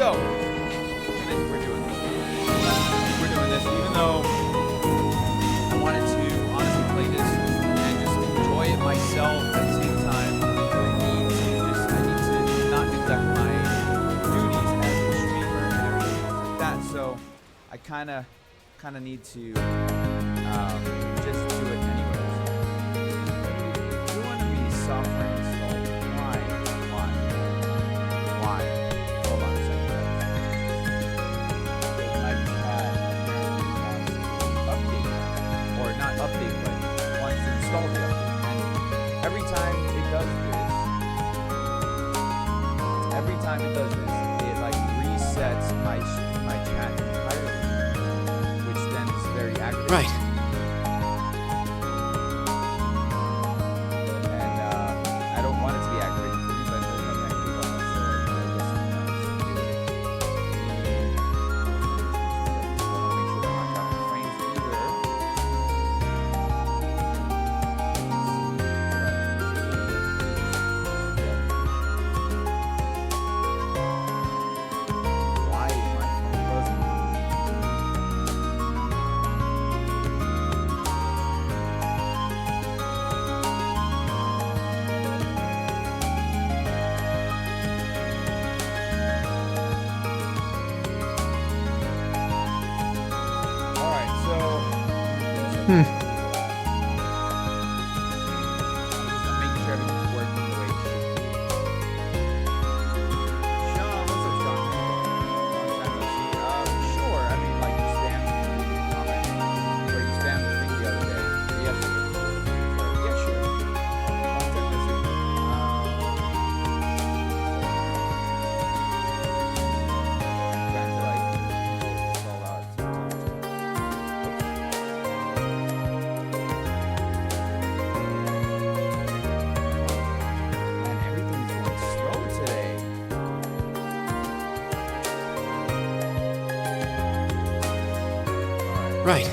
So, we're doing this, even though I wanted to honestly play this and just enjoy it myself. At the same time, I need to not neglect my duties as a streamer and everything like that. So, I kind of need to just do it anyways. You want to be software installed? Why? Hold on a second. My chat wants to update, or not update, but wants to install the update. And every time it does this, it like resets my chat entirely, which then is very aggravating. Right. And I don't want it to be aggravating for me, but it doesn't make me want to. Why is my phone buzzing? Alright, so I'm just making sure everything's working the way it should be. Sean, what's up, Sean? Long time no see. Sure. I mean, like you spammed the comment, or you spammed the thing the other day. Yesterday. So, yeah, sure. Long time no see. Trying to like install out sometimes. Man, everything's going slow today. Right.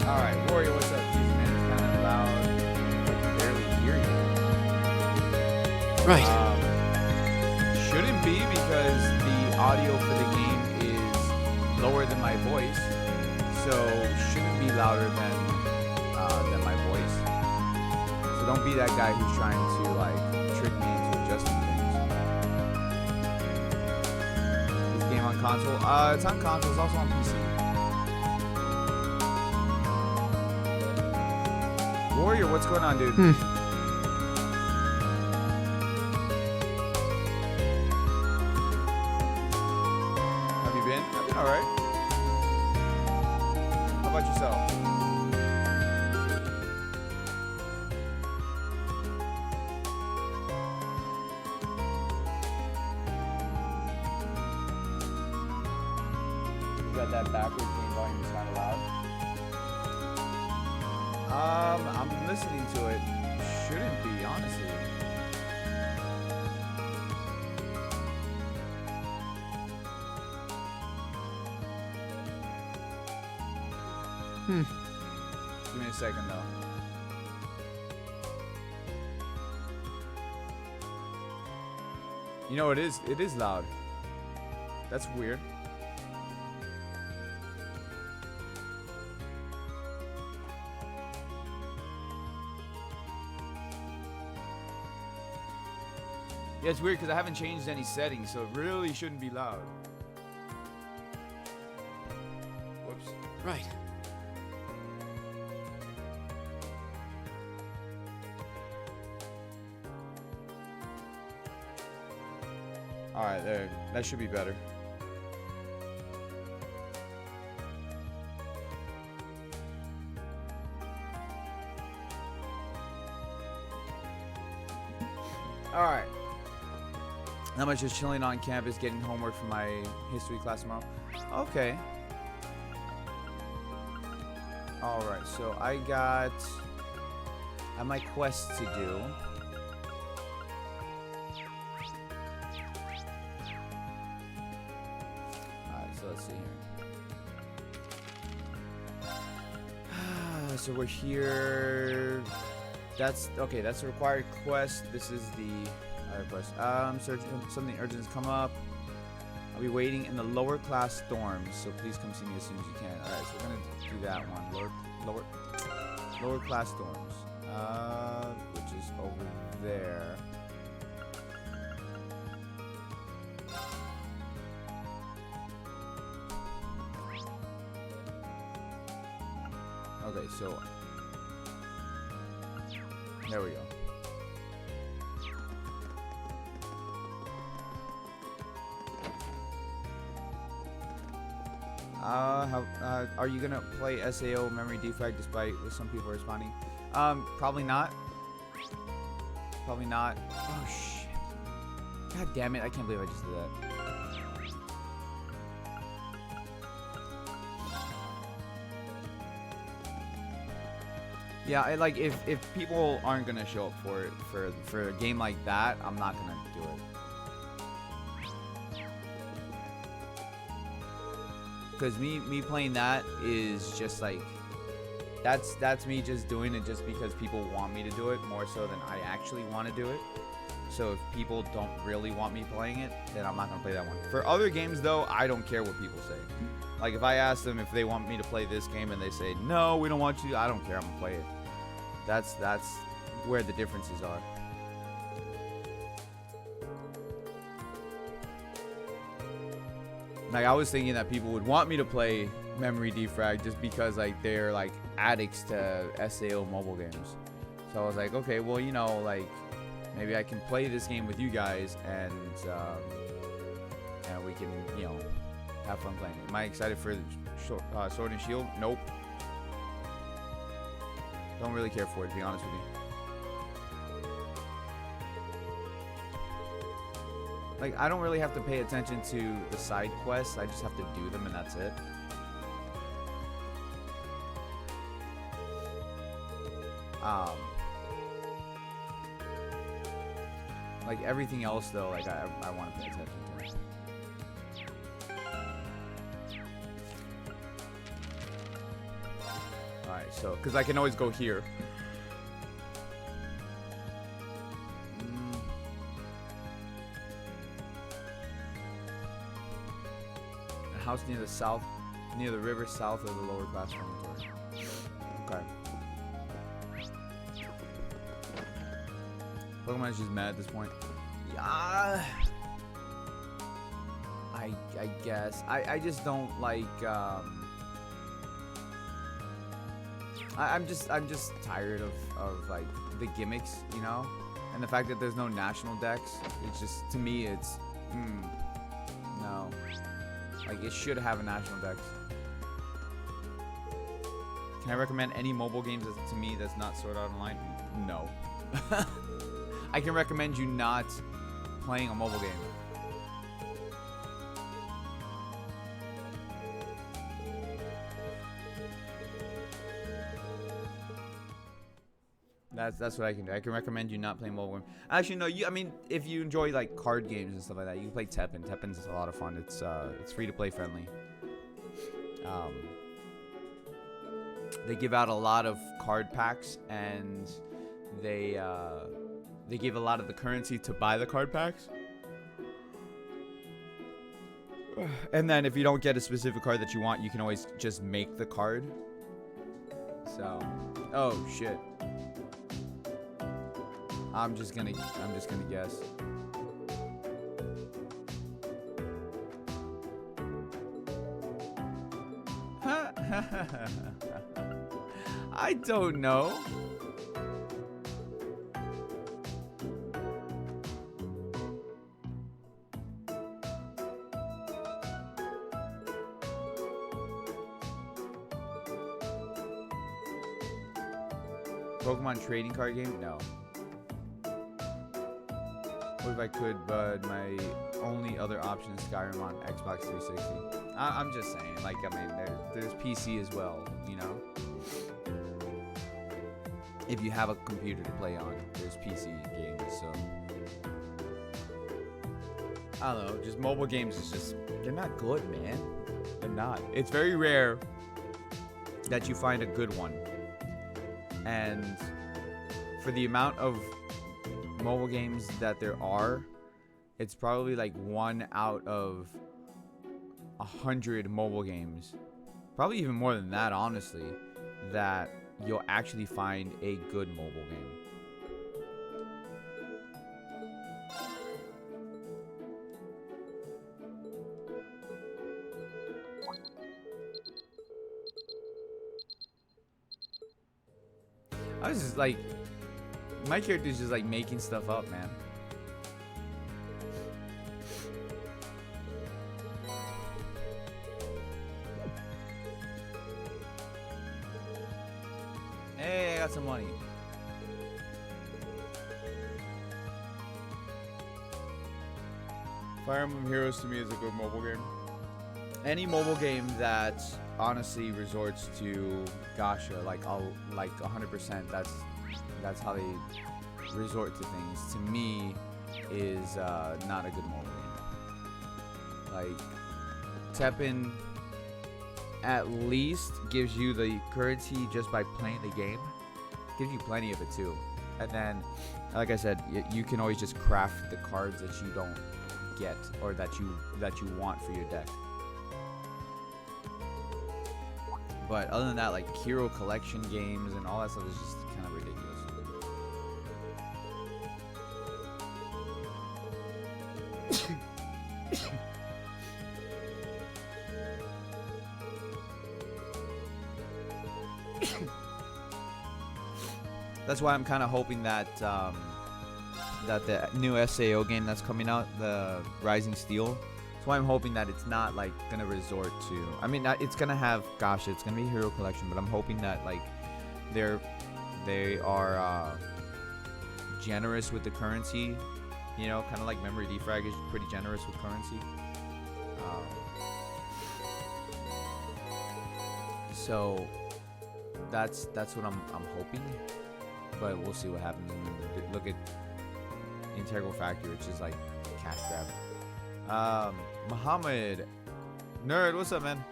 Alright, Warrior, what's up? Jeez, man, it's kind of loud. I can barely hear you. Right. Shouldn't be, because the audio for the game is lower than my voice, so shouldn't be louder than my voice. So don't be that guy who's trying to like trick me into adjusting things. This game on console? It's on console. It's also on PC. Warrior, what's going on, dude? Have you been? I've been alright. How about yourself? You got that backwards game volume is kind of loud. I'm listening to it. Shouldn't be, honestly. Give me a second, though. You know, it is loud. That's weird. Yeah, it's weird because I haven't changed any settings, so it really shouldn't be loud. Whoops. Right. Alright, there. That should be better. Alright. Not much, just chilling on campus, getting homework for my history class tomorrow. Okay. Alright, so I have my quest to do. Alright, so let's see here. So we're here. That's okay, that's a required quest. This is the other quest. Something urgent has come up. I'll be waiting in the lower class dorms, so please come see me as soon as you can. Alright, so we're gonna do that one. Lower class dorms. Which is over there. Okay, so there we go. Are you gonna play SAO memory defect despite what some people are responding? Probably not. Probably not. Oh shit! God damn it! I can't believe I just did that. Yeah, like if people aren't gonna show up for it for a game like that, I'm not gonna do it. Because me playing that is just like that's me just doing it just because people want me to do it more so than I actually want to do it. So if people don't really want me playing it, then I'm not gonna play that one. For other games though, I don't care what people say. Like if I ask them if they want me to play this game and they say no, we don't want you, I don't care. I'm gonna play it. That's where the differences are. Like I was thinking that people would want me to play Memory Defrag just because like they're like addicts to SAO mobile games. So I was like, okay, well, you know, like maybe I can play this game with you guys and we can, you know, have fun playing it. Am I excited for Sword and Shield? Nope. Don't really care for it, to be honest with you. Like, I don't really have to pay attention to the side quests. I just have to do them, and that's it. Like, everything else, though, like, I want to pay attention to it. Alright, so, because I can always go here. A house near the south, near the river south of the lower class dormitory. Okay. Pokemon is just mad at this point. Yeah. I guess. I just don't like I'm just tired of like the gimmicks, you know? And the fact that there's no national decks. It's just, to me, it's no. Like, it should have a national dex. Can I recommend any mobile games to me that's not Sword Art Online? No. I can recommend you not playing a mobile game. That's what I can do. I can recommend you not playing mobile game. Actually, no. I mean, if you enjoy like card games and stuff like that, you can play Teppen. Teppen's a lot of fun. It's free to play friendly. They give out a lot of card packs, and they give a lot of the currency to buy the card packs. And then if you don't get a specific card that you want, you can always just make the card. So, oh shit. I'm just gonna guess. I don't know. Pokemon trading card game? No. What if I could, but my only other option is Skyrim on Xbox 360? I'm just saying, like, I mean, there's PC as well, you know? If you have a computer to play on, there's PC games, so... I don't know, just mobile games is just... They're not good, man. They're not. It's very rare that you find a good one. And for the amount of mobile games that there are, it's probably like 1 out of 100 mobile games, probably even more than that, honestly, that you'll actually find a good mobile game. I was just like, my character's just like making stuff up, man. Hey, I got some money. Fire Emblem Heroes to me is a good mobile game. Any mobile game that honestly resorts to gacha, like 100%, that's how they resort to things, to me is not a good mobile game. Like Teppen at least gives you the currency just by playing the game. Gives you plenty of it too. And then, like I said, you can always just craft the cards that you don't get or that you want for your deck. But other than that, like hero collection games and all that stuff is just kind of ridiculous. That's why I'm kind of hoping that that the new SAO game that's coming out, the Rising Steel, that's why I'm hoping that it's not like gonna resort to. I mean, it's gonna have, gosh, it's gonna be hero collection, but I'm hoping that like they are generous with the currency. You know, kind of like Memory Defrag is pretty generous with currency. So that's what I'm hoping. But we'll see what happens. Look at Integral Factory, which is like cash grab. Muhammad Nerd, what's up, man?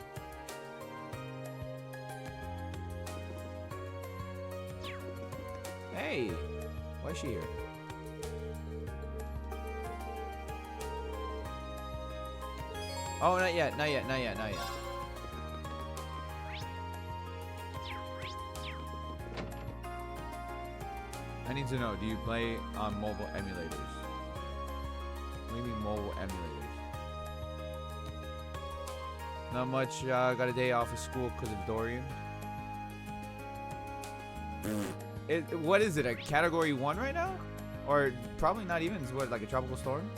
Hey, why is she here? Oh, not yet. I need to know, do you play on mobile emulators? Maybe mobile emulators. Not much, got a day off of school because of Dorian. What is it, a category 1 right now? Or probably not even, it's what, like a tropical storm?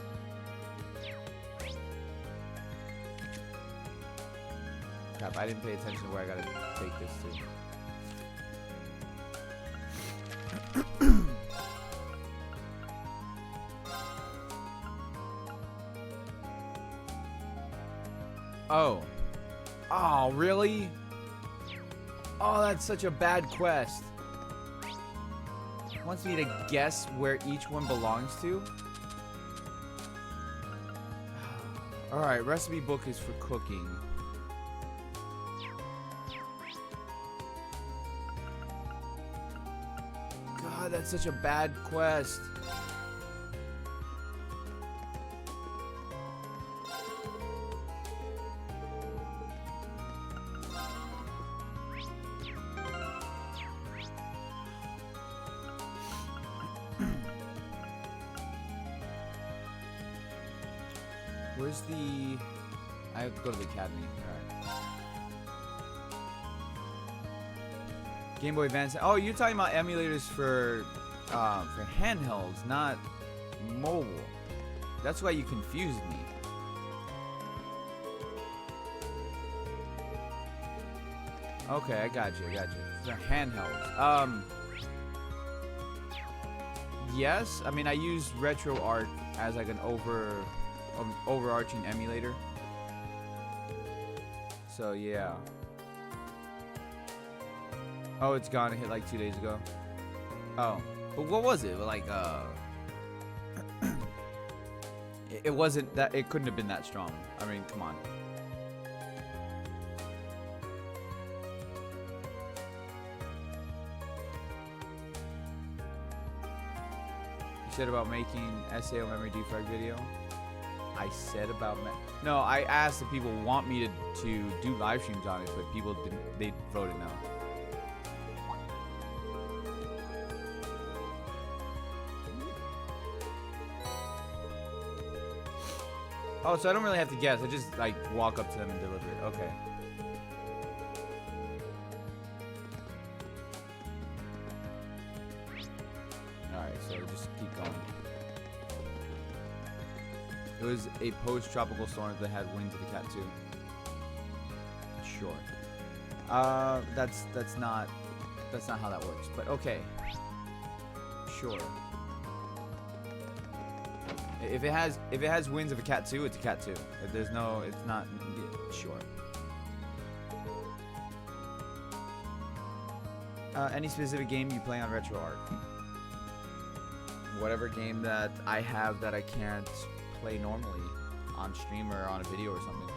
Crap, I didn't pay attention to where I gotta take this to. Oh, really? Oh, that's such a bad quest. Wants me to guess where each one belongs to? Alright, recipe book is for cooking. God, that's such a bad quest. Where's the... I have to go to the academy. Alright. Game Boy Advance. Oh, you're talking about emulators for handhelds, not mobile. That's why you confused me. Okay, I got you. They're handhelds. Yes, I mean I use RetroArch as like an overarching emulator. So yeah. Oh, it's gone. It hit like 2 days ago. Oh, but what was it? Like it wasn't that. It couldn't have been that strong. I mean, come on. You said about making SAO memory defrag video. I said about no. I asked if people want me to do live streams on it, but people didn't. They voted no. Oh, so I don't really have to guess. I just like walk up to them and deliver it. Okay. Alright, so just keep going. It was a post-tropical storm that had winds of the cat too. Sure. That's not how that works. But okay. Sure. If it has winds of a cat 2, it's a cat 2. If there's no, it's not. Yeah, sure. Any specific game you play on RetroArch? Whatever game that I have that I can't play normally on stream or on a video or something.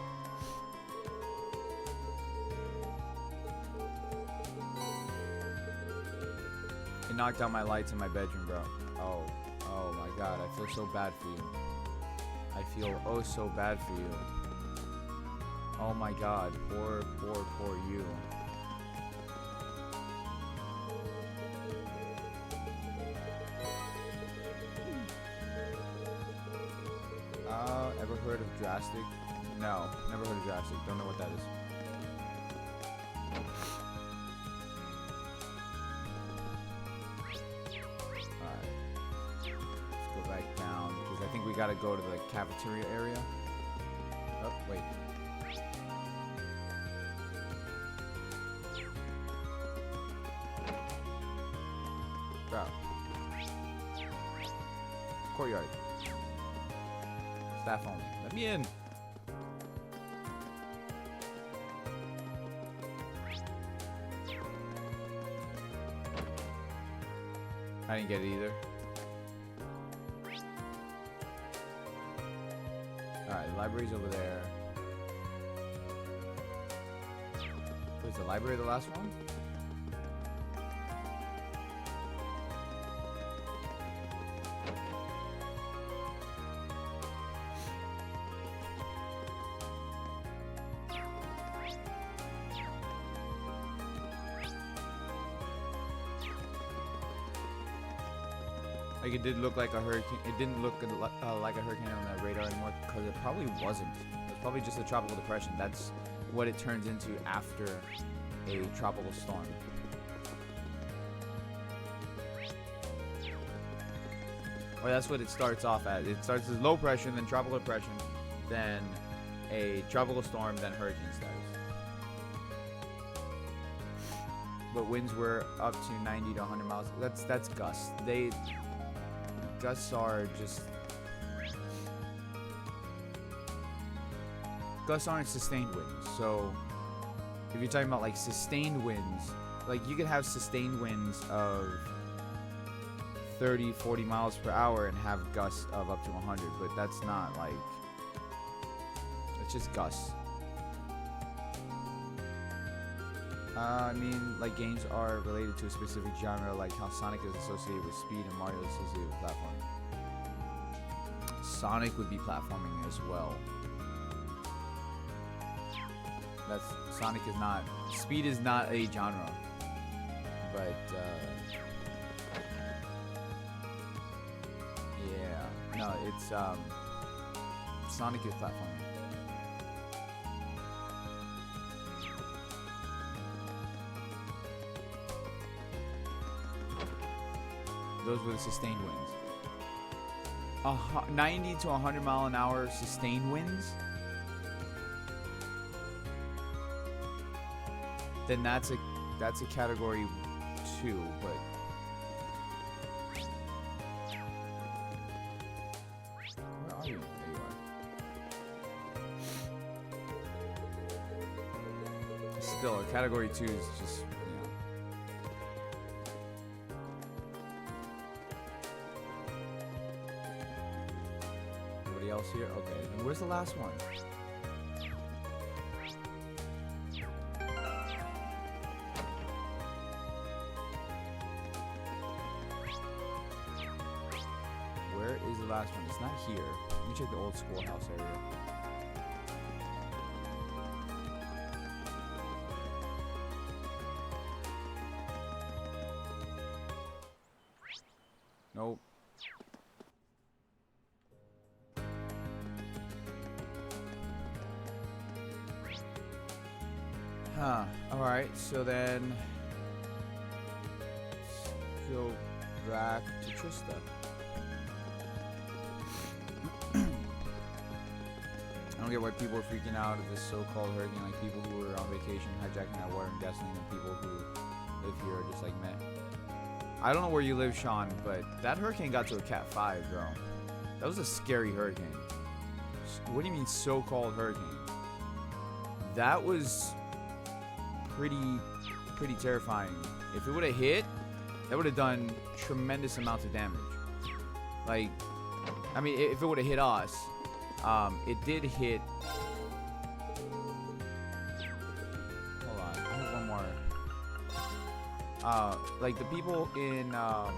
It knocked out my lights in my bedroom, bro. Oh my god, I feel so bad for you. I feel oh so bad for you. Oh my god, poor you. Ever heard of Drastic? No, never heard of Drastic. Don't know what that is. We gotta go to the cafeteria area. Oh, wait. Bro. Courtyard. Staff only. Let me in. I didn't get it either. Alright, the library's over there. Was the library the last one? Like it did look like a hurricane. It didn't look like a hurricane on the radar anymore because it probably wasn't. It was probably just a tropical depression. That's what it turns into after a tropical storm. Or that's what it starts off as. It starts as low pressure, then tropical depression, then a tropical storm, then hurricane status. But winds were up to 90 to 100 miles. That's gusts. Gusts are just... Gusts aren't sustained winds. So, if you're talking about like sustained winds, like you could have sustained winds of 30, 40 miles per hour and have gusts of up to 100, but that's not like... It's just gusts. I mean, like games are related to a specific genre, like how Sonic is associated with speed and Mario is associated with platforming. Sonic would be platforming as well. Sonic is not, speed is not a genre, but yeah, no, it's Sonic is platforming. Those were the sustained winds. 90 to 100 mile an hour sustained winds. Then that's a category 2, but still, a category 2 is just, Nobody else here? Okay, then where's the last one? Where is the last one? It's not here. Let me check the old schoolhouse area. Nope. Huh. Alright, so then let's go back to Trista. I don't get why people are freaking out at this so-called hurricane, like people who are on vacation hijacking that water and gasoline, and people who live here are just like, meh. I don't know where you live, Sean, but that hurricane got to a Cat 5, bro. That was a scary hurricane. What do you mean so-called hurricane? That was pretty terrifying. If it would have hit, that would have done tremendous amounts of damage. Like, I mean, if it would have hit us, it did hit. Hold on, I have one more. Like the people in the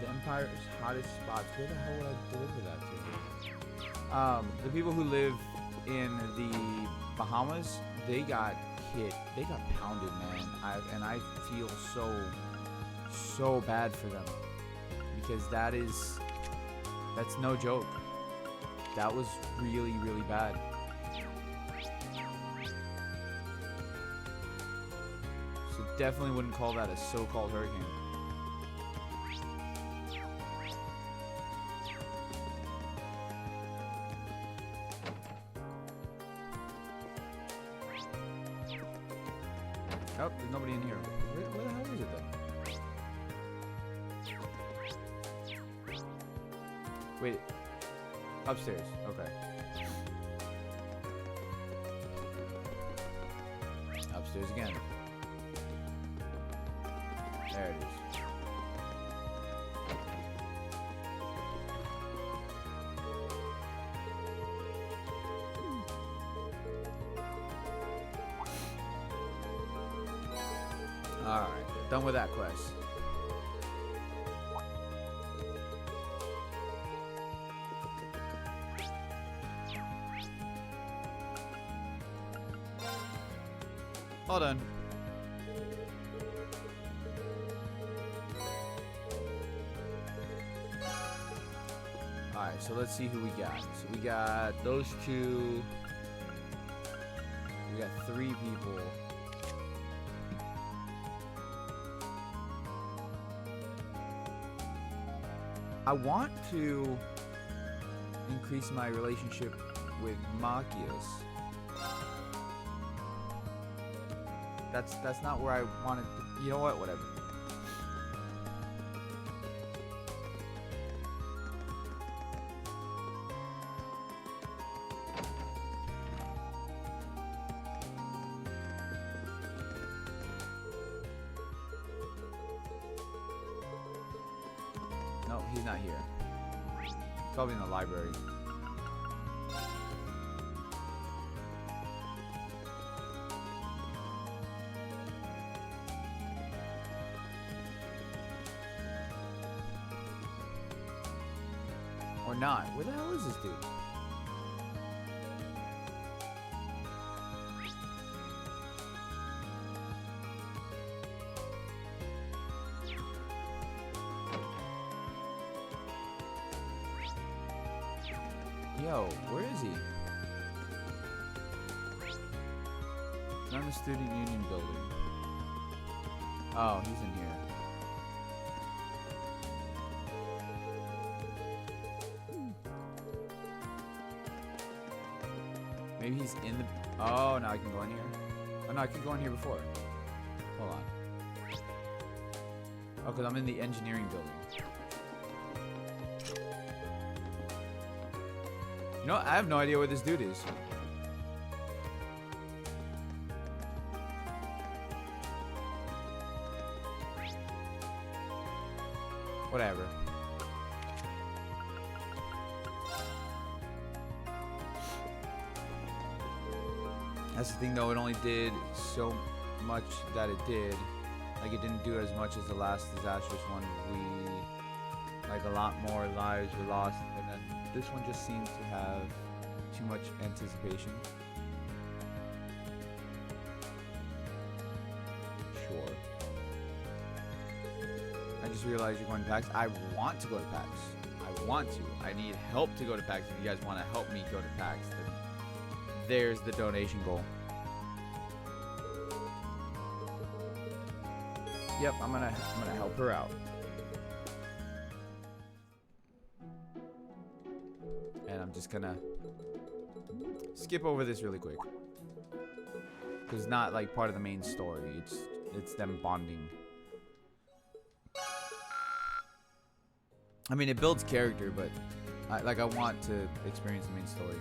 Empire's hottest spots. Where the hell would I deliver that to? The people who live in the Bahamas, they got hit. They got pounded, man. And I feel so bad for them, because that's no joke. That was really bad. So definitely wouldn't call that a so-called hurricane. Oh, there's nobody in here. Where the hell is it then? Wait. Upstairs. Okay. Upstairs again. There it is. Alright, done with that quest. All done. Alright, so let's see who we got. So we got those two. We got 3 people. I want to increase my relationship with Machias. That's not where I wanted to, you know what, whatever. No, he's not here. Probably in the library. Or not. Where the hell is this dude? Yo, where is he? He's not in the student union building. Oh, he's in here. Maybe he's in the... Oh, now I can go in here. Oh, no, I could go in here before. Hold on. Oh, because I'm in the engineering building. You know what? I have no idea where this dude is. Whatever. That's the thing though, it only did so much that it did. Like it didn't do as much as the last disastrous one. Like a lot more lives were lost, and then this one just seems to have too much anticipation. Sure. I just realized you're going to PAX. I want to go to PAX. I want to. I need help to go to PAX. If you guys want to help me go to PAX, then there's the donation goal. Yep, I'm gonna help her out. And I'm just gonna skip over this really quick. Cause it's not like part of the main story. It's them bonding. I mean, it builds character, but I want to experience the main story.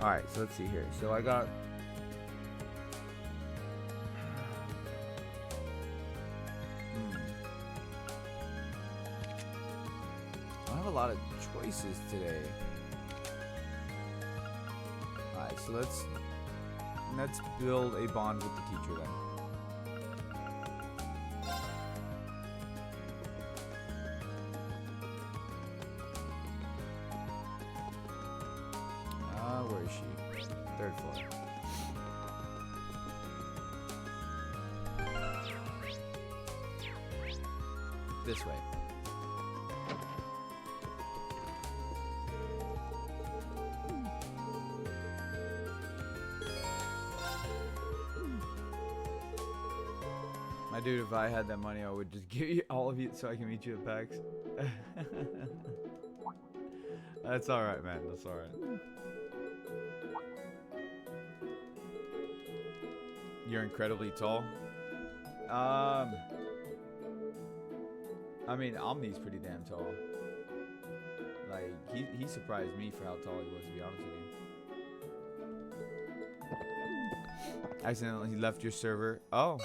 All right, so let's see here. So I got. I have a lot of choices today. All right, so let's build a bond with the teacher then. Where is she? 3rd floor. This way. My dude, if I had that money, I would just give you all of you so I can meet you at PAX. That's alright, man. That's alright. You're incredibly tall. I mean, Omni's pretty damn tall. Like, he surprised me for how tall he was, to be honest with you. Accidentally left your server. Oh.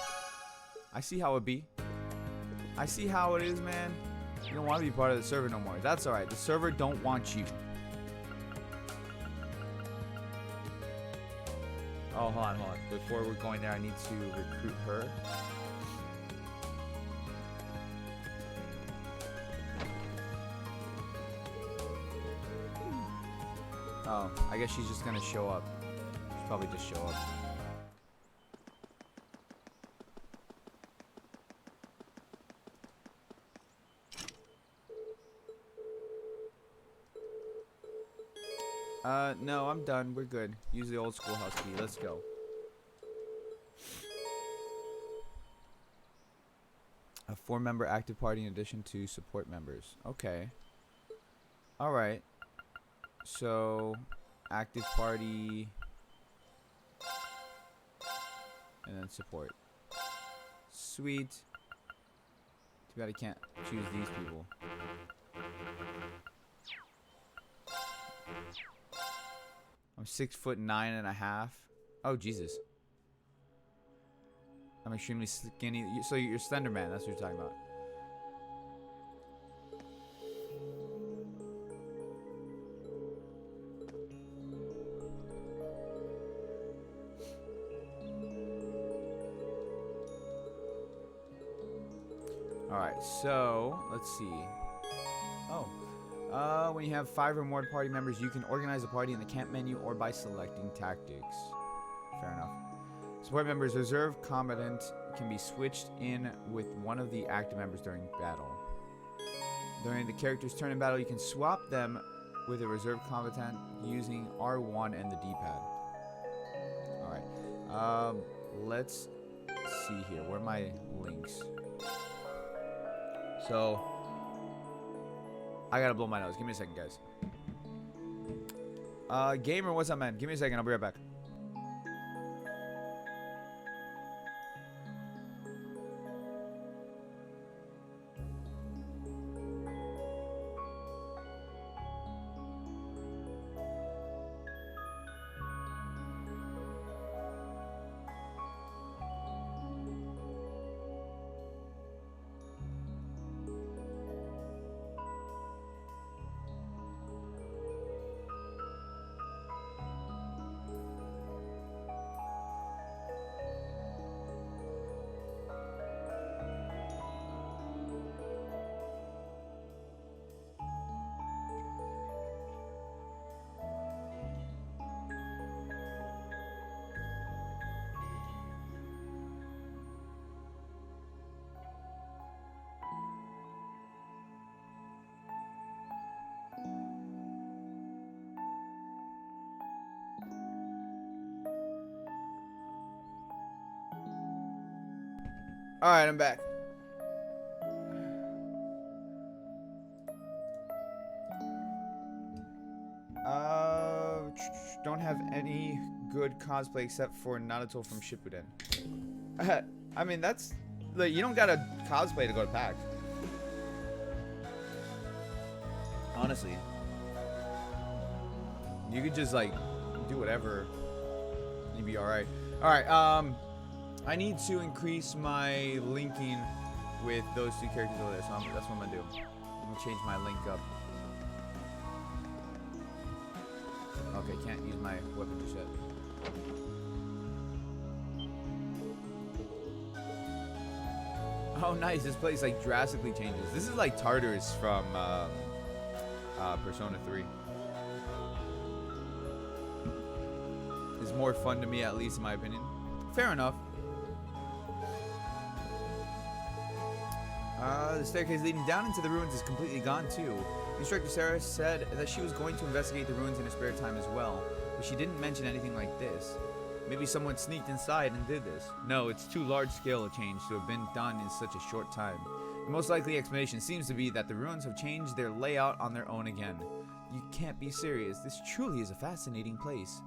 I see how it be. I see how it is, man. You don't want to be part of the server no more. That's alright. The server don't want you. Oh, hold on. Before we're going there, I need to recruit her. Oh, I guess she's just gonna show up. She'll probably just show up. No, I'm done. We're good. Use the old schoolhouse key. Let's go. A 4-member active party in addition to support members. Okay. Alright. So, active party. And then support. Sweet. Too bad I can't choose these people. I'm 6'9.5". Oh Jesus! I'm extremely skinny. So you're Slender Man. That's what you're talking about. All right. So let's see. Oh. When you have 5 or more party members, you can organize a party in the camp menu or by selecting tactics. Fair enough. Support members, reserve combatant can be switched in with one of the active members during battle. During the character's turn in battle, you can swap them with a reserve combatant using R1 and the D-pad. Alright. Let's see here. Where are my links? So... I gotta blow my nose. Give me a second, guys. Gamer, what's up, man? Give me a second. I'll be right back. Alright, I'm back. Don't have any good cosplay except for Naruto from Shippuden. I mean, that's... Like, you don't gotta cosplay to go to PAX. Honestly. You could just, like, do whatever. You'd be alright. Alright, I need to increase my linking with those two characters over there, so that's what I'm gonna do. I'm gonna change my link up. Okay, can't use my weapon just yet. Oh, nice. This place, like, drastically changes. This is like Tartarus from Persona 3. It's more fun to me, at least in my opinion. Fair enough. The staircase leading down into the ruins is completely gone too. Instructor Sarah said that she was going to investigate the ruins in her spare time as well, but she didn't mention anything like this. Maybe someone sneaked inside and did this. No, it's too large-scale a change to have been done in such a short time. The most likely explanation seems to be that the ruins have changed their layout on their own again. You can't be serious. This truly is a fascinating place.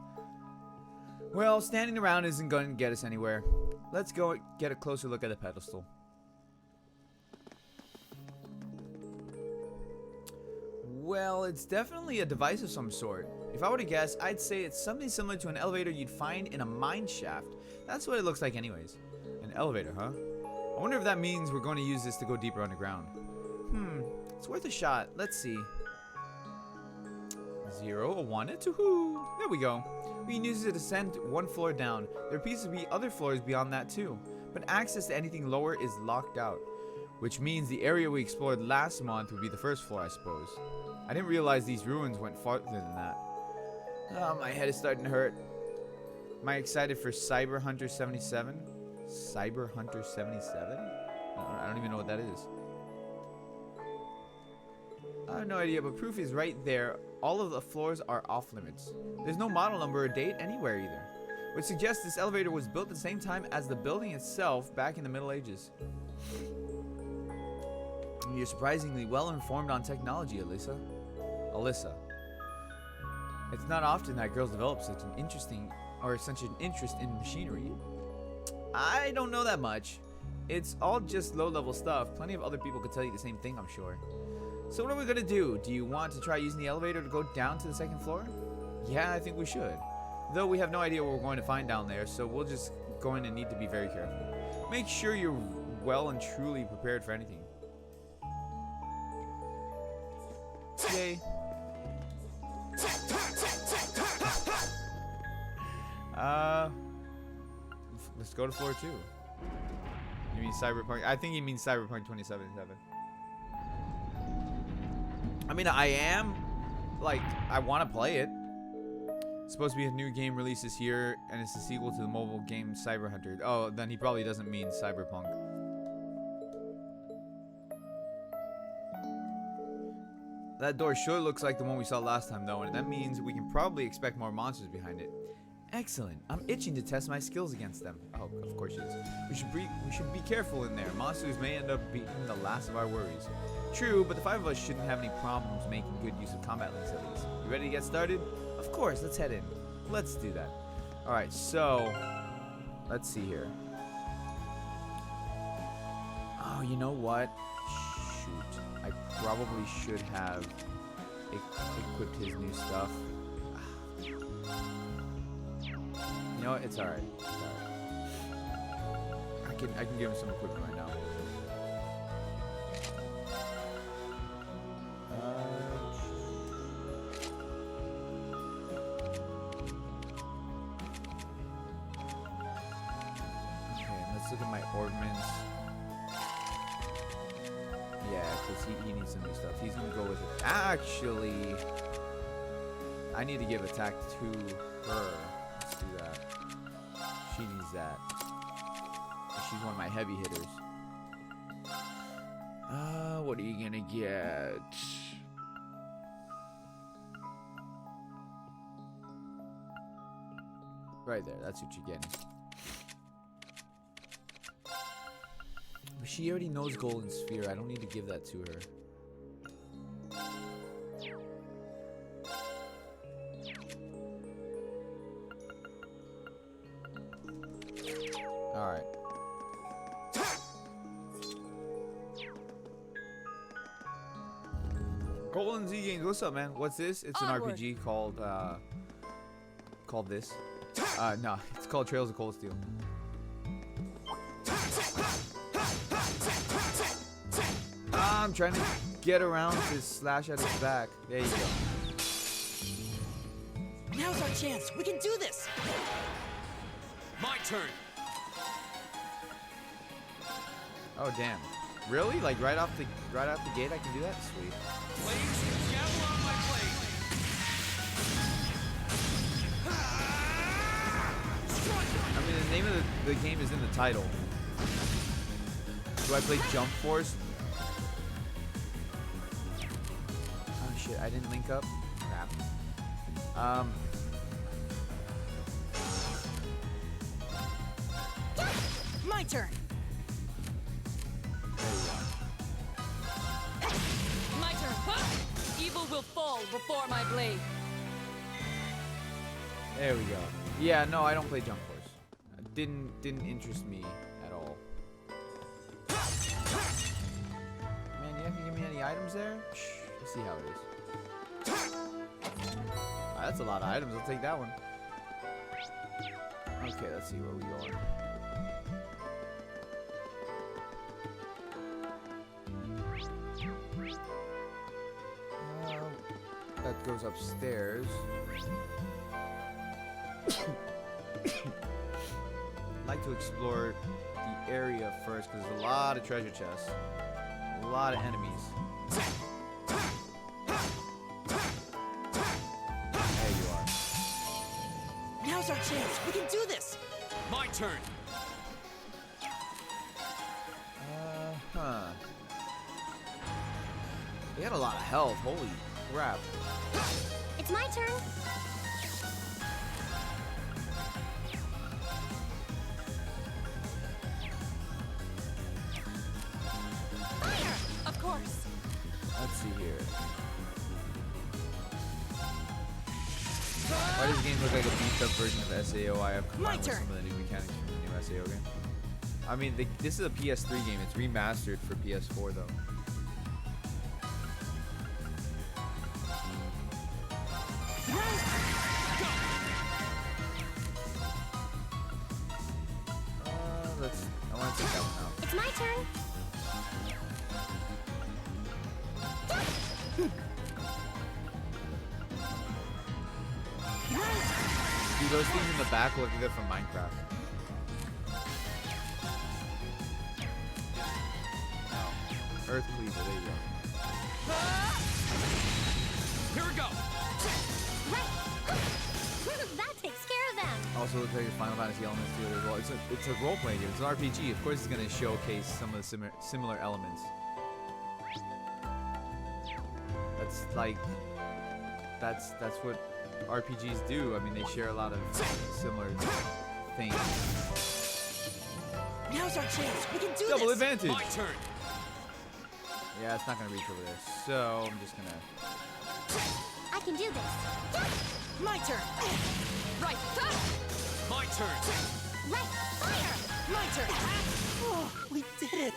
Well, standing around isn't going to get us anywhere. Let's go get a closer look at the pedestal. Well, it's definitely a device of some sort. If I were to guess, I'd say it's something similar to an elevator you'd find in a mine shaft. That's what it looks like anyways. An elevator, huh? I wonder if that means we're going to use this to go deeper underground. It's worth a shot. Let's see. 0, a 1, a 2. There we go. We can use it to ascend one floor down. There appears to be other floors beyond that too. But access to anything lower is locked out. Which means the area we explored last month would be the first floor, I suppose. I didn't realize these ruins went farther than that. Oh, my head is starting to hurt. Am I excited for Cyber Hunter 77? Cyber Hunter 77? I don't even know what that is. I have no idea, but proof is right there. All of the floors are off limits. There's no model number or date anywhere either. Which suggests this elevator was built at the same time as the building itself back in the Middle Ages. You're surprisingly well informed on technology, Alyssa. It's not often that girls develop such an interest in machinery. I don't know that much. It's all just low-level stuff. Plenty of other people could tell you the same thing, I'm sure. So what are we gonna do? Do you want to try using the elevator to go down to the second floor? Yeah, I think we should. Though we have no idea what we're going to find down there, so we're just going to need to be very careful. Make sure you're well and truly prepared for anything. Yay. Let's go to floor 2. You mean Cyberpunk? I think he means Cyberpunk 2077. I mean, I am, like, I want to play it. It's supposed to be a new game released this year, and it's a sequel to the mobile game Cyber Hunter. Oh, then he probably doesn't mean Cyberpunk. That door sure looks like the one we saw last time, though, and that means we can probably expect more monsters behind it. Excellent. I'm itching to test my skills against them. Oh, of course she is. We should be careful in there. Monsters may end up being the last of our worries. True, but the 5 of us shouldn't have any problems making good use of combat links at least. You ready to get started? Of course, let's head in. Let's do that. Alright, so let's see here. Oh, you know what? Shoot. I probably should have equipped his new stuff. You know what? It's alright. It's alright. I can give him some equipment right now. Okay, let's look at my ordnance. Yeah, because he needs some new stuff. He's gonna go with it. Actually, I need to give attack to her. Let's do that. She needs that. She's one of my heavy hitters. What are you gonna get? Right there, that's what you're getting. But she already knows Golden Sphere. I don't need to give that to her. Alright. Golden Z Games, what's up, man? What's this? It's an Onward. RPG called this. No, it's called Trails of Cold Steel. I'm trying to get around to slash at his back. There you go. Now's our chance. We can do this. My turn. Oh damn. Really? Like right off the gate I can do that? Sweet. Blades, gavel on my blade. I mean the name of the game is in the title. Do I play Jump Force? Oh shit, I didn't link up? Crap. My turn. My turn. Evil will fall before my blade. There we go. Yeah, no, I don't play Jump Force. Didn't interest me at all. Man, you haven't given me any items there? Shh, let's see how it is. That's a lot of items. I'll take that one. Okay, let's see where we are. That goes upstairs. I'd like to explore the area first because there's a lot of treasure chests, a lot of enemies. There you are. Now's our chance. We can do this. My turn. Huh. They had a lot of health. Holy crap. It's my turn. Fire! Of course. Let's see here. Why does the game look like a beefed up version of SAO? I have combined with turn. some of the new mechanics from the new SAO game. I mean, this is a PS3 game. It's remastered for PS4 though. I want to take that one out. It's my turn. Dude, those things in the back look like they're from Minecraft. Oh. Earth Cleaver, there you go. Here we go. Right. That takes care of them. Also looks like the Final Fantasy elements to it as well. It's a role-playing game. It's an RPG. Of course, it's going to showcase some of the similar elements. That's like that's what RPGs do. I mean, they share a lot of similar things. Now's our chance. We can do Double this. advantage. My turn. Yeah, it's not going to reach over there. So I'm just going to. I can do this. My turn. Right. My turn. Right. Fire. My turn. Oh, we did it.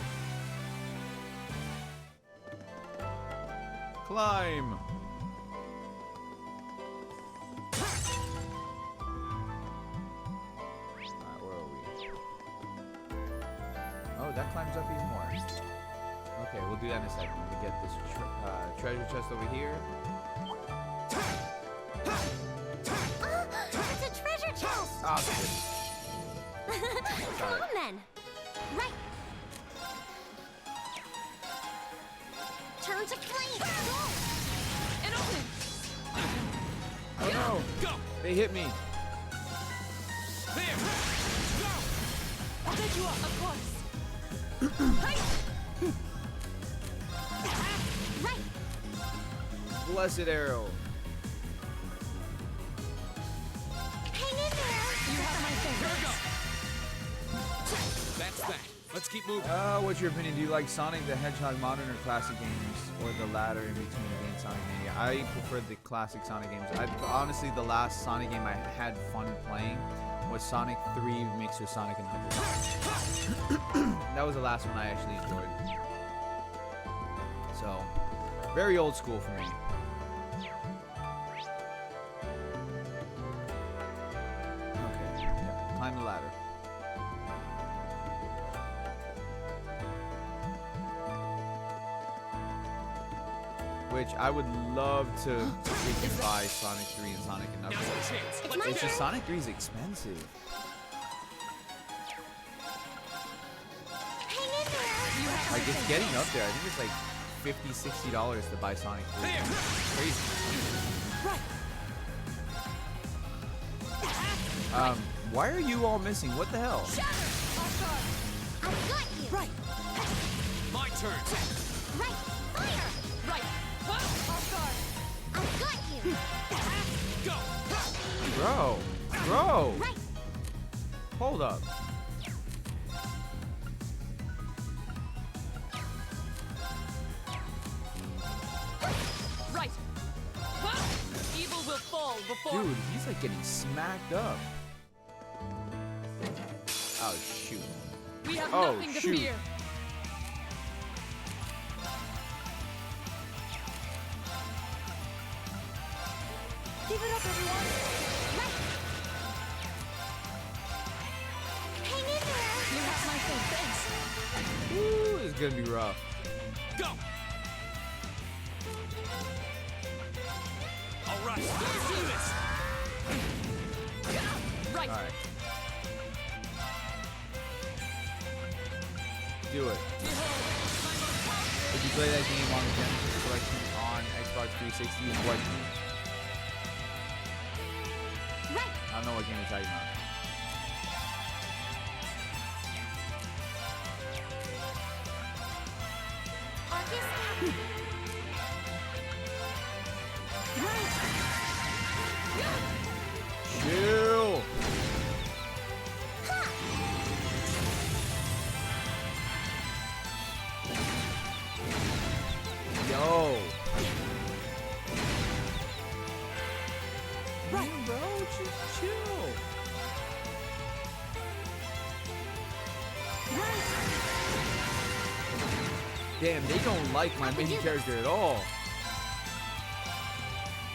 Climb. Alright, where are we? Oh, that climbs up even more. Okay, we'll do that in a second. Let me get this treasure chest over here. It's a treasure chest. Oh, shit. Come on then. Right. Turn to flame. And open. Oh no! Go. They hit me. There. I'll pick you up. Of course. Hey! Right. Blessed arrow. Hang in there. You have my Here we fingers. go. That's that. Let's keep moving. What's your opinion? Do you like Sonic the Hedgehog modern or classic games, or the latter in between being Sonic Mania? I prefer the classic Sonic games. Honestly, the last Sonic game I had fun playing was Sonic 3 mixed with Sonic and Knuckles. That was the last one I actually enjoyed. So, very old school for me. Okay, yeah, climb the ladder. Which I would love to freaking buy Sonic 3 and Sonic and Now's Knuckles. our chance. It's Let's my It's turn. just Sonic 3 is expensive. Hang in there. Like, it's getting up there. I think it's like $50, $60 to buy Sonic 3. There. Crazy. Right. Why are you all missing? What the hell? I got you. Right. My turn. Right. Fire. Right. Off guard. I got you. Go. Bro. Right. Hold up. Right. Evil will fall before. Dude, he's like getting smacked up. Oh, shoot. We have Oh, nothing to shoot. fear. Give it up, everyone. Right. Hang in there. You have my full thanks. Ooh, this is gonna be rough. Go. All right. Let's do this. Right. Alright. Do it. Behold, my most powerful. If you play that game on the Genesis Collection on Xbox 360, what? Right. I don't know what game you're talking about. Arcus. Chill. Yo. Right. Bro, just chill. Damn, they don't like my main character at all.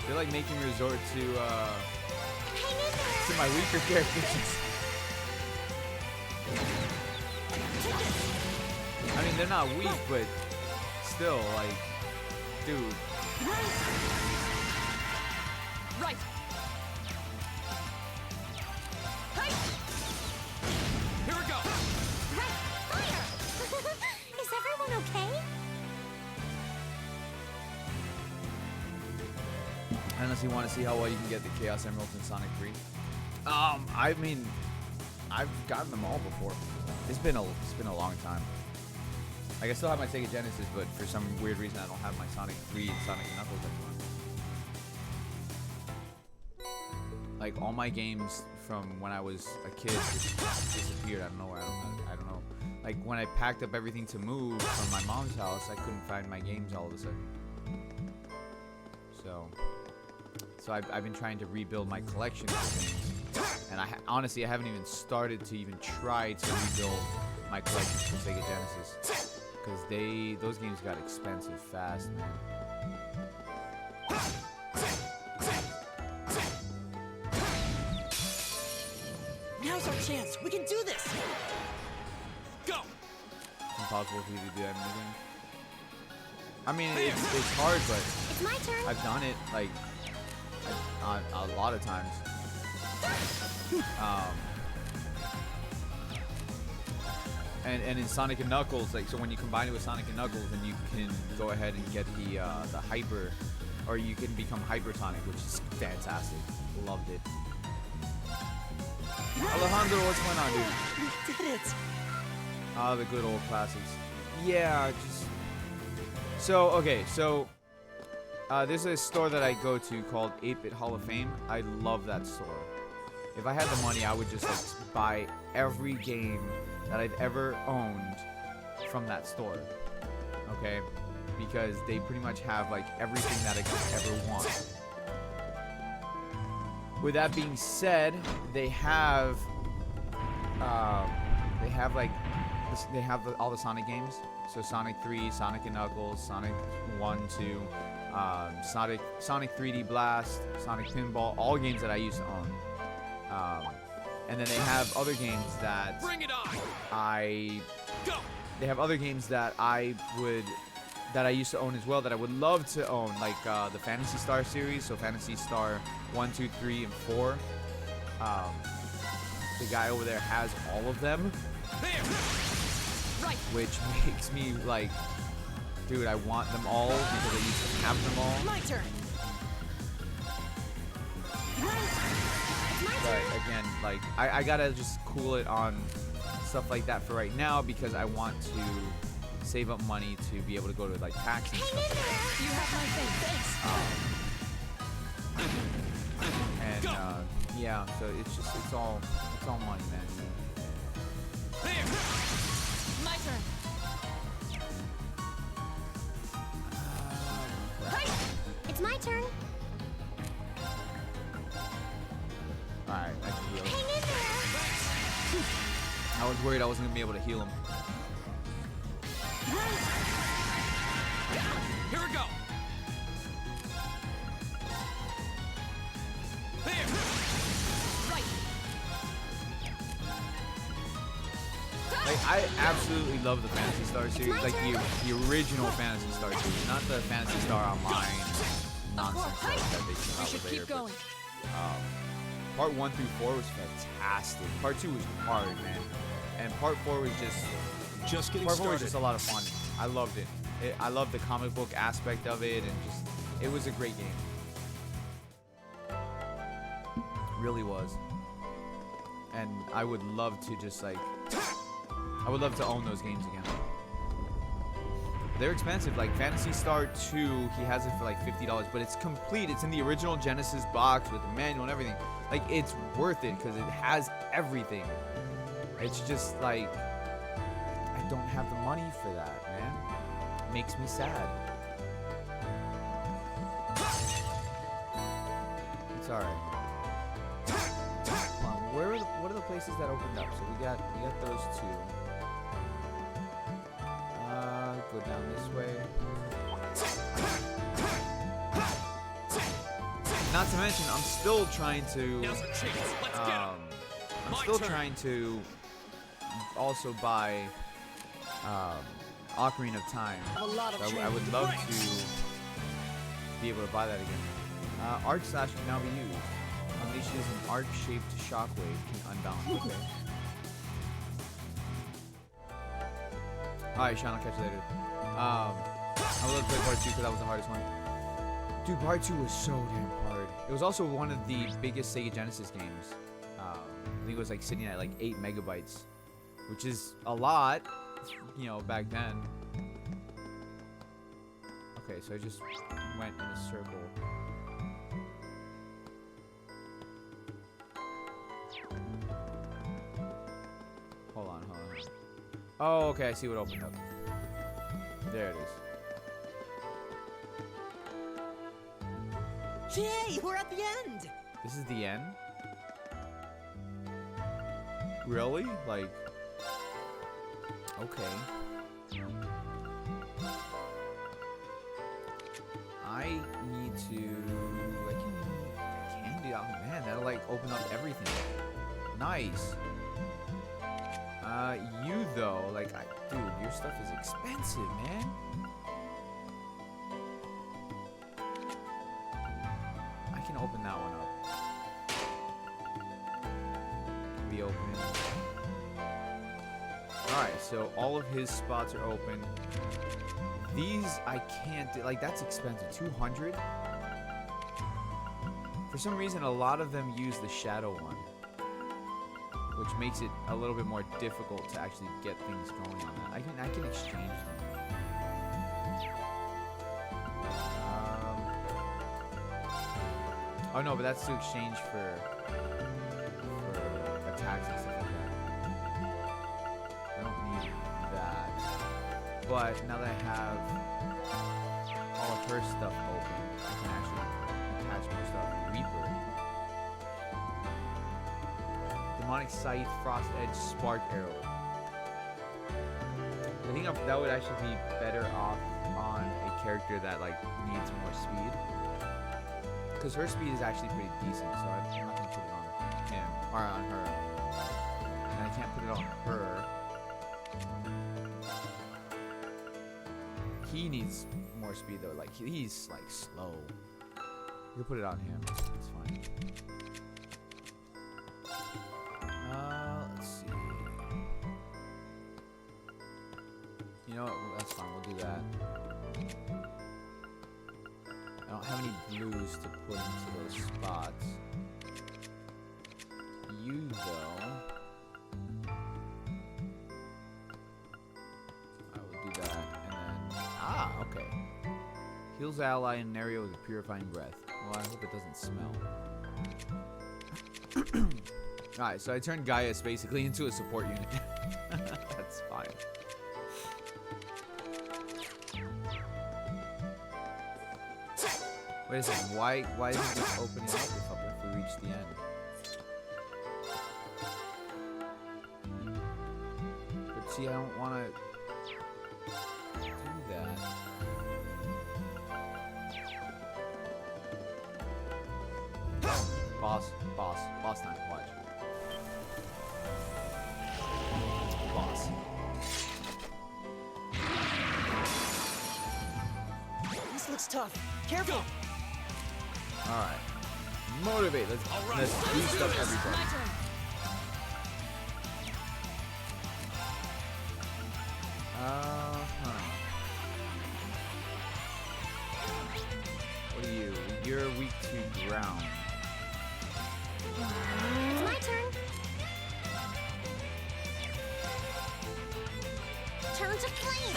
They're like making me resort to Hang in there. my weaker characters. I mean, they're not weak, but still, like, dude. Right. Hey. Here we go. Right. Fire. Is everyone okay? Unless you want to see how well you can get the Chaos Emeralds in Sonic 3. I mean, I've gotten them all before. It's been a long time. Like, I still have my Sega Genesis, but for some weird reason, I don't have my Sonic 3 and Sonic and Knuckles anymore. Like, all my games from when I was a kid just disappeared out of nowhere. I don't know. Like, when I packed up everything to move from my mom's house, I couldn't find my games all of a sudden. So I've been trying to rebuild my collection of things. And honestly, I haven't even started to even try to rebuild my collection for Sega Genesis. Because those games got expensive fast, man. Now's our chance. We can do this. Go. It's impossible for you to do that in the game. I mean, it's hard, but It's my turn. I've done it, like, a lot of times. And in Sonic and Knuckles, like, so when you combine it with Sonic and Knuckles, then you can go ahead and get the hyper, or you can become Hypersonic, which is fantastic. Loved it. Alejandro, what's going on, dude? We did it. Ah, the good old classics. Yeah, just... So, okay, so... there's a store that I go to called 8-Bit Hall of Fame. I love that store. if I had the money, I would just like buy every game that I've ever owned from that store. Okay, because they pretty much have like everything that I could ever want. With that being said, they have all the Sonic games. So Sonic 3, Sonic and Knuckles, Sonic 1, 2, Sonic 3D Blast, Sonic Pinball, all games that I used to own. And then they have other games that Bring it on. Go. They have other games that I used to own as well that I would love to own, like the Phantasy Star series, so Phantasy Star 1, 2, 3, and 4. The guy over there has all of them, There. Right. which makes me like, dude, I want them all because I used to have them all. My turn. But again, like, I gotta just cool it on stuff like that for right now because I want to save up money to be able to go to like PAX and stuff. You have my faith. Thanks. And yeah, so it's all money, man. There. My turn. Hey! It's my turn. All right, I can heal. Hang in there. I was worried I wasn't gonna be able to heal him. Here we go. There. Right. Like, I absolutely love the Phantasy Star series, like the original Phantasy Star series, not the Phantasy Star Online nonsense that they came We out should with keep later. going. Part 1 through 4 was fantastic. Part 2 was hard, man, and Part 4 was Just getting Part 4 was started. just a lot of fun. I loved it. I loved the comic book aspect of it, and just it was a great game. Really was. And I would love to just like, I would love to own those games again. They're expensive. Like Phantasy Star 2, he has it for like $50, but it's complete. It's in the original Genesis box with the manual and everything. Like, it's worth it because it has everything. It's just like, I don't have the money for that, man. It makes me sad. It's alright. What are the places that opened up? So we got those two. Go down this way. Not to mention, I'm still trying to. Now's our chance. Let's get 'em. I'm My still turn. trying to also buy Ocarina of Time. A lot of So I change. would love to be able to buy that again. Arc Slash can now be used. Unleashes an arc-shaped shockwave can unbound. Okay. Alright, Sean, I'll catch you later. I would love to play part 2 because that was the hardest one. Dude, part 2 was so damn hard. It was also one of the biggest Sega Genesis games. I think it was like sitting at like 8 megabytes, which is a lot, you know, back then. Okay, so I just went in a circle. Hold on. Oh, okay, I see what opened up. There it is. Yay, we're at the end. This is the end? Really? Like, okay. I need to, I can do, oh man, that'll like open up everything. Nice. You though, like, dude, your stuff is expensive, man. I can open that one up. Be open. Alright, so all of his spots are open. These I can't do, like, that's expensive. 200? For some reason, a lot of them use the shadow one, which makes it a little bit more difficult to actually get things going on that. I can exchange them. Oh no, but that's to exchange for attacks and stuff like that. I don't need that. But now that I have all of her stuff open, I can actually attach more stuff. Reaper. Demonic Scythe, Frost Edge, Spark Arrow. I think that would actually be better off on a character that like needs more speed. Because her speed is actually pretty decent, so I'm not going to put it on him, or on her. And I can't put it on her. He needs more speed though, like he's like slow. You can put it on him, it's fine. Let's see. You know what, that's fine, we'll do that. I don't have any blues to put into those spots. You though, I will do that, and then okay. Heals ally in an area with a purifying breath. Well, I hope it doesn't smell. Alright, so I turned Gaius basically into a support unit. That's fine. Wait a second, why is it just opening up if we reach the end? But see, I don't want to do that. Boss time, watch. Boss. This looks tough. Careful. Alright. Motivate. Let's boost up everybody. My turn. What are you? You're weak to ground. It's my turn. Turn to flame.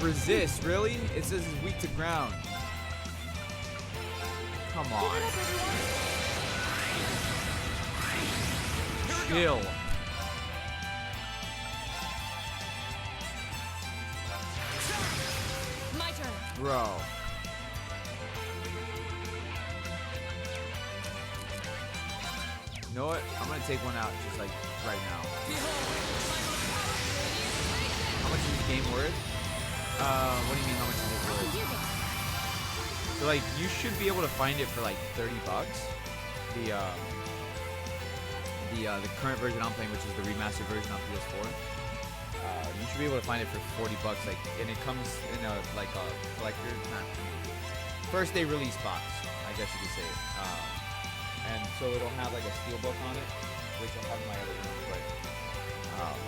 Resist, really? It says it's weak to ground. Come on. Chill. My turn. Bro. You know what? I'm gonna take one out just like right now. How much is this game worth? What do you mean how much is it I can worth? do this. So like you should be able to find it for like 30 bucks. The current version I'm playing, which is the remastered version on PS4. You should be able to find it for 40 bucks, like, and it comes in a like a collector, first day release box, I guess you could say. And so it'll have like a steelbook on it, which I have in my other room. But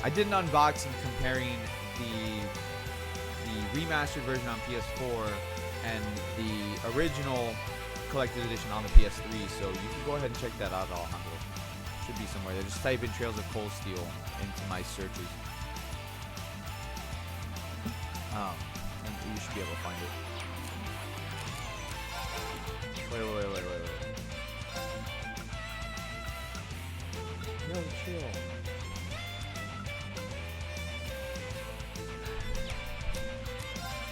I did an unboxing comparing the remastered version on PS4 and the original collector's edition on the PS3. So you can go ahead and check that out, Alejandro. Should be somewhere there. Just type in Trails of Cold Steel into my searches. And you should be able to find it. Wait. No, chill.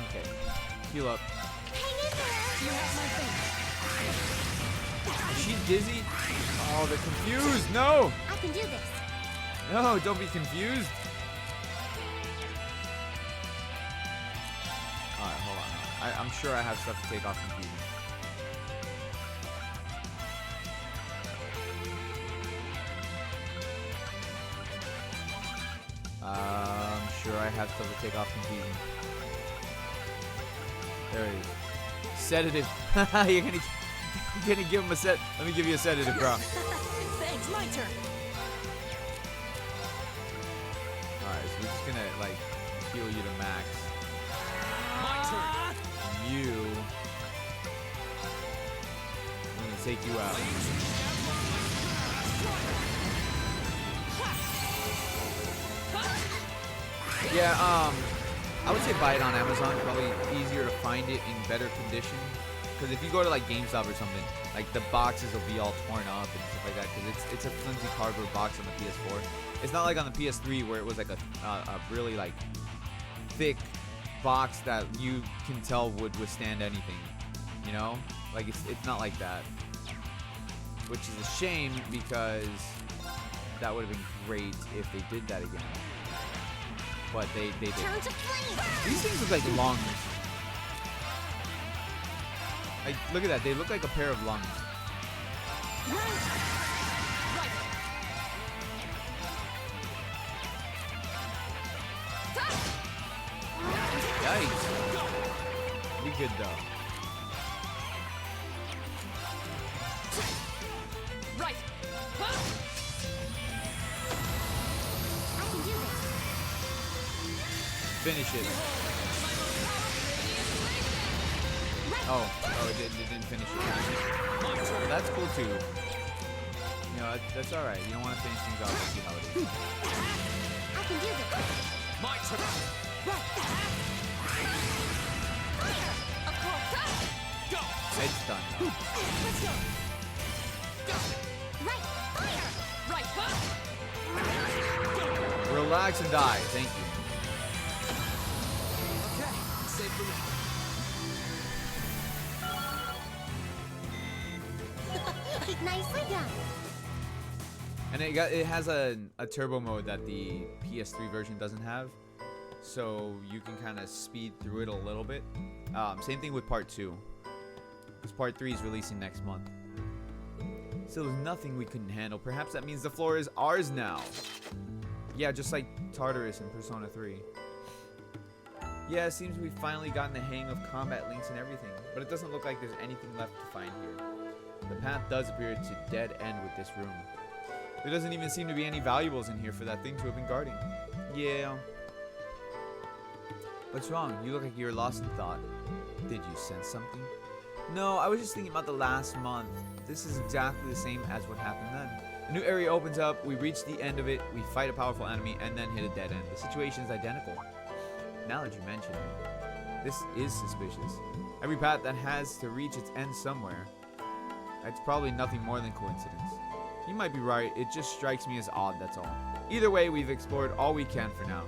Okay. Heal up. Hang in there. You have my thing. Is she dizzy? Oh, they're confused. No! I can do this. No, don't be confused. Alright, hold on. I'm sure I have stuff to take off confusion. I'm sure I have stuff to take off confusion. There it is. Sedative. You're gonna give him a set. Let me give you a sedative, bro. Thanks, my turn. Alright, so we're just gonna like heal you to max. My turn. You. I'm gonna take you out. Yeah, I would say buy it on Amazon. Probably easier to find it in better condition. Because if you go to like GameStop or something, like the boxes will be all torn up and stuff like that. Because it's a flimsy cardboard box on the PS4. It's not like on the PS3 where it was like a really like thick box that you can tell would withstand anything. You know, like it's not like that. Which is a shame because that would have been great if they did that again. But they didn't. These things look like lungs. Like, look at that. They look like a pair of lungs. Yikes. Be good though. Right. I can do this. Finish it. Oh, it didn't finish it. That's cool too. You know, that's all right. You don't want to finish things off. Let's see how it is. I can do this. My turn. Of course. Go. It's done though. Let's go. Right. Fire. Right. Relax and die. Thank you. Okay. Safe for me. Nicely done. And it has a turbo mode that the PS3 version doesn't have, so you can kind of speed through it a little bit. Same thing with part 2, because part 3 is releasing next month. So there's nothing we couldn't handle. Perhaps that means the floor is ours now. Yeah, just like Tartarus in Persona 3. Yeah, it seems we've finally gotten the hang of combat links and everything, but it doesn't look like there's anything left to find here. The path does appear to dead end with this room. There doesn't even seem to be any valuables in here for that thing to have been guarding. Yeah. What's wrong? You look like you're lost in thought. Did you sense something? No, I was just thinking about the last month. This is exactly the same as what happened then. A new area opens up, we reach the end of it, we fight a powerful enemy, and then hit a dead end. The situation is identical. Now that you mention it, this is suspicious. Every path that has to reach its end somewhere. It's probably nothing more than coincidence. You might be right, it just strikes me as odd, that's all. Either way, we've explored all we can for now.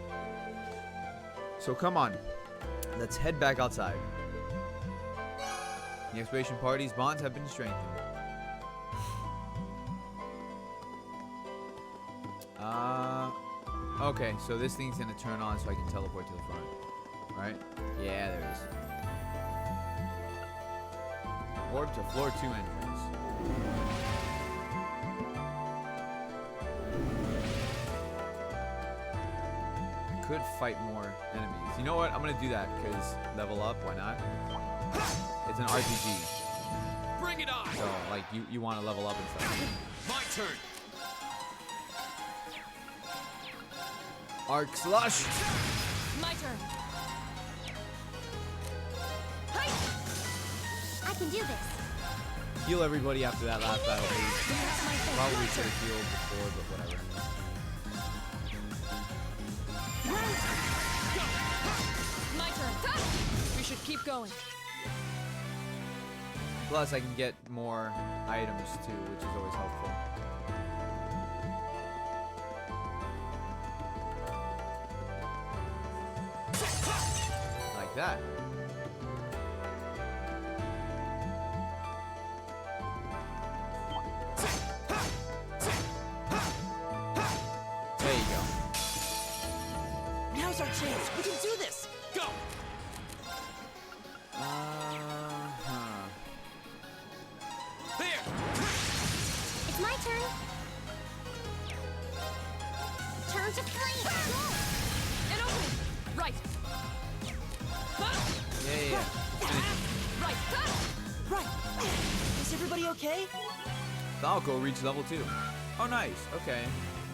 So come on, let's head back outside. The exploration party's bonds have been strengthened. Okay, so this thing's gonna turn on so I can teleport to the front. Right? Yeah, there it is. Warp to floor 2 entrance. I could fight more enemies. You know what? I'm gonna do that because level up. Why not? It's an RPG, Bring it on. so like you want to level up and stuff. My turn. Arc slush. My turn. I can do this. Heal everybody after that last battle, please. You have my thing. Probably should have healed before, but whatever. My turn. We should keep going. Plus, I can get more items too, which is always helpful. Like that. There you go. Now's our chance. We can do this. Go. Uh-huh. There. It's my turn. Turn to flame. An opening. Right. Yeah. Right. Right. Is everybody okay? Falco reached level 2. Oh, nice. Okay.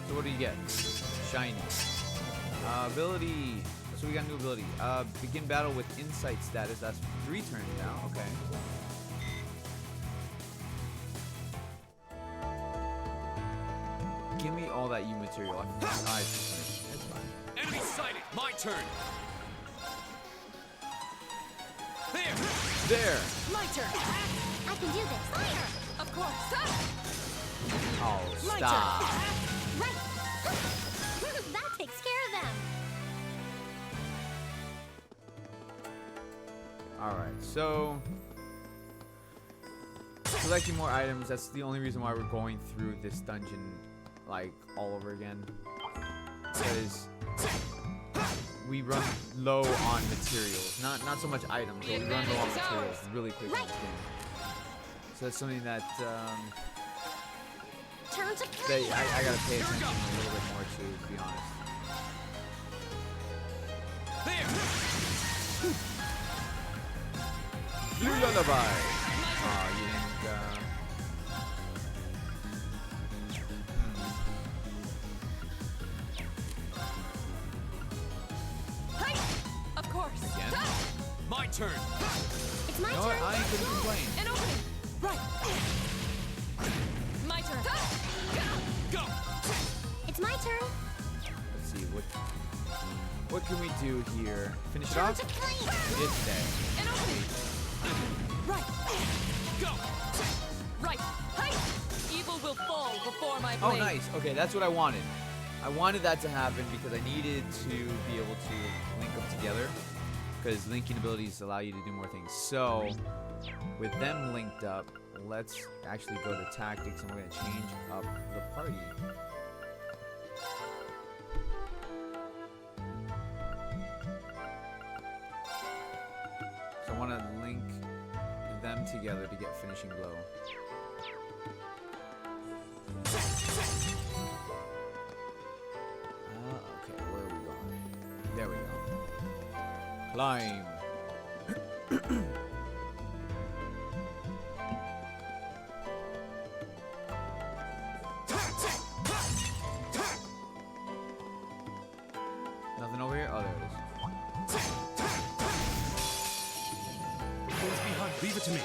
So what do you get? Shiny. Ability. So we got a new ability. Begin battle with insight status. That's 3 turns now. Okay. Give me all that U material. I can nice. That's fine. Enemy sighted. My turn. There. There. My turn. I can do this. Fire! Of course. Oh, My stop. Right! That takes care of them! Alright, so collecting more items, that's the only reason why we're going through this dungeon like all over again. Because we run low on materials. Not so much items, but we run low on materials really quick in this game. So that's something that Turn to flame! I gotta pay attention a little bit more to be honest. There! Blue Lullaby! Aw, you didn't, Hi! Of course. Again? My turn! It's my You know what? turn! I ain't gonna complain. An opening. Right. My turn. Go! It's my turn! Let's see, what can we do here? Finish it Turn off? to flame! We did today. An opening. Right. Go! Right. Hi! Evil will fall before my Oh, blade. nice. Okay, that's what I wanted. I wanted that to happen because I needed to be able to link them together. Because linking abilities allow you to do more things. So, with them linked up, let's actually go to tactics and we're going to change up the party. So I want to link them together to get finishing blow. Okay, where are we going? There we go. Climb. Nothing over here? Oh, there it is. Things behind. Leave it to me.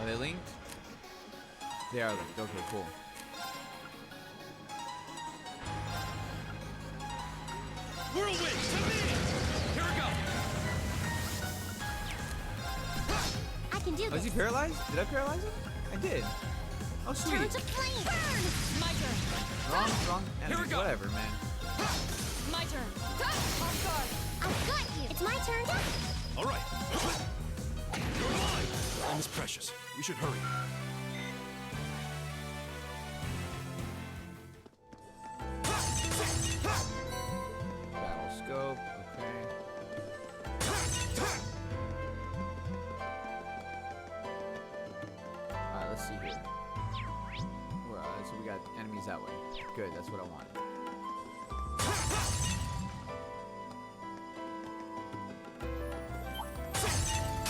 Are they linked? They are linked. Okay, cool. Whirlwind to me! Here we go! I can do Oh, is he this! paralyzed? Did I paralyze him? I did. Oh, Turn sweet. to flame! Burn! My turn. Wrong Here we enemy. go. Whatever, man. My turn. Off guard. I've got you! It's my turn! All right. You're mine. Time is precious. We should hurry. Battle scope. Okay. Alright, let's see here. So we got enemies that way. Good, that's what I wanted.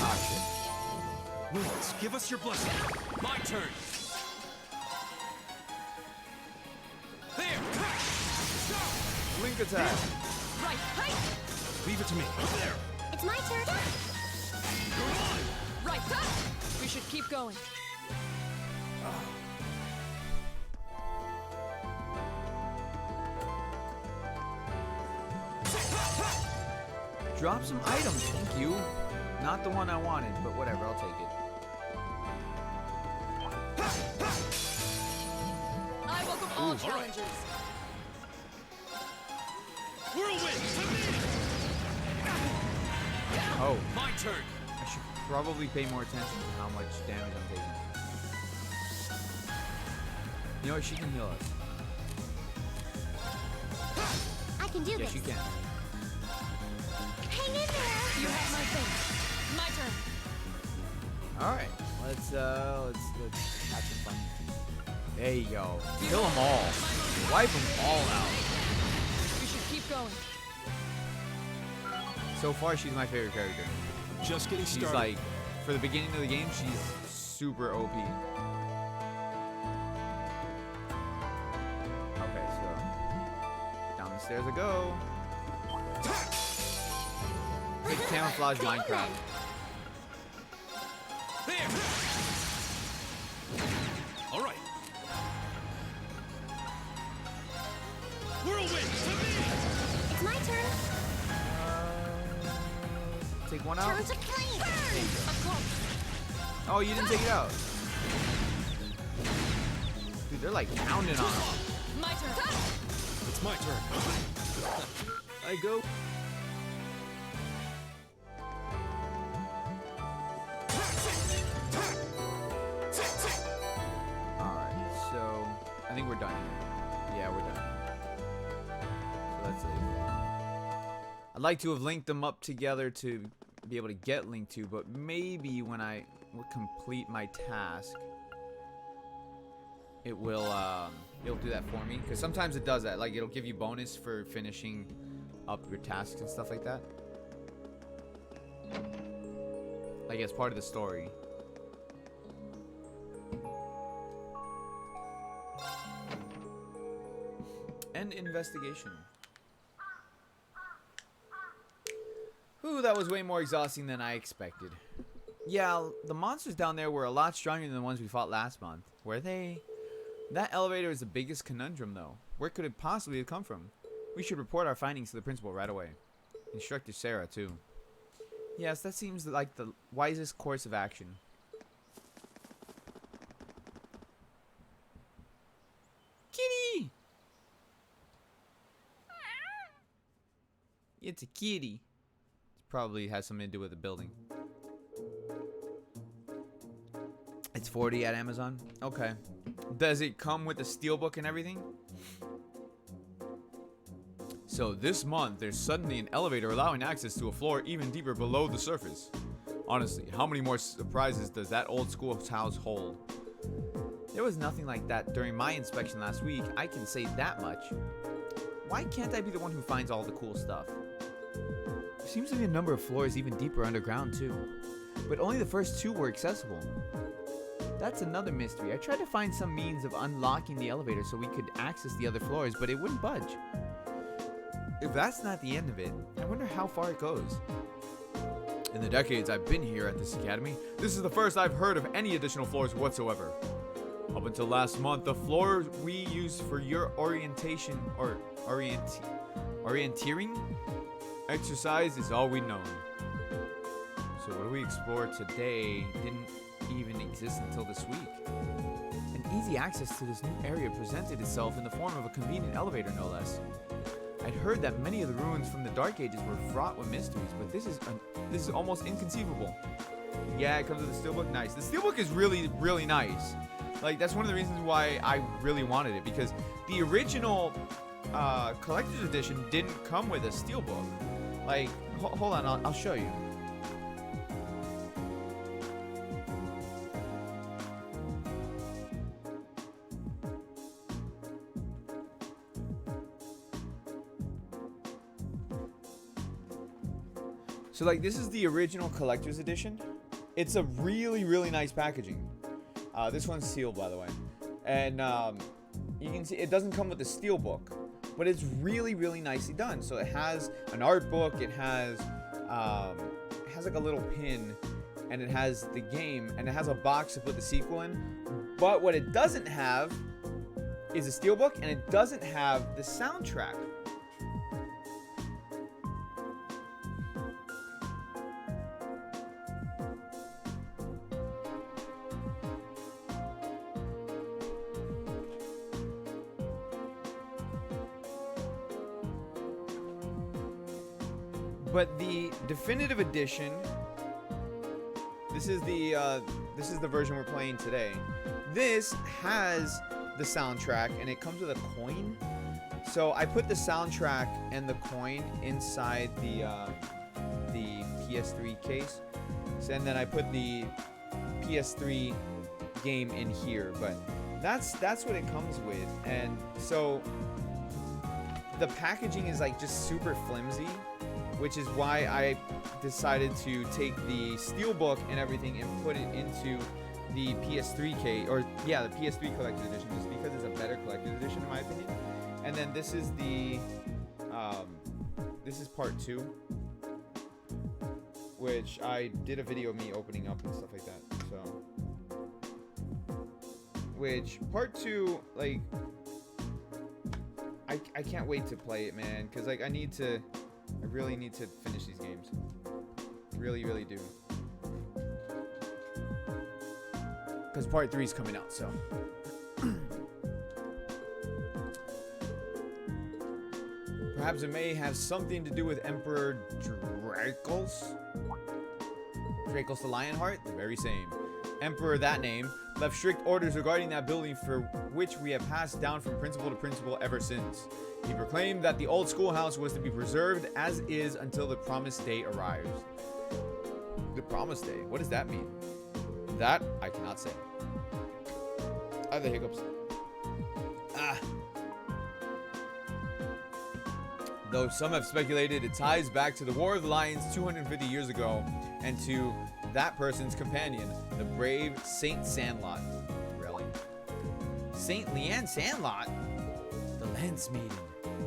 Ah, shit. Winds, give us your blessing. My turn. There! Link attack. Right. Hi! Leave it to me. There! It's my turn! You're mine! Right. We should keep going. Drop some items, thank you. Not the one I wanted, but whatever, I'll take it. I welcome all All right. challengers. Whirlwind to me! Oh, My turn. I should probably pay more attention to how much damage I'm taking. You know what? She can heal us. I can do Yes, this! you can. Hang in there! You have my thing. My turn. All right, let's have some fun. There you go. Kill them all. Wipe them all out. We should keep going. So far, she's my favorite character. Just getting She's started. like, for the beginning of the game, she's super OP. Okay, so down the stairs I go. It's like camouflage Minecraft. There! All right. Whirlwind to me! It's my turn! Take one out. Turn to flame! There you go. Of course. Oh, you didn't take it out. Dude, they're like pounding on him. My turn. It's my turn. I go. Alright, so I think we're done here. Yeah, we're done. So let's leave. I'd like to have linked them up together to be able to get Link 2, but maybe when I complete my task, it'll do that for me. Because sometimes it does that. Like, it'll give you bonus for finishing up your tasks and stuff like that. Like, as part of the story. And investigation. Ooh, that was way more exhausting than I expected. Yeah, the monsters down there were a lot stronger than the ones we fought last month. Were they? That elevator is the biggest conundrum, though. Where could it possibly have come from? We should report our findings to the principal right away. Instructor Sarah, too. Yes, that seems like the wisest course of action. Kitty! It's a kitty. It probably has something to do with the building. It's 40 at Amazon? Okay. Does it come with a steelbook and everything? So this month, there's suddenly an elevator allowing access to a floor even deeper below the surface. Honestly, how many more surprises does that old schoolhouse hold? There was nothing like that during my inspection last week, I can say that much. Why can't I be the one who finds all the cool stuff? There seems to be a number of floors even deeper underground too, but only the first 2 were accessible. That's another mystery. I tried to find some means of unlocking the elevator so we could access the other floors, but it wouldn't budge. If that's not the end of it, I wonder how far it goes. In the decades I've been here at this academy, this is the first I've heard of any additional floors whatsoever. Up until last month, the floor we used for your orientation or orienteering exercise is all we'd known. So what we explored today didn't even exist until this week. And easy access to this new area presented itself in the form of a convenient elevator, no less. I'd heard that many of the ruins from the Dark Ages were fraught with mysteries, but this is almost inconceivable. Yeah, it comes with a steelbook. Nice. The steelbook is really, really nice. Like, that's one of the reasons why I really wanted it, because the original collector's edition didn't come with a steelbook. Like, hold on, I'll show you. So like, this is the original collector's edition. It's a really, really nice packaging. This one's sealed, by the way. And you can see it doesn't come with the steel book, but it's really, really nicely done. So it has an art book, it has like a little pin, and it has the game, and it has a box to put the sequel in. But what it doesn't have is a steel book, and it doesn't have the soundtrack. But the definitive edition, this is the version we're playing today. This has the soundtrack, and it comes with a coin. So I put the soundtrack and the coin inside the PS3 case, and then I put the PS3 game in here. But that's what it comes with, and so the packaging is like just super flimsy, which is why I decided to take the steelbook and everything and put it into the PS3 case, or yeah, the PS3 collector's edition, just because it's a better collector's edition in my opinion. And then this is the this is part 2, which I did a video of me opening up and stuff like that. So, which part 2, like, I can't wait to play it, man, because like I really need to finish these games. Really, really do. because part 3 is coming out, so. Perhaps it may have something to do with Emperor Dracos. Dracos the Lionheart, the very same. Emperor, that name, left strict orders regarding that building, for which we have passed down from principal to principal ever since. He proclaimed that the old schoolhouse was to be preserved as is until the promised day arrives. The promised day? What does that mean? That I cannot say. I have the hiccups. Though some have speculated it ties back to the War of the Lions 250 years ago and to that person's companion, the brave Saint Sandlot. Really? Saint Leanne Sandlot? The Lance Maiden.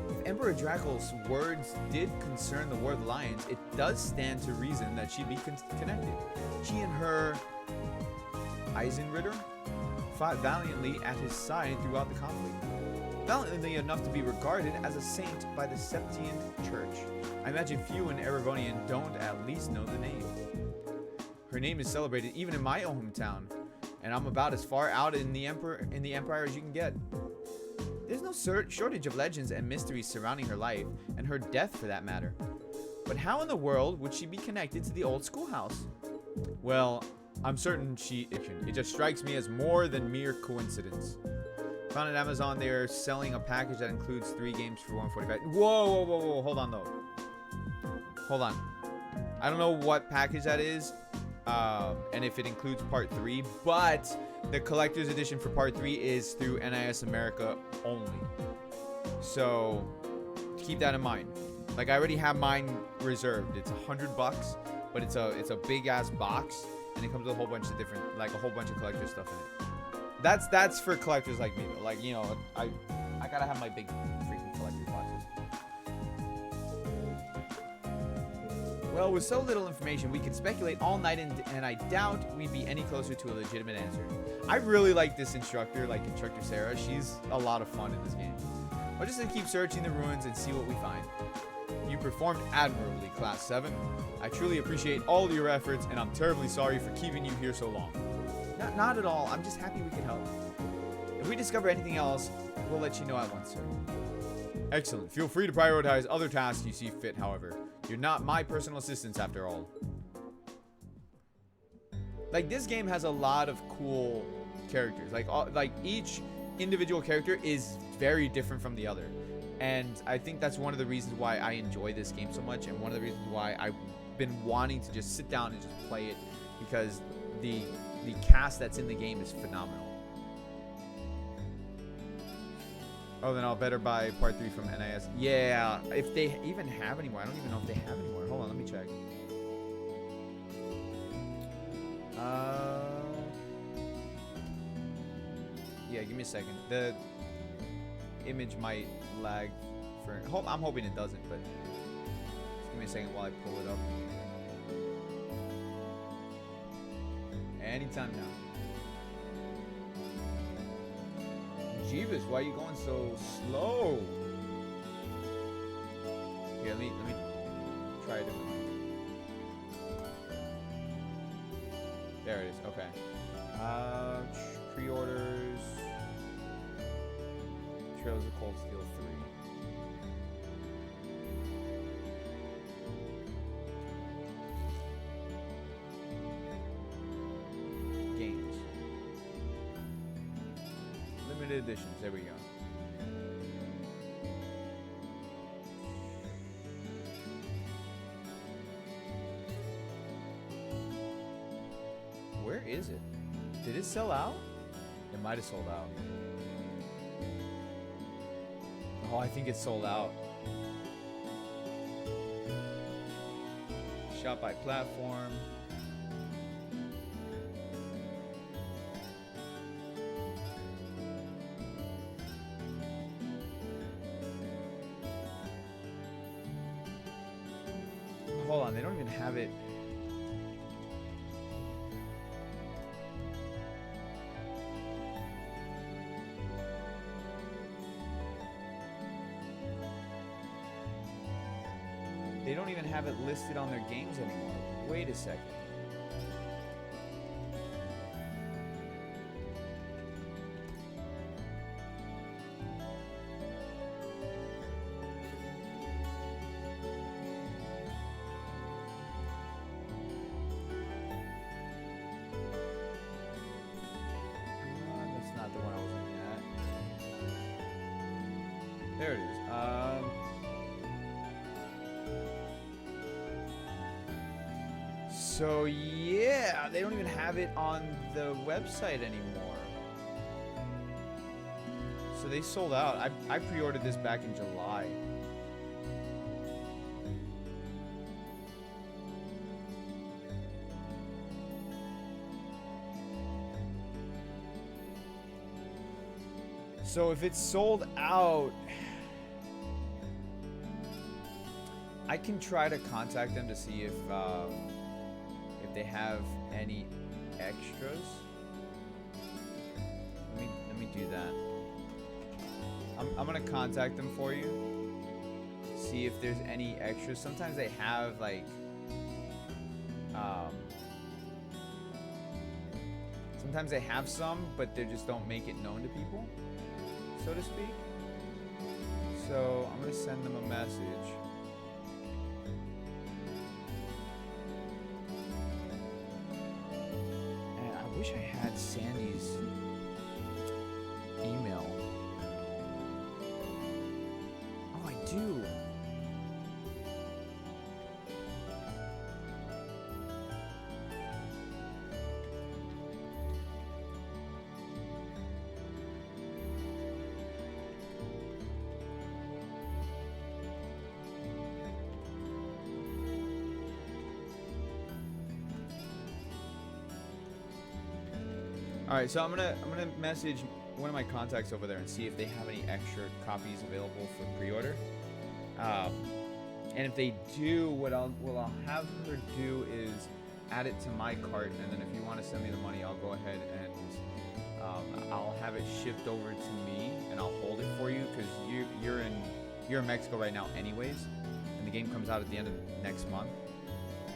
If Emperor Dracos' words did concern the War of the Lions, it does stand to reason that she'd be connected. She and her Eisenritter fought valiantly at his side throughout the conflict. Valiantly enough to be regarded as a saint by the Septient Church. I imagine few in Erebonian don't at least know the name. Her name is celebrated even in my hometown, and I'm about as far out in the empire as you can get. There's no shortage of legends and mysteries surrounding her life, and her death for that matter. But how in the world would she be connected to the old schoolhouse? Well, I'm certain it just strikes me as more than mere coincidence. Found at Amazon they're selling a package that includes 3 games for $145. Whoa, hold on though. Hold on. I don't know what package that is, and if it includes part 3, but the collector's edition for part 3 is through NIS America only. So keep that in mind. Like, I already have mine reserved. It's $100, but it's a big ass box, and it comes with a whole bunch of different, like a whole bunch of collector stuff in it. That's for collectors like me though. Like, you know, I gotta have my big freaking collector boxes. Well, with so little information, we could speculate all night, and I doubt we'd be any closer to a legitimate answer. I really like this instructor, like Instructor Sarah. She's a lot of fun in this game. I'll just keep searching the ruins and see what we find. You performed admirably, Class 7. I truly appreciate all your efforts, and I'm terribly sorry for keeping you here so long. Not at all. I'm just happy we could help. If we discover anything else, we'll let you know at once, sir. Excellent. Feel free to prioritize other tasks you see fit, however. You're not my personal assistants after all. Like, this game has a lot of cool characters. Like each individual character is very different from the other. And I think that's one of the reasons why I enjoy this game so much, and one of the reasons why I've been wanting to just sit down and just play it, because the cast that's in the game is phenomenal. Oh, then I'll better buy part 3 from NIS. Yeah, if they even have anymore. I don't even know if they have anymore. Hold on, let me check. Yeah, give me a second. The image might lag for... I'm hoping it doesn't, but just give me a second while I pull it up. Anytime now. Jeebus, why are you going so slow? Here, let me try it. There it is. Okay. Pre-orders. Trails of Cold Steel 3. Games. Limited editions. There we go. Where is it? Did it sell out? It might have sold out. Oh, I think it's sold out. Shop by platform. Hold on, they don't even have it. They don't even have it listed on their games anymore. Wait a second. There it is. So yeah, they don't even have it on the website anymore. So they sold out. I pre-ordered this back in July. So if it's sold out, I can try to contact them to see if they have any extras. Let me do that. I'm gonna contact them for you. See if there's any extras. Sometimes they have like sometimes they have some, but they just don't make it known to people, so to speak. So I'm gonna send them a message. And I wish I had Sandy's email. Oh, I do. All right, so I'm gonna message one of my contacts over there and see if they have any extra copies available for pre-order. And if they do, what I'll have her do is add it to my cart, and then if you want to send me the money, I'll go ahead and I'll have it shipped over to me, and I'll hold it for you because you're in Mexico right now, anyways, and the game comes out at the end of next month,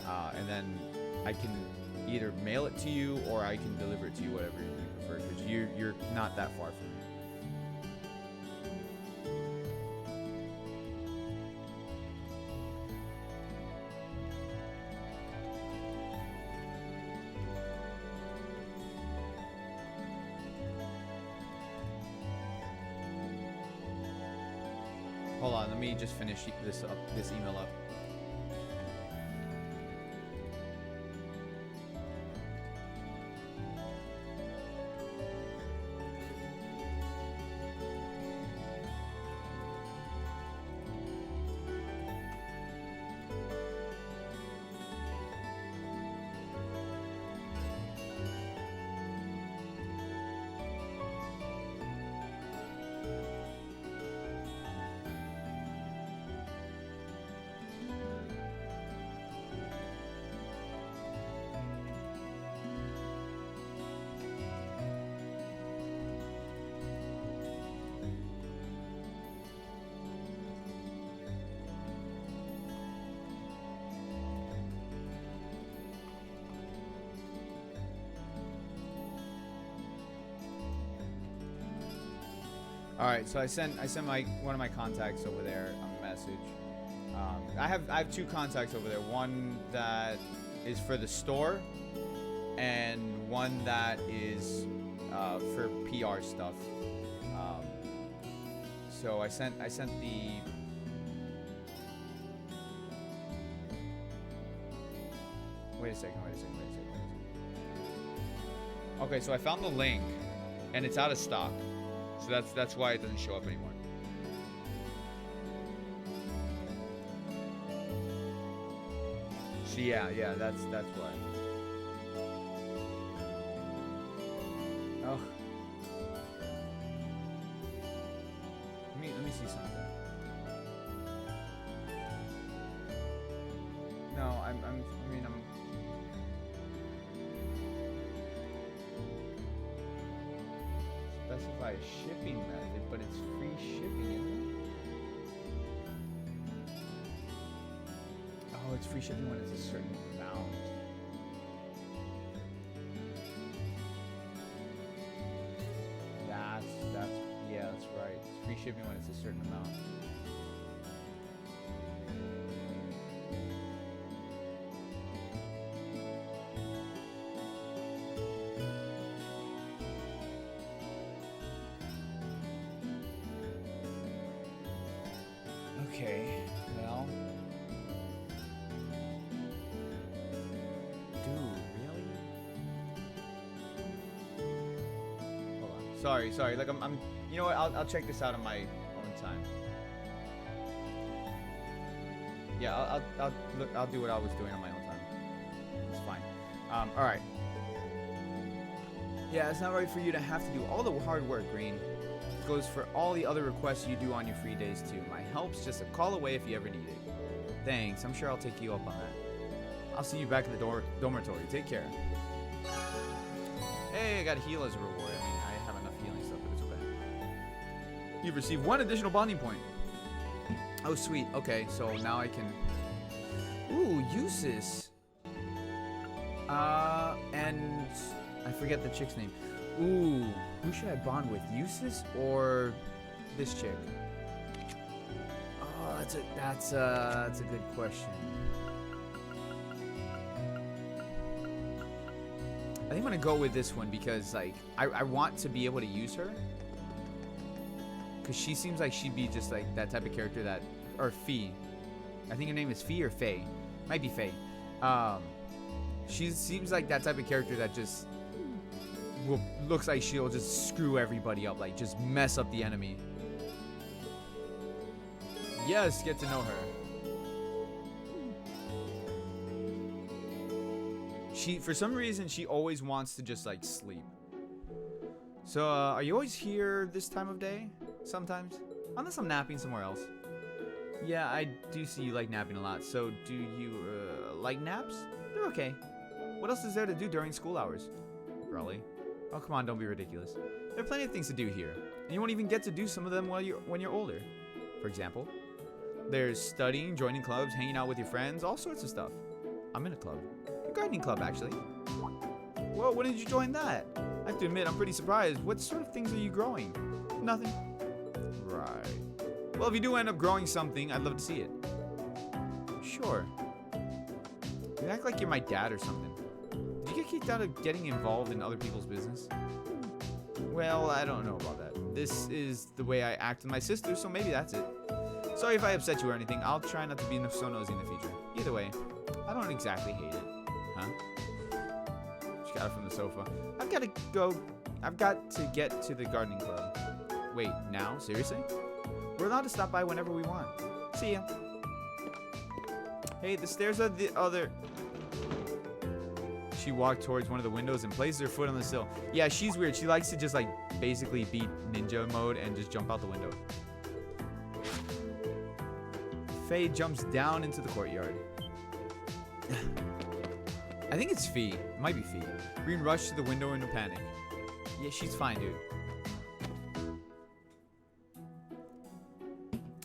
and then I can either mail it to you or I can deliver it to you, whatever you prefer, because you're not that far from me. Hold on, let me just finish this email up. All right, so I sent one of my contacts over there a message. I have two contacts over there. One that is for the store, and one that is for PR stuff. So I sent the. Wait a second. Okay, so I found the link, and it's out of stock. So that's why it doesn't show up anymore. So yeah, that's why. Oh. Let me see something. No, I'm specify a shipping method, but it's free shipping, isn't it? Oh, it's free shipping when it's a certain amount. That's right. It's free shipping when it's a certain amount. Sorry. Like I'm. You know what? I'll check this out on my own time. Yeah, I'll do what I was doing on my own time. It's fine. All right. Yeah, it's not right for you to have to do all the hard work, Green. It goes for all the other requests you do on your free days too. My help's just a call away if you ever need it. Thanks. I'm sure I'll take you up on that. I'll see you back in the dormitory. Take care. Hey, I got a heal as a reward. I mean, I have enough healing stuff, but it's okay. You've received 1 additional bonding point. Oh, sweet. Okay, so now I can... Ooh, uses. And... I forget the chick's name. Ooh, who should I bond with? Eustace or this chick? Oh, that's a good question. I think I'm gonna go with this one because like I want to be able to use her. Cause she seems like she'd be just like that type of character that, or Fee. I think her name is Fee or Faye. Might be Faye. She seems like that type of character that just looks like she'll just screw everybody up, like just mess up the enemy. Yes, get to know her. For some reason, she always wants to just like sleep. So, are you always here this time of day? Sometimes? Unless I'm napping somewhere else. Yeah, I do see you like napping a lot. So, do you, like naps? They're okay. What else is there to do during school hours? Really? Oh, come on, don't be ridiculous. There are plenty of things to do here. And you won't even get to do some of them when you're older. For example, there's studying, joining clubs, hanging out with your friends, all sorts of stuff. I'm in a club. A gardening club, actually. Whoa, when did you join that? I have to admit, I'm pretty surprised. What sort of things are you growing? Nothing. Right. Well, if you do end up growing something, I'd love to see it. Sure. You act like you're my dad or something. Did you get kicked out of getting involved in other people's business? Well, I don't know about that. This is the way I act with my sister, so maybe that's it. Sorry if I upset you or anything. I'll try not to be so nosy in the future. Either way, I don't exactly hate it. Huh? She got it from the sofa. I've got to go. I've got to get to the gardening club. Wait, now? Seriously? We're allowed to stop by whenever we want. See ya. Hey, the stairs are the other... She walked towards one of the windows and placed her foot on the sill. Yeah, she's weird. She likes to just like basically beat ninja mode and just jump out the window. Faye jumps down into the courtyard. I think it's Fee. It might be Fee. Green rushed to the window in a panic. Yeah, she's fine, dude.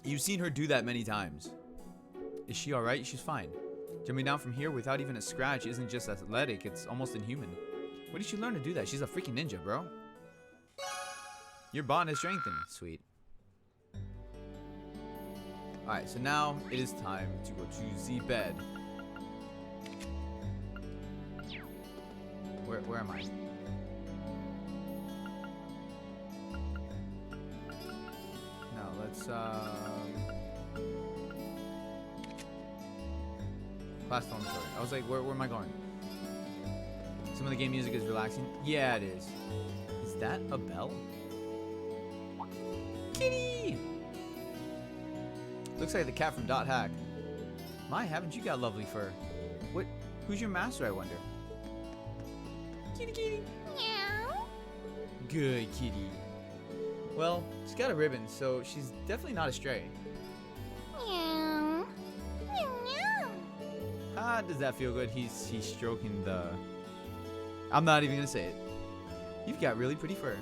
You've seen her do that many times. Is she alright? She's fine. Jumping down from here without even a scratch isn't just athletic, it's almost inhuman. Where did she learn to do that? She's a freaking ninja, bro. Your bond has strengthened. Sweet. Alright, so now it is time to go to the bed. Where am I? No, let's class dormitory. I was like, where am I going? Some of the game music is relaxing. Yeah, it is. Is that a bell? Kitty! Looks like the cat from Dot Hack. My, haven't you got lovely fur? What? Who's your master, I wonder? Kitty, kitty. Meow. Good kitty. Well, she's got a ribbon, so she's definitely not a stray. Meow. Meow, meow. Ah, does that feel good? He's stroking the... I'm not even gonna say it. You've got really pretty fur.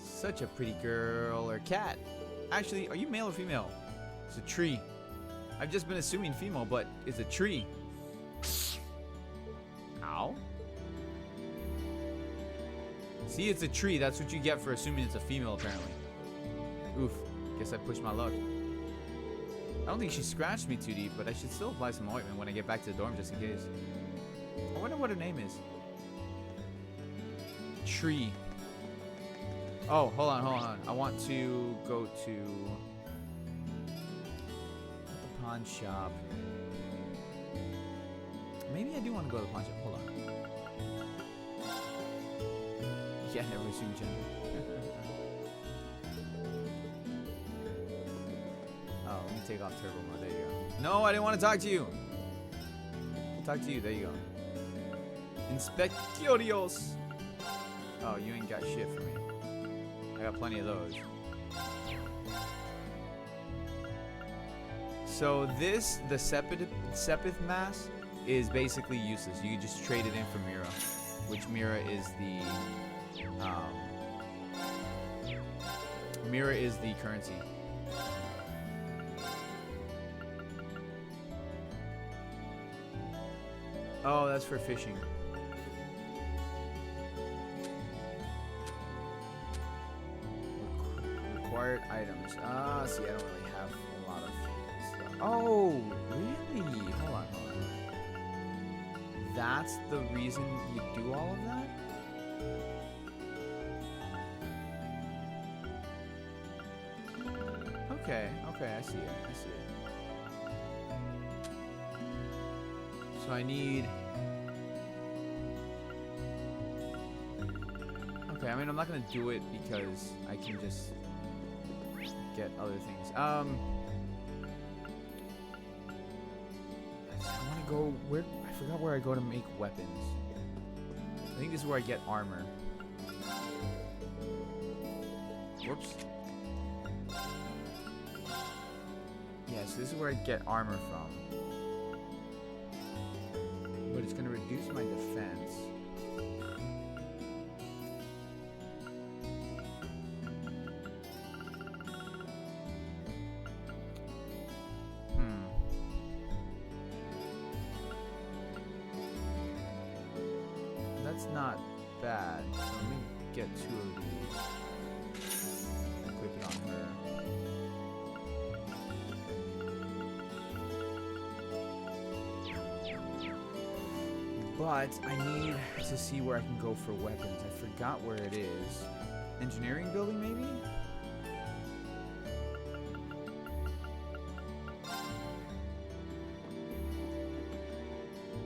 Such a pretty girl or cat. Actually, are you male or female? It's a tree. I've just been assuming female, but it's a tree. Ow. See, it's a tree. That's what you get for assuming it's a female, apparently. Oof. Guess I pushed my luck. I don't think she scratched me too deep, but I should still apply some ointment when I get back to the dorm just in case. I wonder what her name is. Tree. Oh, hold on. I want to go to the pawn shop. Maybe I do want to go to the pawn shop. Hold on. Yeah, never assume gender. Oh, let me take off turbo mode. There you go. No, I didn't want to talk to you. I'll talk to you. There you go. Inspectorios. Oh, you ain't got shit for me. I got plenty of those. So this, the Sepith mass, is basically useless. You can just trade it in for Mira, which Mira is the currency. Oh, that's for fishing. Required items. Ah, see, I don't really have a lot of stuff. Oh, really? Hold on. That's the reason you do all of that? Okay, I see it. So I need... Okay, I mean, I'm not gonna do it because I can just get other things. I wanna go... Where... I forgot where I go to make weapons. I think this is where I get armor. Whoops. Yeah, so this is where I get armor from. But it's going to reduce my defense. That's not bad. So let me get 2 of these. Equip it on her. But I need to see where I can go for weapons. I forgot where it is. Engineering building, maybe?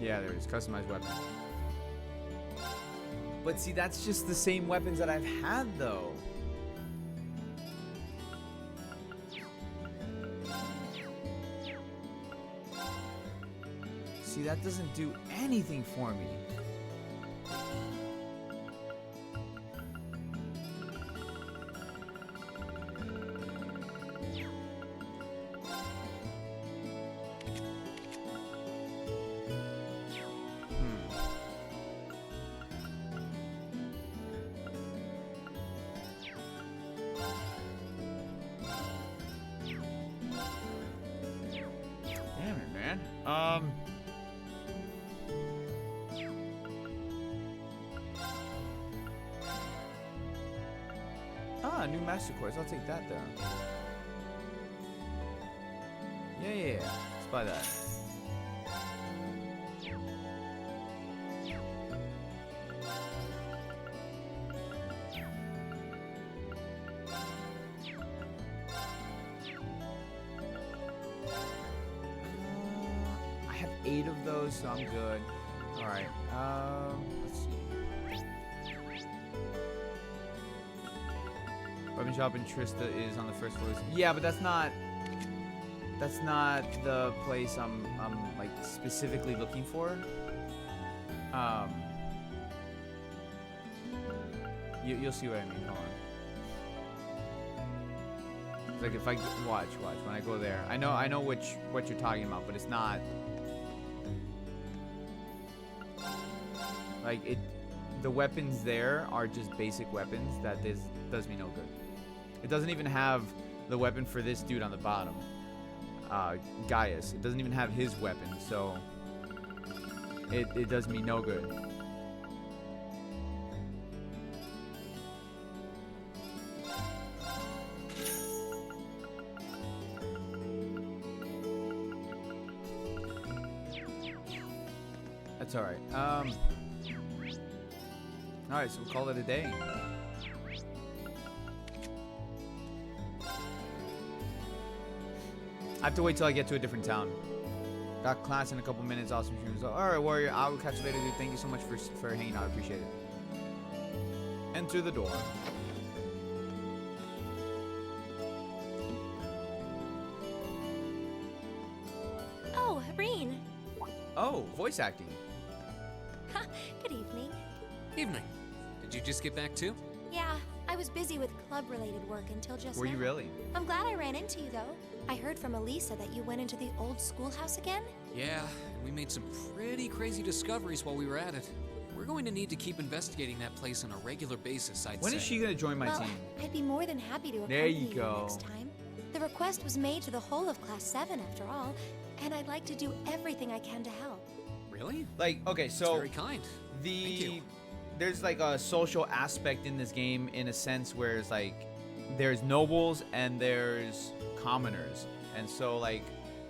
Yeah, there is. Customized weapon. But see, that's just the same weapons that I've had, though. See, that doesn't do anything for me. Damn it, man. New master course. I'll take that down. Yeah. Let's buy that. I have 8 of those, so I'm good. All right. Let's see. Weapon shop in Trista is on the first floor. Yeah, but that's not the place I'm like specifically looking for. You'll see what I mean. Hold on. It's like if I watch when I go there, I know what you're talking about, but it's not like it. The weapons there are just basic weapons that does me no good. It doesn't even have the weapon for this dude on the bottom. Gaius. It doesn't even have his weapon, so it does me no good. That's alright. Alright, so we'll call it a day. I have to wait till I get to a different town. Got class in a couple minutes. Awesome stream. Alright, Warrior. I will catch you later, dude. Thank you so much for hanging out. I appreciate it. Enter the door. Oh, Reen. Oh, voice acting. Good evening. Evening. Did you just get back too? Yeah, I was busy with club-related work until just Were now. you really? I'm glad I ran into you, though. I heard from Elisa that you went into the old schoolhouse again. Yeah, and we made some pretty crazy discoveries while we were at it. We're going to need to keep investigating that place on a regular basis, I'd When say. is she gonna join my Well, team? I'd be more than happy to There accompany you go. next time. The request was made to the whole of Class 7, after all, and I'd like to do everything I can to help. Really? Like, okay, That's so very kind. Thank you. there's like a social aspect in this game in a sense where it's like there's nobles and there's commoners, and so like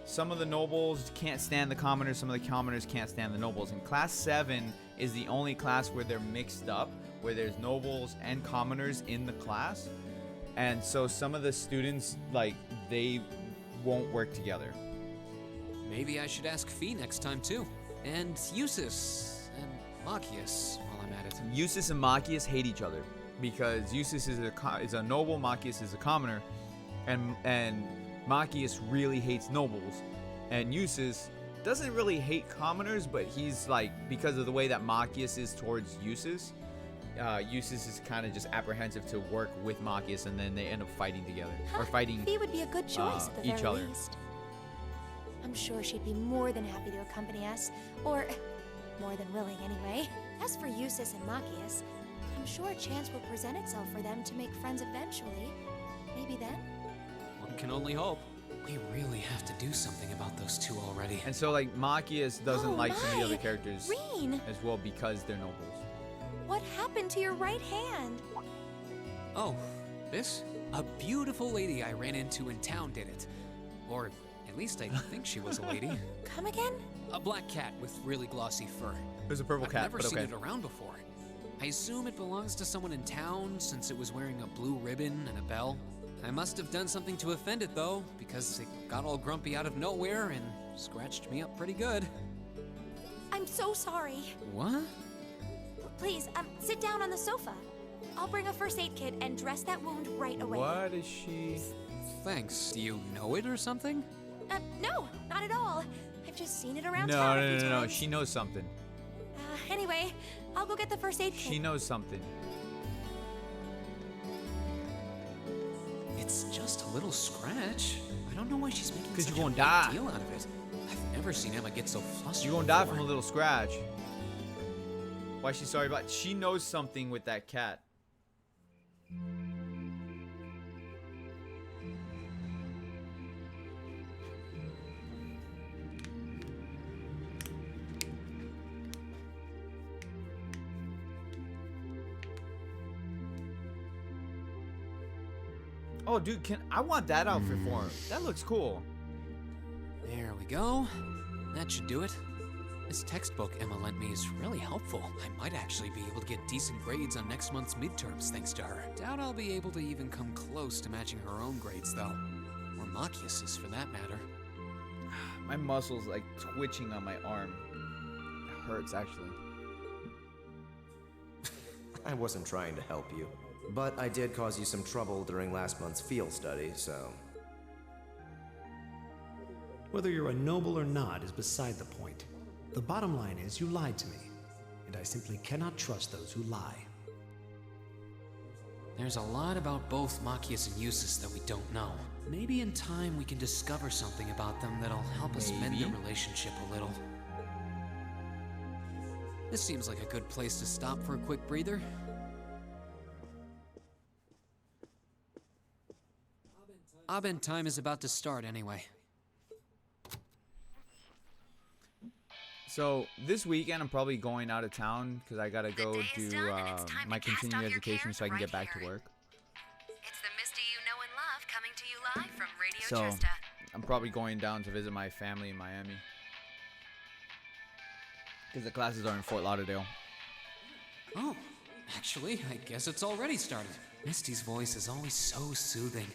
some of the nobles can't stand the commoners, some of the commoners can't stand the nobles. And Class 7 is the only class where they're mixed up, where there's nobles and commoners in the class, and so some of the students like they won't work together. Maybe I should ask Fee next time too. And Eusis and Machias while I'm at it. Eusis and Machias hate each other because Eusis is a noble, Machias is a commoner, and Machias really hates nobles, and Eusis doesn't really hate commoners, but he's like, because of the way that Machias is towards Eusis, Eusis is kind of just apprehensive to work with Machias, and then they end up fighting together or fighting Fee would be a good choice at the each very other. least. I'm sure she'd be more than happy to accompany us, or more than willing anyway. As for Eusis and Machias, I'm sure a chance will present itself for them to make friends eventually. Maybe then? One can only hope. We really have to do something about those two already. And so like Machias doesn't Oh like some of the my! other characters Reen! as well because they're nobles. What happened to your right hand? Oh, this? A beautiful lady I ran into in town did it. Or at least I think she was a lady. Come again? A black cat with really glossy fur. There's a purple I've cat, never but seen okay. it around before. I assume it belongs to someone in town since it was wearing a blue ribbon and a bell. I must have done something to offend it though, because it got all grumpy out of nowhere and scratched me up pretty good. I'm so sorry. What? Please, sit down on the sofa. I'll bring a first aid kit and dress that wound right away. What is she? Thanks. Do you know it or something? No, not at all. I've just seen it around No, town a no, few no, no. times. She knows something. Anyway, I'll go get the first aid kit. She knows something. It's just a little scratch. I don't know why she's making 'Cause such you're a gonna big die. deal out of it. I've never seen Emma get so flustered. You're gonna die before. from a little scratch. Why is she sorry about? She knows something with that cat. Oh, dude, I want that outfit for him. That looks cool. There we go. That should do it. This textbook Emma lent me is really helpful. I might actually be able to get decent grades on next month's midterms thanks to her. Doubt I'll be able to even come close to matching her own grades though. Or Machias's for that matter. My muscles like twitching on my arm. It hurts actually. I wasn't trying to help you, but I did cause you some trouble during last month's field study, so... Whether you're a noble or not is beside the point. The bottom line is you lied to me, and I simply cannot trust those who lie. There's a lot about both Machias and Eusis that we don't know. Maybe in time we can discover something about them that'll help us mend Maybe. their relationship a little. This seems like a good place to stop for a quick breather. Abend time is about to start anyway. So this weekend I'm probably going out of town because I gotta go do my continuing education so I can get back to work. It's the Misty you know and love coming to you live from Radio So Trista. I'm probably going down to visit my family in Miami because the classes are in Fort Lauderdale. Oh, actually, I guess it's already started. Misty's voice is always so soothing.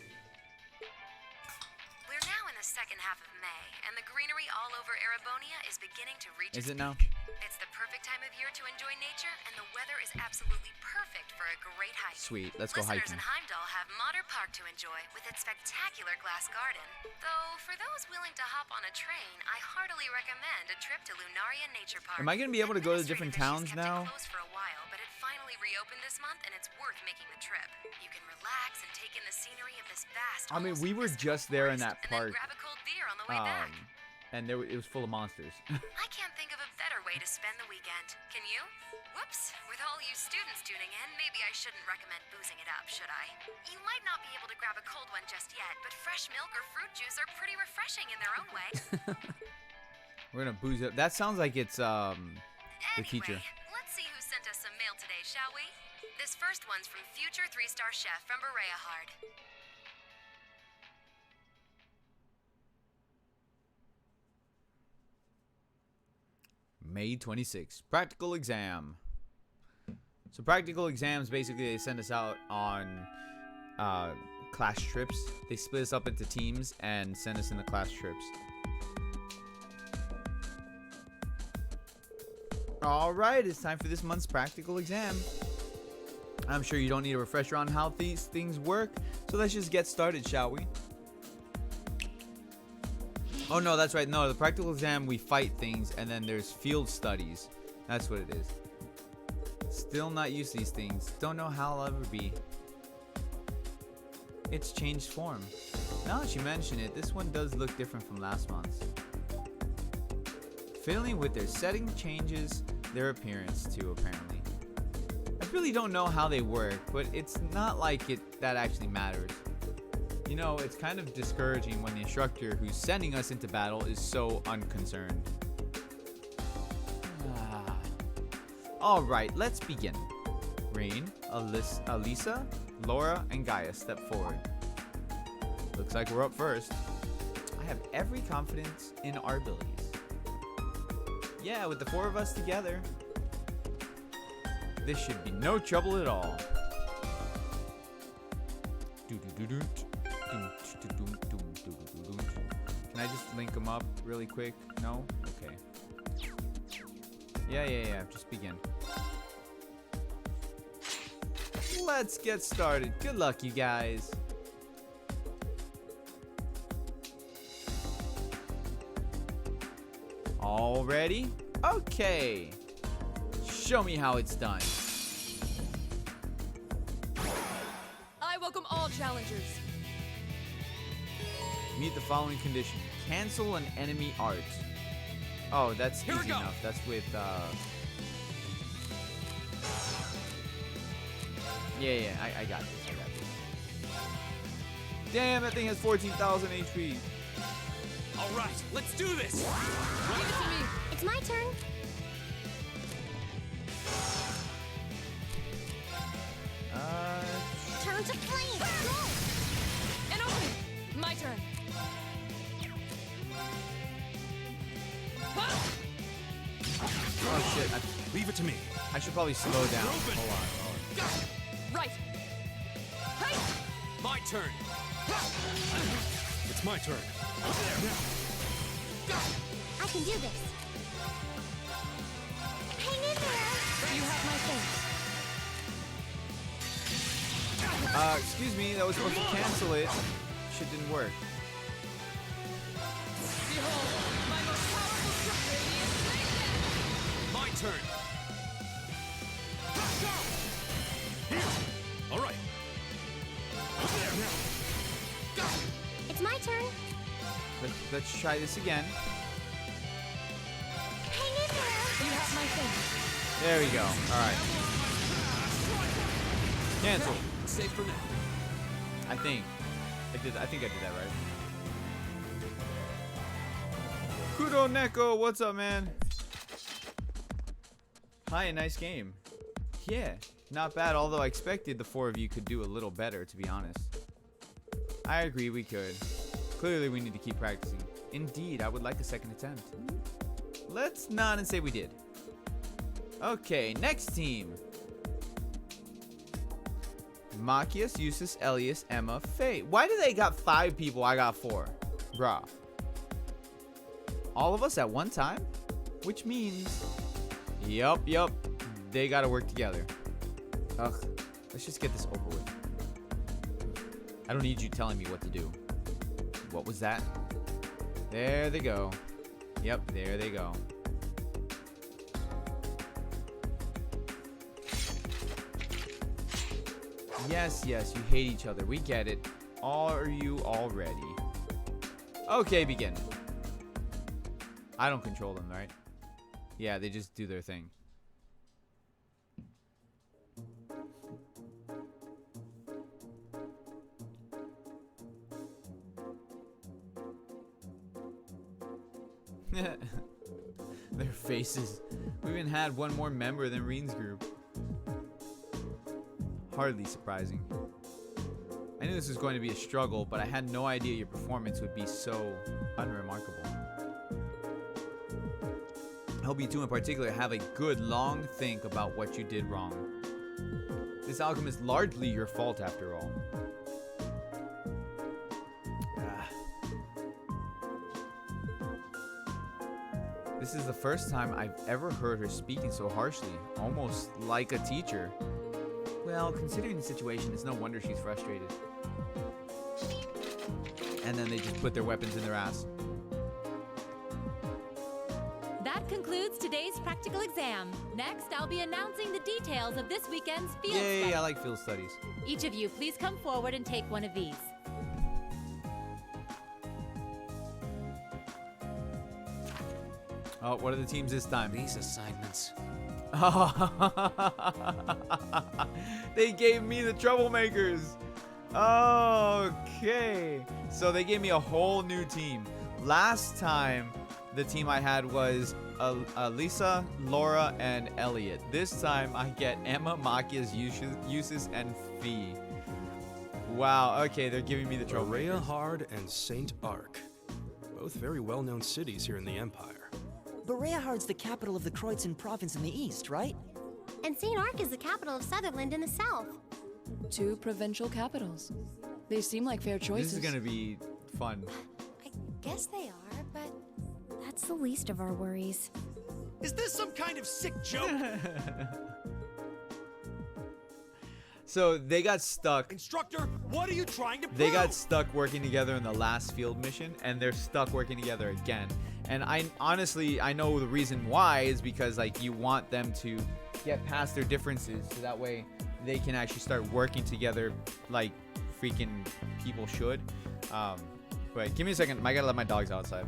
We're now in the second half of May, and the greenery all over Erebonia is beginning to reach Is its it now? peak. It's the perfect time of year to enjoy nature, and the weather is absolutely perfect for a great hike. Sweet. Let's go Listeners hiking. in Heimdall have Modder Park to enjoy with its spectacular glass garden. Though, for those willing to hop on a train, I heartily recommend a trip to Lunaria Nature Park. Am I gonna be able to go to different towns now? It closed for a while, but it finally reopened this month, and it's worth making the trip. You can relax and take in the scenery of this vast. I mean, almost we were invisible just there in forest, that and then park. grab a cold beer on the way back. And it was full of monsters. I can't think of a better way to spend the weekend. Can you? Whoops. With all you students tuning in, maybe I shouldn't recommend boozing it up, should I? You might not be able to grab a cold one just yet, but fresh milk or fruit juice are pretty refreshing in their own way. We're gonna booze up. That sounds like it's the teacher. Let's see who sent us some mail today, shall we? This first one's from future 3-star chef from Berea Hard. May 26th, practical exam. So practical exams, basically they send us out on class trips. They split us up into teams and send us into class trips. Alright, it's time for this month's practical exam. I'm sure you don't need a refresher on how these things work, so let's just get started, shall we? Oh no, that's right. No, the practical exam, we fight things, and then there's field studies. That's what it is. Still not used to these things. Don't know how I'll ever be. It's changed form. Now that you mention it, this one does look different from last month's. Fiddling with their setting changes their appearance too, apparently. I really don't know how they work, but it's not like that actually matters. You know, it's kind of discouraging when the instructor who's sending us into battle is so unconcerned. Alright, let's begin. Rain, Alisa, Laura, and Gaia step forward. Looks like we're up first. I have every confidence in our abilities. Yeah, with the 4 of us together, this should be no trouble at all. Can I just link them up really quick? No? Okay. Yeah. Just begin. Let's get started. Good luck, you guys. All ready? Okay. Show me how it's done. I welcome all challengers. Meet the following condition. Cancel an enemy art. Oh, that's Here we easy go. enough. That's with Yeah, I got this. Damn, that thing has 14,000 HP. All right, let's do this. Give it to me. It's my turn. Turn to flame. And open. My turn. Oh shit, Leave it to me. I should probably slow down. Hold on. Right. Hey. My turn. It's my turn. I can do this. Hang in there. You have my thanks. Excuse me, that was supposed to cancel it. Shit didn't work. Behold, my most powerful trick radiant. My turn. All right. It's my turn. Let's try this again. Hang in there. You have my thanks. There we go. Alright. Cancel. Safe for now. I think I did that right. Kudo Neko, what's up, man? Hi, a nice game. Yeah, not bad, although I expected the 4 of you could do a little better, to be honest. I agree, we could. Clearly, we need to keep practicing. Indeed, I would like a second attempt. Let's nod and say we did. Okay, next team. Machias, Eustace, Elias, Emma, Faye. Why do they got 5 people? I got 4. Bruh. all of us at one time? Which means, yup, they gotta work together. Ugh, let's just get this over with. I don't need you telling me what to do. What was that? There they go. Yep, there they go. Yes, you hate each other. We get it. Are you all ready? Okay, begin. I don't control them, right? Yeah, they just do their thing. Their faces. We even had one more member than Reen's group. Hardly surprising. I knew this was going to be a struggle, but I had no idea your performance would be so unremarkable. I hope you two in particular have a good long think about what you did wrong. This outcome is largely your fault after all. This is the first time I've ever heard her speaking so harshly, almost like a teacher. Well, considering the situation, it's no wonder she's frustrated. And then they just put their weapons in their ass. That concludes today's practical exam. Next, I'll be announcing the details of this weekend's field Yay, study. I like field studies. Each of you, please come forward and take one of these. Oh, what are the teams this time? These assignments. They gave me the troublemakers. Okay. So they gave me a whole new team. Last time, the team I had was Lisa, Laura, and Elliot. This time, I get Emma, Machias, Eustace, and Fee. Wow. Okay, they're giving me the troublemakers. Berea and St. Arc. Both very well-known cities here in the Empire. Berea-Hard's the capital of the Kreutzen province in the east, right? And St. Arc is the capital of Sutherland in the south. Two provincial capitals. They seem like fair choices. This is gonna be fun. I guess they are, but that's the least of our worries. Is this some kind of sick joke? So they got stuck. Instructor, what are you trying to prove? They got stuck working together in the last field mission, and they're stuck working together again. And I honestly know the reason why is because like you want them to get past their differences, so that way they can actually start working together like freaking people should. But give me a second. I gotta let my dogs outside.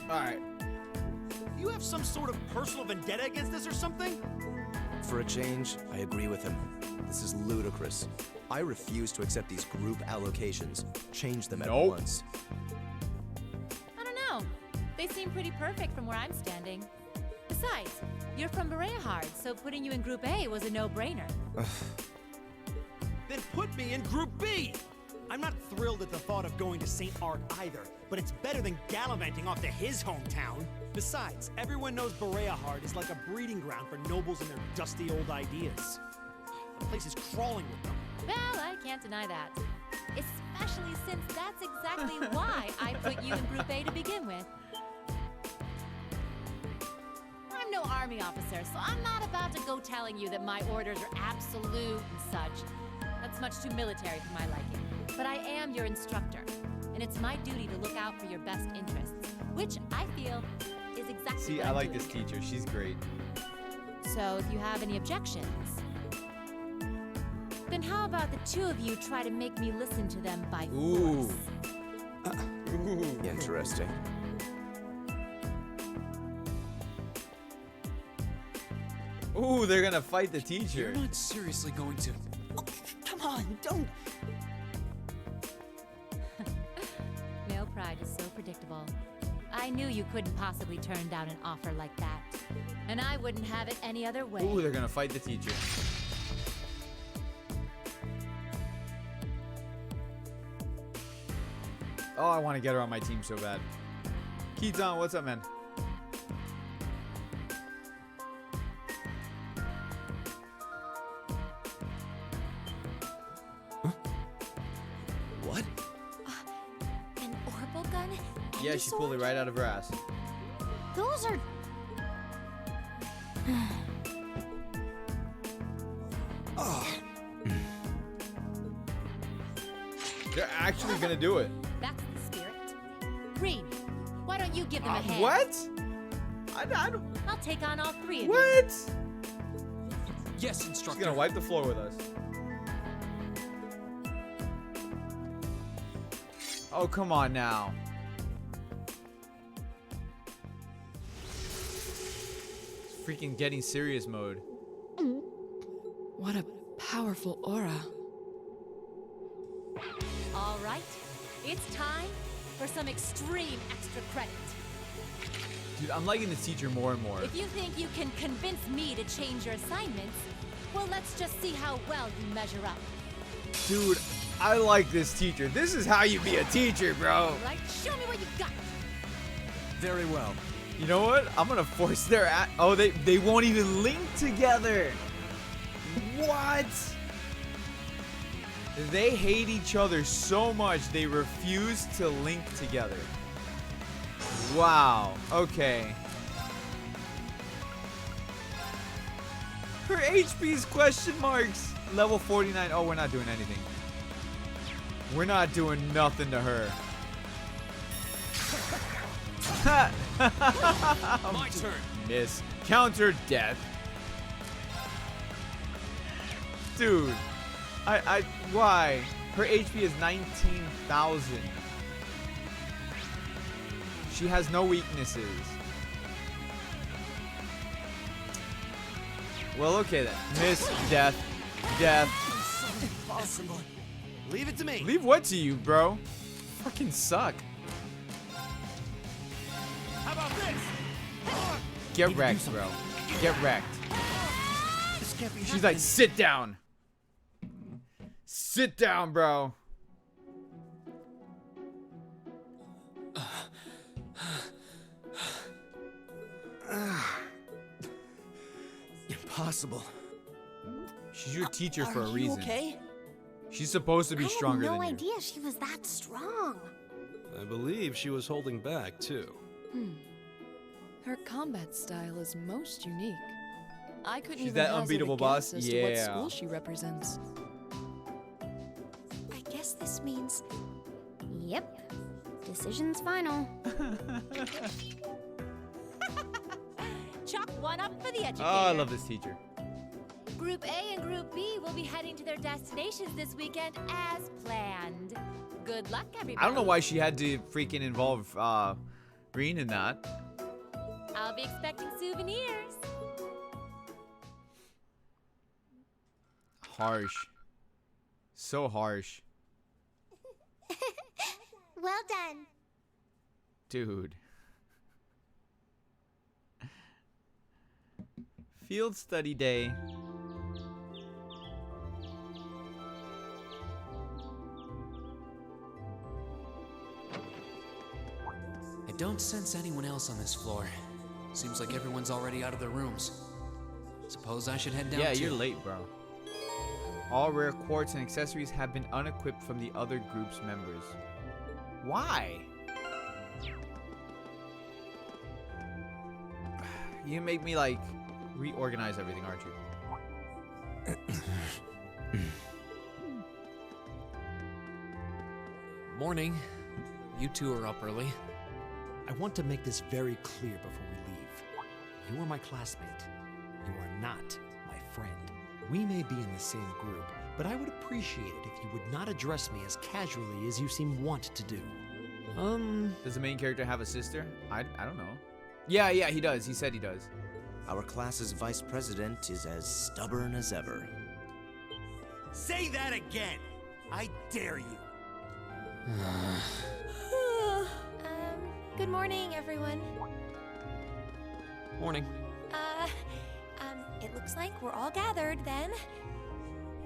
Alright. You have some sort of personal vendetta against this or something? For a change, I agree with him. This is ludicrous. I refuse to accept these group allocations. Change them at once. I don't know. They seem pretty perfect from where I'm standing. Besides, you're from Berea-Hard, so putting you in Group A was a no-brainer. Then put me in Group B! I'm not thrilled at the thought of going to St. Arc either, but it's better than gallivanting off to his hometown. Besides, everyone knows Berea-Hard is like a breeding ground for nobles and their dusty old ideas. The place is crawling with them. Well, I can't deny that. Especially since that's exactly why I put you in Group A to begin with. I'm no army officer, so I'm not about to go telling you that my orders are absolute and such. That's much too military for my liking. But I am your instructor, and it's my duty to look out for your best interests, which I feel is exactly See, what I I'm like doing this here. teacher. She's great. So if you have any objections, then how about the two of you try to make me listen to them by force? Ooh, they're gonna fight the teacher. You're not seriously going to... Oh, come on, don't. Male pride is so predictable. I knew you couldn't possibly turn down an offer like that. And I wouldn't have it any other way. Ooh, they're gonna fight the teacher. Oh, I want to get her on my team so bad. Keaton, what's up, man? What? An orbital gun? And Yeah, a she pulled it sword? right out of her ass. Those are. They're actually gonna do it. That's the spirit. Reed, why don't you give them a hand? What? I don't. I'll take on all three of you. What? Yes, She's instructor. gonna wipe the floor with us. Oh, come on now. It's freaking getting serious mode. What a powerful aura. All right, it's time for some extreme extra credit. Dude, I'm liking this teacher more and more. If you think you can convince me to change your assignments, well, let's just see how well you measure up. Dude, I like this teacher. This is how you be a teacher, bro. All right, show me what you got. Very well. You know what? I'm gonna force their oh, they won't even link together. What? They hate each other so much they refuse to link together. Wow. Okay. Her HP's question marks. Level 49. Oh, we're not doing anything. We're not doing nothing to her. My turn. Miss. Counter death. Dude. Why? Her HP is 19,000. She has no weaknesses. Well, okay then. Miss, death, death. Impossible. Leave it to me. Leave what to you, bro? Fucking suck. How about this? Get wrecked, bro. Get wrecked. This can't be She's like, sit down. Sit down, bro. Impossible. She's your teacher for a Are you reason. okay? She's supposed to be stronger I had than no you. idea she was that strong. I believe she was holding back, too. Her combat style is most unique. I couldn't She's even that hazard a unbeatable guess boss? as to what Yeah. school she represents. I guess this means. Yep. Decision's final. Chalk one up for the educator. Oh, I love this teacher. Group A and Group B will be heading to their destinations this weekend as planned. Good luck, everybody. I don't know why she had to freaking involve Green in that. I'll be expecting souvenirs. Harsh. So harsh. Well done. Dude. Field study day. I don't sense anyone else on this floor. Seems like everyone's already out of their rooms. Suppose I should head down Yeah, too. you're late, bro. All rare quartz and accessories have been unequipped from the other group's members. Why? You make me like reorganize everything, aren't you? Morning. You two are up early. I want to make this very clear before we leave. You are my classmate. You are not my friend. We may be in the same group, but I would appreciate it if you would not address me as casually as you seem want to do. Does the main character have a sister? I don't know. Yeah, he does. He said he does. Our class's vice president is as stubborn as ever. Say that again! I dare you! Good morning, everyone. Morning. It looks like we're all gathered then.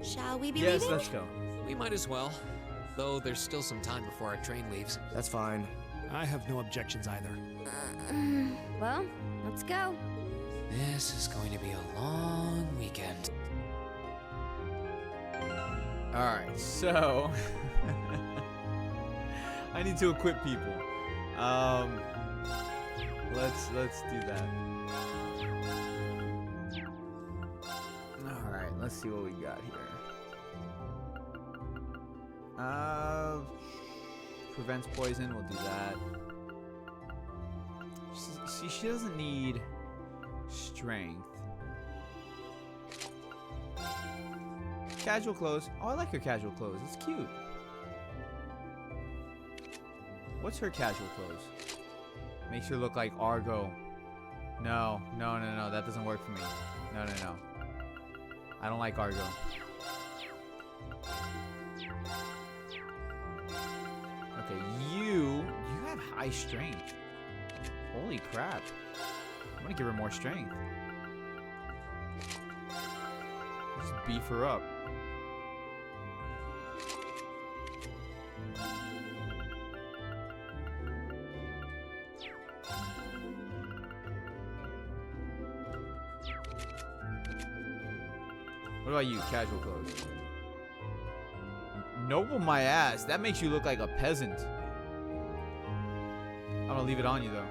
Shall we be Yes, leaving? let's go. We might as well. Though there's still some time before our train leaves. That's fine. I have no objections either. Well, let's go. This is going to be a long weekend. Alright, so I need to equip people. Let's do that. Alright, let's see what we got here. Prevents poison, we'll do that. See, she doesn't need strength. Casual clothes. Oh, I like her casual clothes. It's cute. What's her casual clothes? Makes her look like Argo. No. That doesn't work for me. No. I don't like Argo. Okay, you have high strength. Holy crap. I'm gonna give her more strength. Just beef her up. What about you, casual clothes? Noble my ass. That makes you look like a peasant. I'm gonna leave it on you though.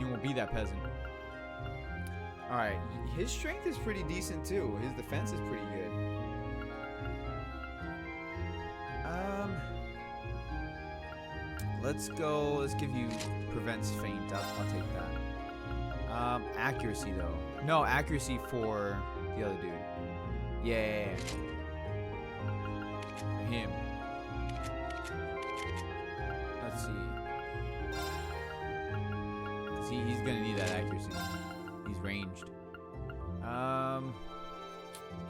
You won't be that peasant. Alright, his strength is pretty decent too. His defense is pretty good. Let's go. Let's give you prevents faint. I'll take that. Accuracy though. No, accuracy for the other dude. Yeah. For him. Let's see. 'Cause he's gonna need that accuracy. He's ranged.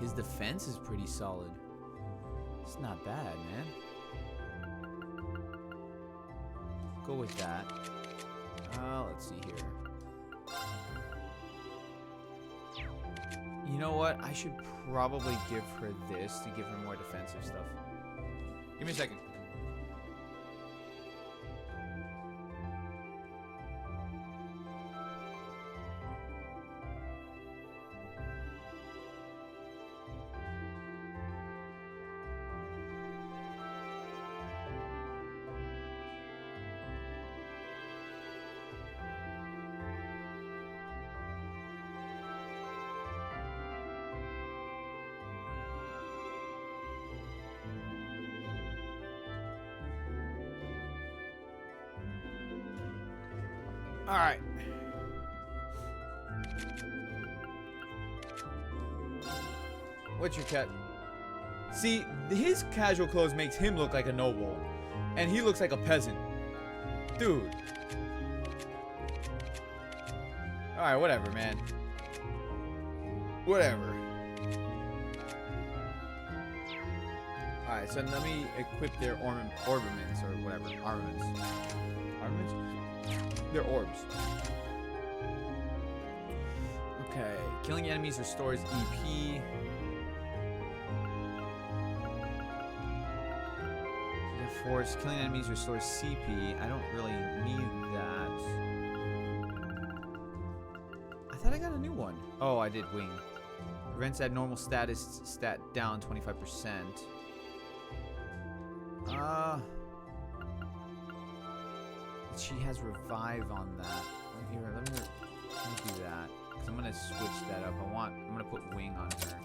His defense is pretty solid. It's not bad, man. Go with that. Let's see here. You know what? I should probably give her this to give her more defensive stuff. Give me a second. All right. What's your cat? See, his casual clothes makes him look like a noble, and he looks like a peasant. Dude. All right, whatever, man. Whatever. All right, so let me equip their ornaments or whatever. Armaments. Armaments? They're orbs. Okay. Killing enemies restores EP. Force. Killing enemies restores CP. I don't really need that. I thought I got a new one. Oh, I did wing. Prevents abnormal status stat down 25%. She has revive on that. Here, let me do that. Cause I'm gonna switch that up. I'm gonna put wing on her.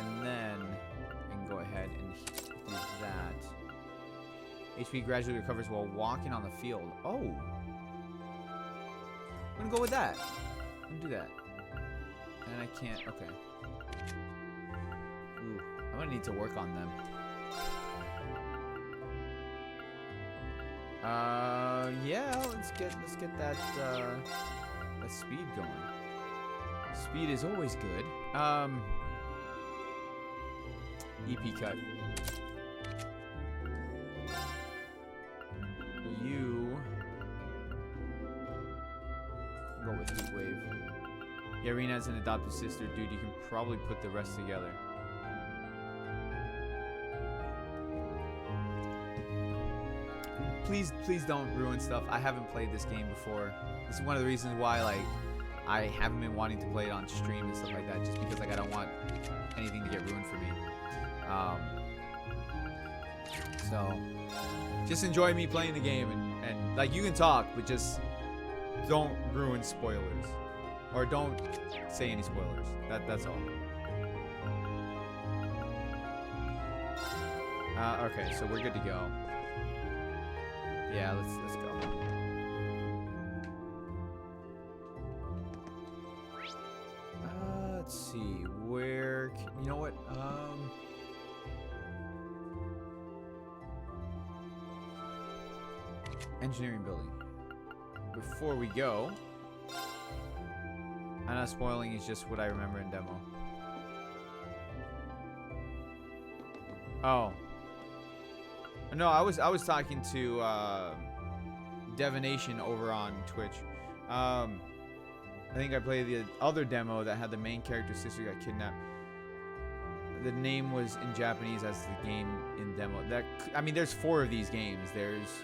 And then I can go ahead and do that. HP gradually recovers while walking on the field. Oh! I'm gonna go with that. I'm gonna do that. And I can't, okay. Ooh, I'm gonna need to work on them. Yeah, let's get that that speed going. Speed is always good. EP cut. You go with Heat Wave. Yeah, Rena has an adopted sister, dude. You can probably put the rest together. Please don't ruin stuff. I haven't played this game before. This is one of the reasons why, like, I haven't been wanting to play it on stream and stuff like that, just because, like, I don't want anything to get ruined for me. So just enjoy me playing the game, and like, you can talk, but just don't ruin spoilers, or don't say any spoilers. That's all. Okay, so we're good to go. Yeah, let's go. Let's see, where you know what? Engineering building. Before we go, I'm not spoiling, it's just what I remember in demo. Oh. No, I was talking to Devination over on Twitch. I think I played the other demo that had the main character's sister got kidnapped. The name was in Japanese as the game in demo. I mean, there's 4 of these games. There's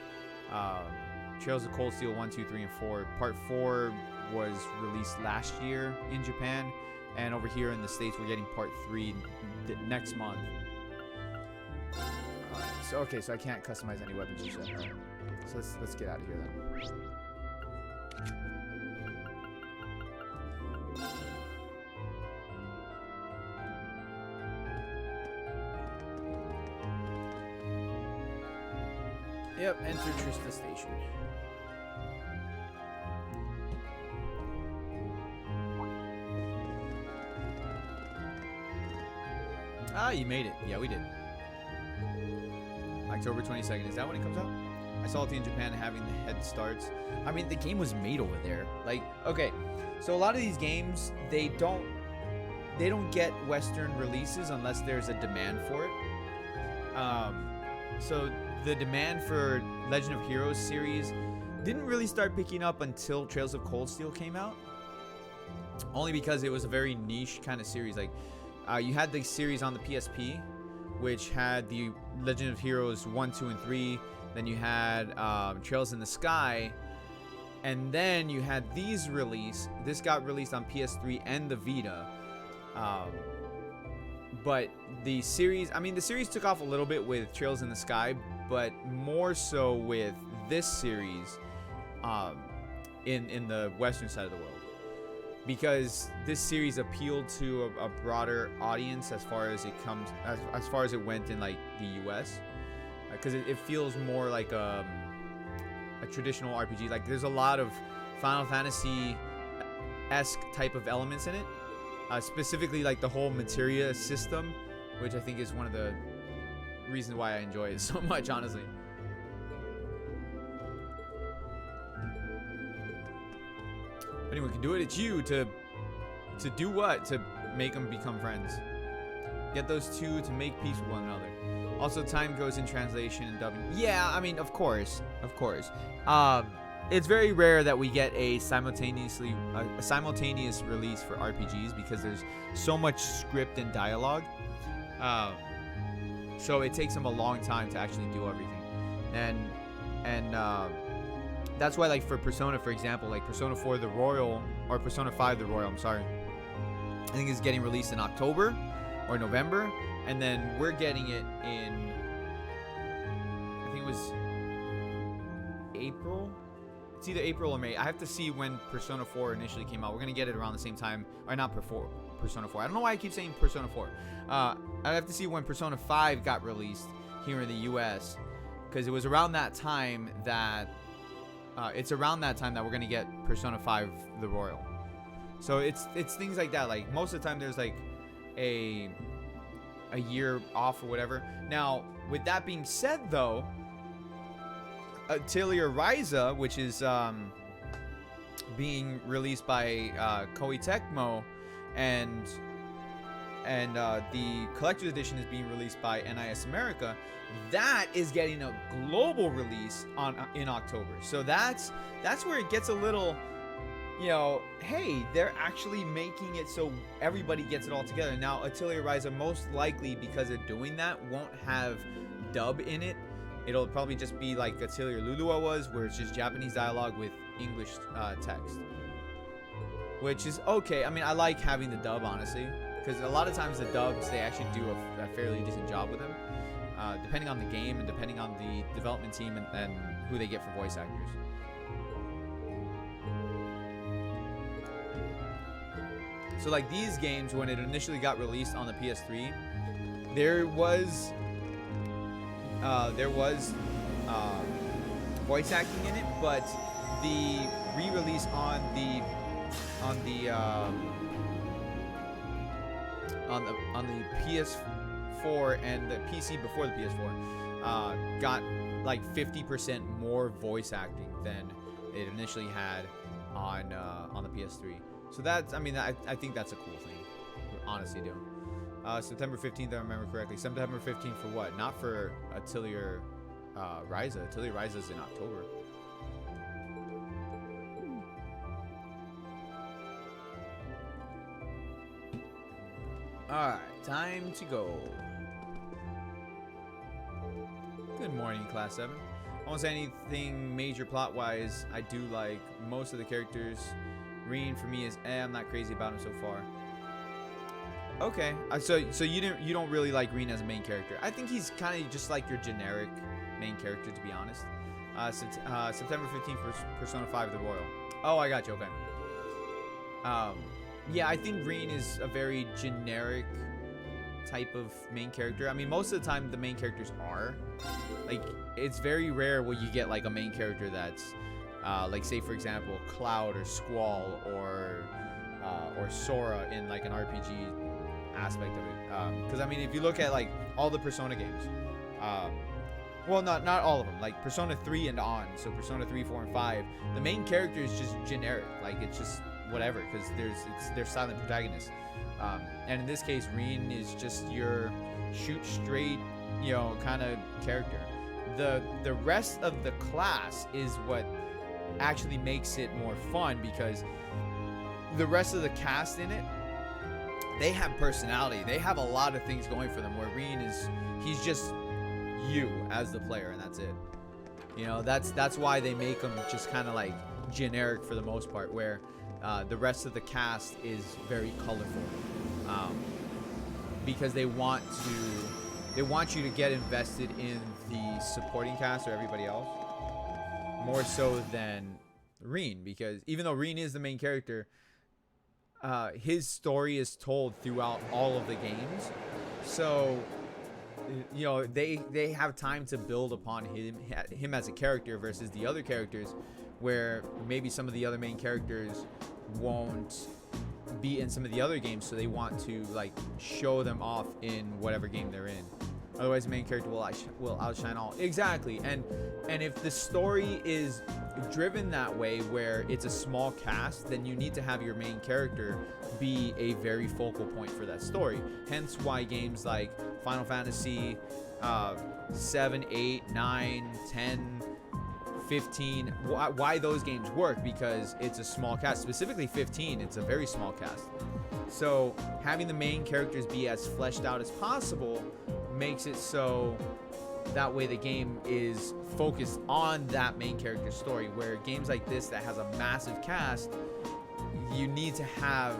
Trails of Cold Steel 1, 2, 3, and 4. Part 4 was released last year in Japan, and over here in the States, we're getting Part 3 next month. So okay, so I can't customize any weapons just yet. Right. So let's get out of here then. Yep, enter Trista Station. Ah, you made it. Yeah, we did. October 22nd. Is that when it comes out? I saw it in Japan having the head starts. I mean, the game was made over there. Like, okay, so a lot of these games, they don't get Western releases unless there's a demand for it. So the demand for Legend of Heroes series didn't really start picking up until Trails of Cold Steel came out. Only because it was a very niche kind of series. Like, you had the series on the PSP, which had the Legend of Heroes 1, 2, and 3. Then you had Trails in the Sky. And then you had these release. This got released on PS3 and the Vita. But the series, I mean, the series took off a little bit with Trails in the Sky, but more so with this series in the Western side of the world. Because this series appealed to a broader audience as far as it comes, as far as it went in like the US, because it feels more like a traditional RPG. Like, there's a lot of Final Fantasy-esque type of elements in it, specifically like the whole materia system, which I think is one of the reasons why I enjoy it so much, honestly. Anyone can do it. It's you to do what? To make them become friends. Get those two to make peace with one another. Also, time goes in translation and dubbing. Yeah, I mean, of course. It's very rare that we get a simultaneous release for RPGs because there's so much script and dialogue. So it takes them a long time to actually do everything. And that's why, like, for Persona, for example, like Persona 4 The Royal, or Persona 5 The Royal, I'm sorry, I think it's getting released in October or November, and then we're getting it in, I think it was April. It's either April or May. I have to see when Persona 4 initially came out. We're gonna get it around the same time, or not Persona 4. I don't know why I keep saying Persona 4. I have to see when Persona 5 got released here in the US, because it was around that time that it's around that time that we're gonna get Persona 5 The Royal. So it's things like that. Like, most of the time there's like a year off or whatever. Now, with that being said, though, Atelier Ryza, which is being released by Koei Tecmo, and the collector's edition is being released by NIS America. That is getting a global release in October. So that's where it gets a little, you know, hey, they're actually making it so everybody gets it all together. Now, Atelier Ryza most likely, because they're doing that, won't have dub in it. It'll probably just be like Atelier Lulua was, where it's just Japanese dialogue with English text, which is okay. I mean, I like having the dub, honestly, because a lot of times the dubs, they actually do a fairly decent job with them, depending on the game and depending on the development team and who they get for voice actors. So like these games, when it initially got released on the PS3, there was voice acting in it, but the re-release on the PS4 and the PC before the PS4 got like 50% more voice acting than it initially had on the PS3. So that's, I mean, I think that's a cool thing, honestly do. September 15th, if I remember correctly. September 15th for what? Not for Atelier Ryza. Atelier Ryza is in October. Alright, time to go. Good morning, Class 7. I won't say anything major plot-wise. I do like most of the characters. Reen for me is I'm not crazy about him so far. Okay, so you don't really like Reen as a main character. I think he's kind of just like your generic main character, to be honest. September 15th for Persona 5 The Royal. Oh, I got you. Okay. Yeah, I think Reen is a very generic type of main character. I mean, most of the time the main characters are. Like, it's very rare where you get like a main character that's like, say for example, Cloud or Squall or Sora in like an RPG aspect of it. Because I mean, if you look at like all the Persona games, well, not all of them, like Persona 3 and on, so Persona 3, 4, and 5, the main character is just generic, like it's just whatever, because they're silent protagonists. And in this case, Reen is just your shoot straight, you know, kind of character. The rest of the class is what actually makes it more fun, because the rest of the cast in it, they have personality. They have a lot of things going for them, where Reen he's just you as the player, and that's it. You know, that's why they make him just kind of like generic for the most part, where the rest of the cast is very colorful, because they want you to get invested in the supporting cast or everybody else more so than Reen, because even though Reen is the main character, his story is told throughout all of the games, so you know they have time to build upon him as a character versus the other characters, where maybe some of the other main characters won't be in some of the other games, so they want to like show them off in whatever game they're in. Otherwise, the main character will outshine all. Exactly, and if the story is driven that way, where it's a small cast, then you need to have your main character be a very focal point for that story. Hence why games like Final Fantasy 7, 8, 9, 10, 15, why those games work, because it's a small cast. Specifically 15, it's a very small cast. So having the main characters be as fleshed out as possible makes it so that way the game is focused on that main character story, where games like this that has a massive cast, you need to have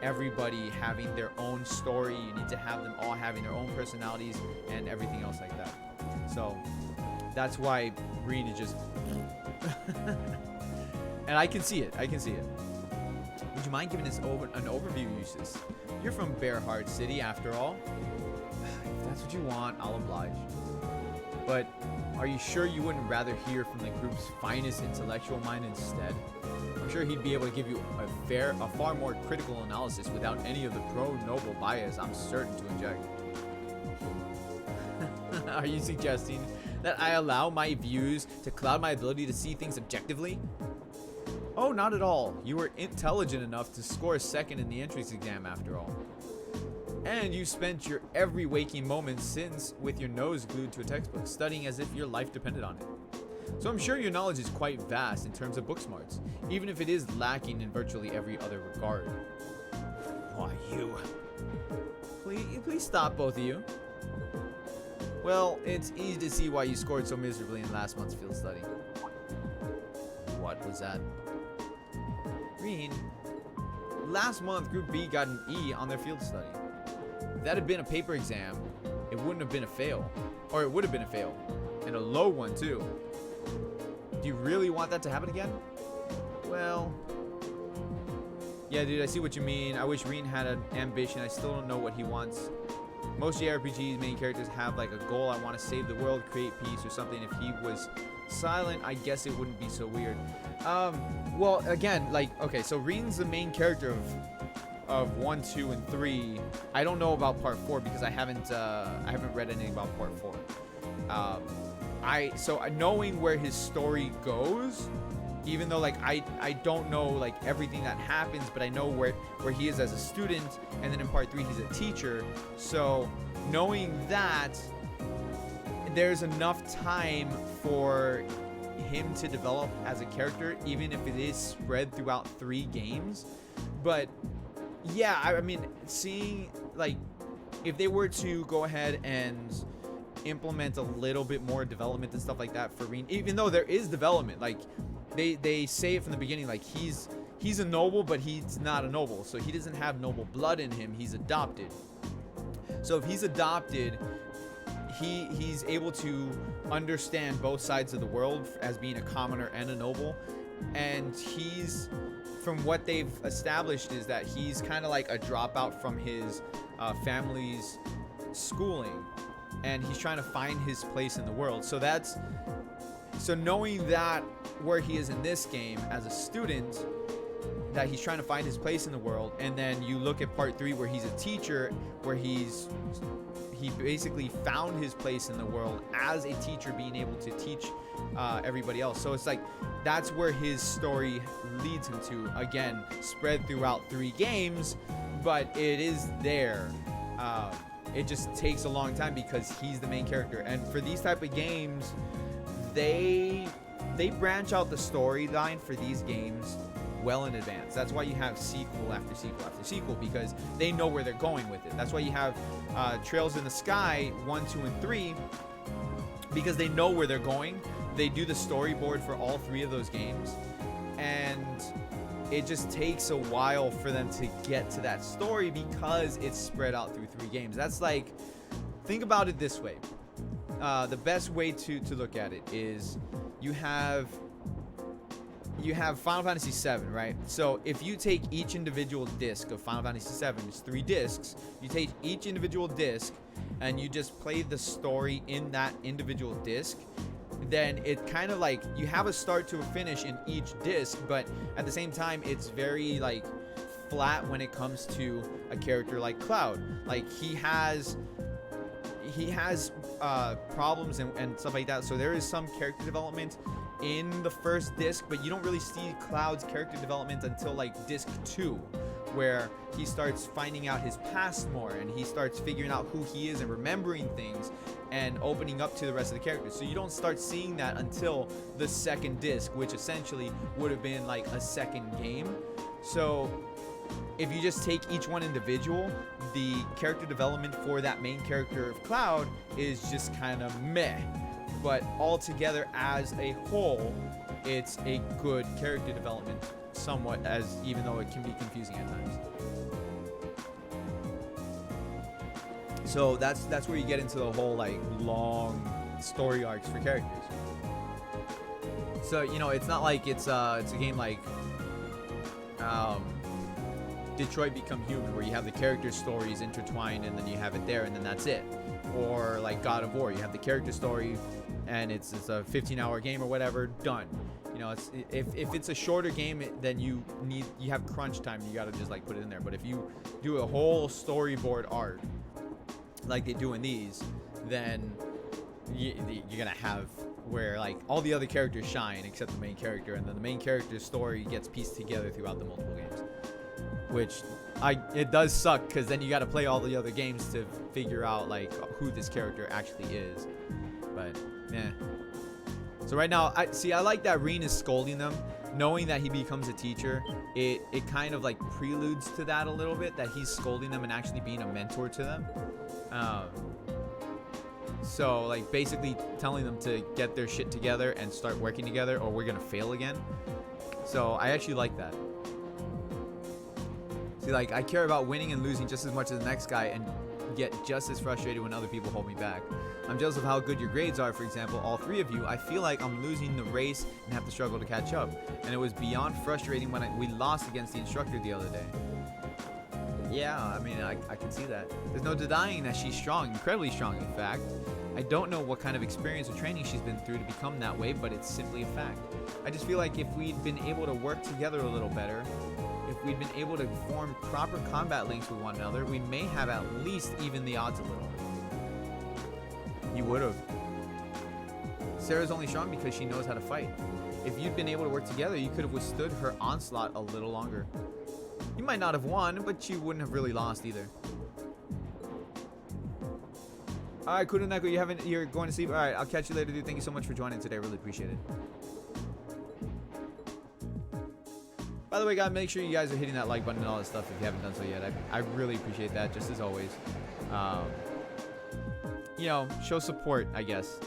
everybody having their own story. You need to have them all having their own personalities and everything else like that. So that's why Reen is just and I can see it. Would you mind giving us an overview, Eustace? You're from Bearheart City, after all. If that's what you want, I'll oblige. But are you sure you wouldn't rather hear from the group's finest intellectual mind instead? I'm sure he'd be able to give you a far more critical analysis without any of the pro-noble bias I'm certain to inject. Are you suggesting that I allow my views to cloud my ability to see things objectively? Oh, not at all. You were intelligent enough to score second in the entrance exam after all. And you spent your every waking moment since with your nose glued to a textbook, studying as if your life depended on it. So I'm sure your knowledge is quite vast in terms of book smarts, even if it is lacking in virtually every other regard. Why, you... Please stop, both of you. Well, it's easy to see why you scored so miserably in last month's field study. What was that? Green, last month Group B got an E on their field study. If that had been a paper exam, it wouldn't have been a fail. Or it would have been a fail. And a low one, too. Do you really want that to happen again? Well... yeah, dude, I see what you mean. I wish Reen had an ambition. I still don't know what he wants. Most JRPGs main characters have like a goal. I want to save the world, create peace or something. If he was silent, I guess it wouldn't be so weird. Well, again, like, okay, so Reen's the main character of 1, 2, and 3. I don't know about part 4 because I haven't read anything about part 4. So knowing where his story goes, even though like I don't know like everything that happens, but I know where he is as a student, and then in part 3 he's a teacher. So knowing that, there's enough time for him to develop as a character, even if it is spread throughout 3 games. But yeah, I mean, seeing like if they were to go ahead and implement a little bit more development and stuff like that for Reen, even though there is development, like they say it from the beginning, like he's a noble, but he's not a noble, so he doesn't have noble blood in him. He's adopted. So if he's adopted, he's able to understand both sides of the world as being a commoner and a noble. And he's, from what they've established, is that he's kind of like a dropout from his family's schooling, and he's trying to find his place in the world. So knowing that where he is in this game as a student, that he's trying to find his place in the world, and then you look at part 3 where he's a teacher, where he basically found his place in the world as a teacher, being able to teach everybody else. So it's like that's where his story leads him to, again, spread throughout 3 games, but it is there. It just takes a long time because he's the main character, and for these type of games, they branch out the storyline for these games well in advance. That's why you have sequel after sequel after sequel, because they know where they're going with it. That's why you have Trails in the Sky 1, 2, and 3, because they know where they're going. They do the storyboard for all 3 of those games, and it just takes a while for them to get to that story because it's spread out through 3 games. That's like, think about it this way. The best way to look at it is you have Final Fantasy VII, right? So if you take each individual disc of Final Fantasy VII, it's 3 discs. You take each individual disc and you just play the story in that individual disc, then it kind of like you have a start to a finish in each disc, but at the same time it's very like flat when it comes to a character like Cloud. Like he has problems and stuff like that, so there is some character development in the first disc, but you don't really see Cloud's character development until like disc 2, where he starts finding out his past more, and he starts figuring out who he is and remembering things and opening up to the rest of the characters. So you don't start seeing that until the second disc, which essentially would have been like a second game. So if you just take each one individual, the character development for that main character of Cloud is just kind of meh. But altogether as a whole, it's a good character development, somewhat, as even though it can be confusing at times. So that's where you get into the whole like long story arcs for characters. So you know, it's not like it's a game like Detroit Become Human, where you have the character stories intertwined and then you have it there and then that's it. Or like God of War, you have the character story and it's a 15-hour game or whatever, done. You know, if it's a shorter game, then you have crunch time, you gotta just like put it in there. But if you do a whole storyboard arc like they do in these, then you're gonna have where like all the other characters shine except the main character, and then the main character's story gets pieced together throughout the multiple games. Which it does suck, because then you got to play all the other games to figure out like who this character actually is. But yeah. So right now, I like that Reen is scolding them, knowing that he becomes a teacher. It kind of like preludes to that a little bit, that he's scolding them and actually being a mentor to them. So like basically telling them to get their shit together and start working together, or we're gonna fail again. So I actually like that. See, like I care about winning and losing just as much as the next guy, and get just as frustrated when other people hold me back. I'm jealous of how good your grades are, for example, all three of you. I feel like I'm losing the race and have to struggle to catch up. And it was beyond frustrating when we lost against the instructor the other day. Yeah, I mean, I can see that. There's no denying that she's strong, incredibly strong, in fact. I don't know what kind of experience or training she's been through to become that way, but it's simply a fact. I just feel like if we'd been able to work together a little better, if we'd been able to form proper combat links with one another, we may have at least evened the odds a little. You would have. Sarah's only strong because she knows how to fight. If you'd been able to work together, you could have withstood her onslaught a little longer. You might not have won, but you wouldn't have really lost either. Alright, Kuruneko, you're going to sleep? Alright, I'll catch you later, dude. Thank you so much for joining today. I really appreciate it. By the way, guys, make sure you guys are hitting that like button and all that stuff if you haven't done so yet. I really appreciate that, just as always. You know, show support, I guess.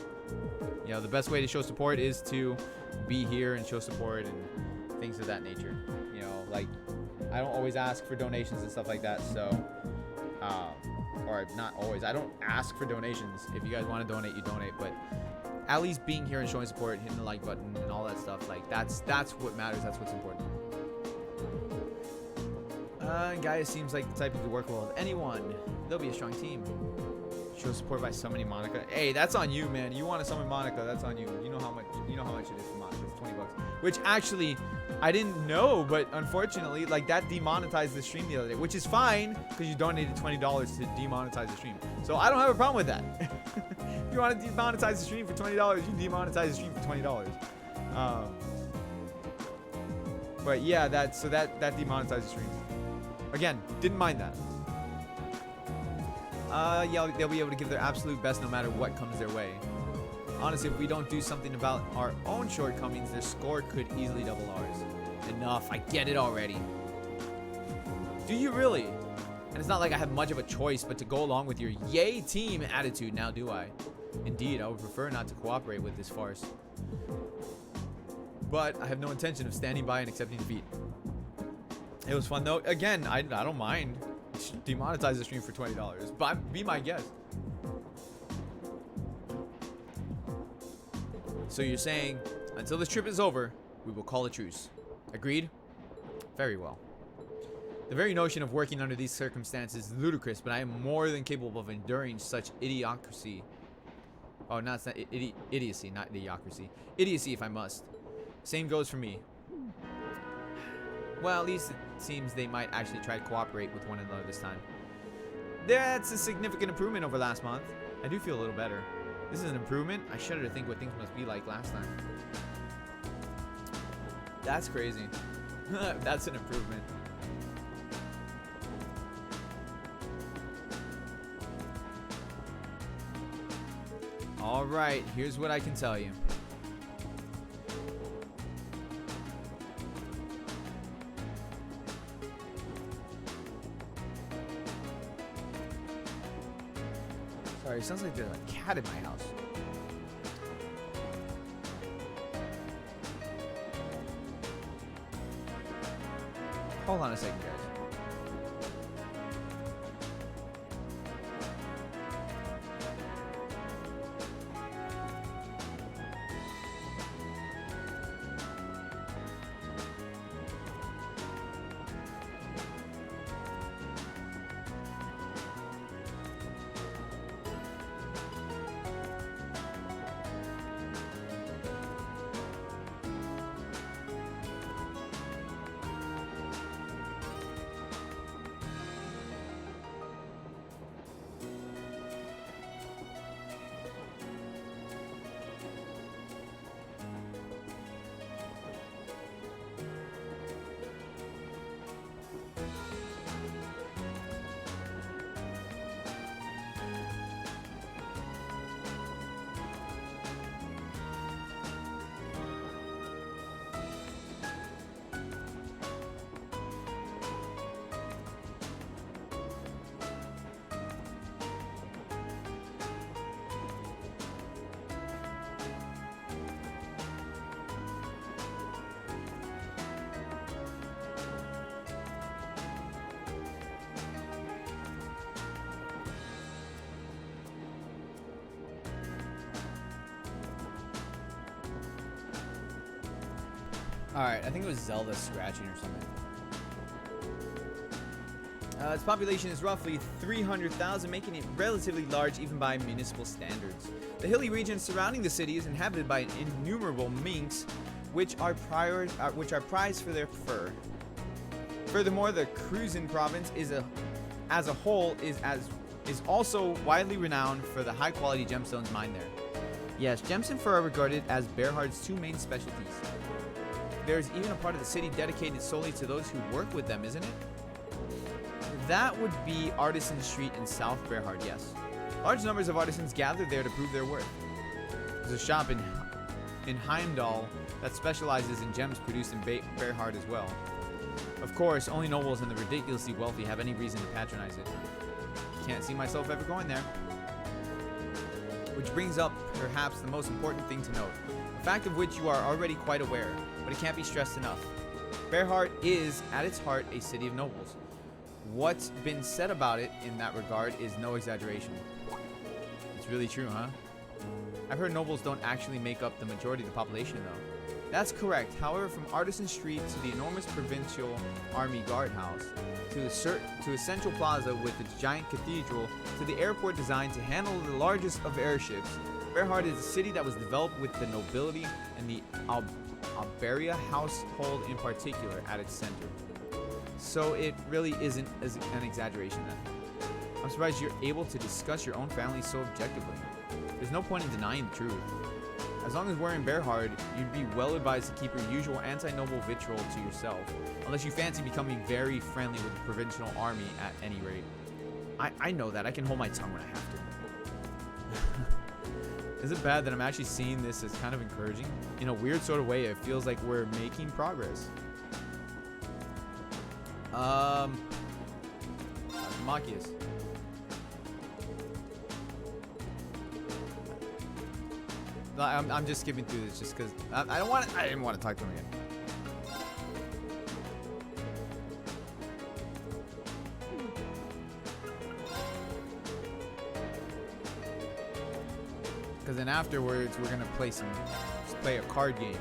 You know, the best way to show support is to be here and show support and things of that nature. You know, like, I don't always ask for donations and stuff like that, so, or not always. I don't ask for donations. If you guys want to donate, you donate, but at least being here and showing support, hitting the like button and all that stuff, like, that's what matters. That's what's important. Gaia seems like the type you could work well with anyone. They'll be a strong team. Show support by summoning Monica. Hey, that's on you, man. You want to summon Monica? That's on you. You know how much it is for Monica. It's $20. Which actually, I didn't know, but unfortunately, like that demonetized the stream the other day, which is fine because you donated $20 to demonetize the stream. So I don't have a problem with that. If you want to demonetize the stream for $20, you demonetize the stream for $20. But yeah, that demonetized the stream. Again, didn't mind that. Yeah, they'll be able to give their absolute best no matter what comes their way. Honestly, if we don't do something about our own shortcomings, their score could easily double ours. Enough, I get it already. Do you really? And it's not like I have much of a choice but to go along with your yay team attitude now, do I? Indeed, I would prefer not to cooperate with this farce. But I have no intention of standing by and accepting defeat. It was fun though. Again, I don't mind. Demonetize the stream for $20, but be my guest. So you're saying until this trip is over, we will call a truce. Agreed? Very well. The very notion of working under these circumstances is ludicrous, but I am more than capable of enduring such idiocracy. Oh, no, it's not idiocy, not idiocracy. Idiocy if I must. Same goes for me. Well, at least it seems they might actually try to cooperate with one another this time. That's a significant improvement over last month. I do feel a little better. This is an improvement. I shudder to think what things must be like last time. That's crazy. That's an improvement. All right, here's what I can tell you. Sorry, it sounds like there's a cat in my house. Hold on a second, guys. Alright, I think it was Zelda scratching or something. Its population is roughly 300,000, making it relatively large even by municipal standards. The hilly region surrounding the city is inhabited by innumerable minks, which are prized for their fur. Furthermore, the Cruzan province as a whole is also widely renowned for the high-quality gemstones mined there. Yes, gems and fur are regarded as Bearhard's two main specialties. There's even a part of the city dedicated solely to those who work with them, isn't it? That would be Artisan Street in South Bearhard, yes. Large numbers of artisans gather there to prove their worth. There's a shop in Heimdall that specializes in gems produced in Bearhard as well. Of course, only nobles and the ridiculously wealthy have any reason to patronize it. Can't see myself ever going there. Which brings up perhaps the most important thing to note, a fact of which you are already quite aware, but it can't be stressed enough. Bearhard is, at its heart, a city of nobles. What's been said about it in that regard is no exaggeration. It's really true, huh? I've heard nobles don't actually make up the majority of the population, though. That's correct. However, from Artisan Street to the enormous provincial army guardhouse, to a central plaza with its giant cathedral, to the airport designed to handle the largest of airships, Bearhard is a city that was developed with the nobility and the Alberia household in particular at its center. So it really isn't an exaggeration then. I'm surprised you're able to discuss your own family so objectively. There's no point in denying the truth. As long as we're in Bearhard, you'd be well advised to keep your usual anti-noble vitriol to yourself, unless you fancy becoming very friendly with the provincial army at any rate. I know that. I can hold my tongue when I have to. Is it bad that I'm actually seeing this as kind of encouraging? In a weird sort of way, it feels like we're making progress. Machias. I'm just skipping through this just because I didn't want to talk to him again. Because then afterwards we're gonna play a card game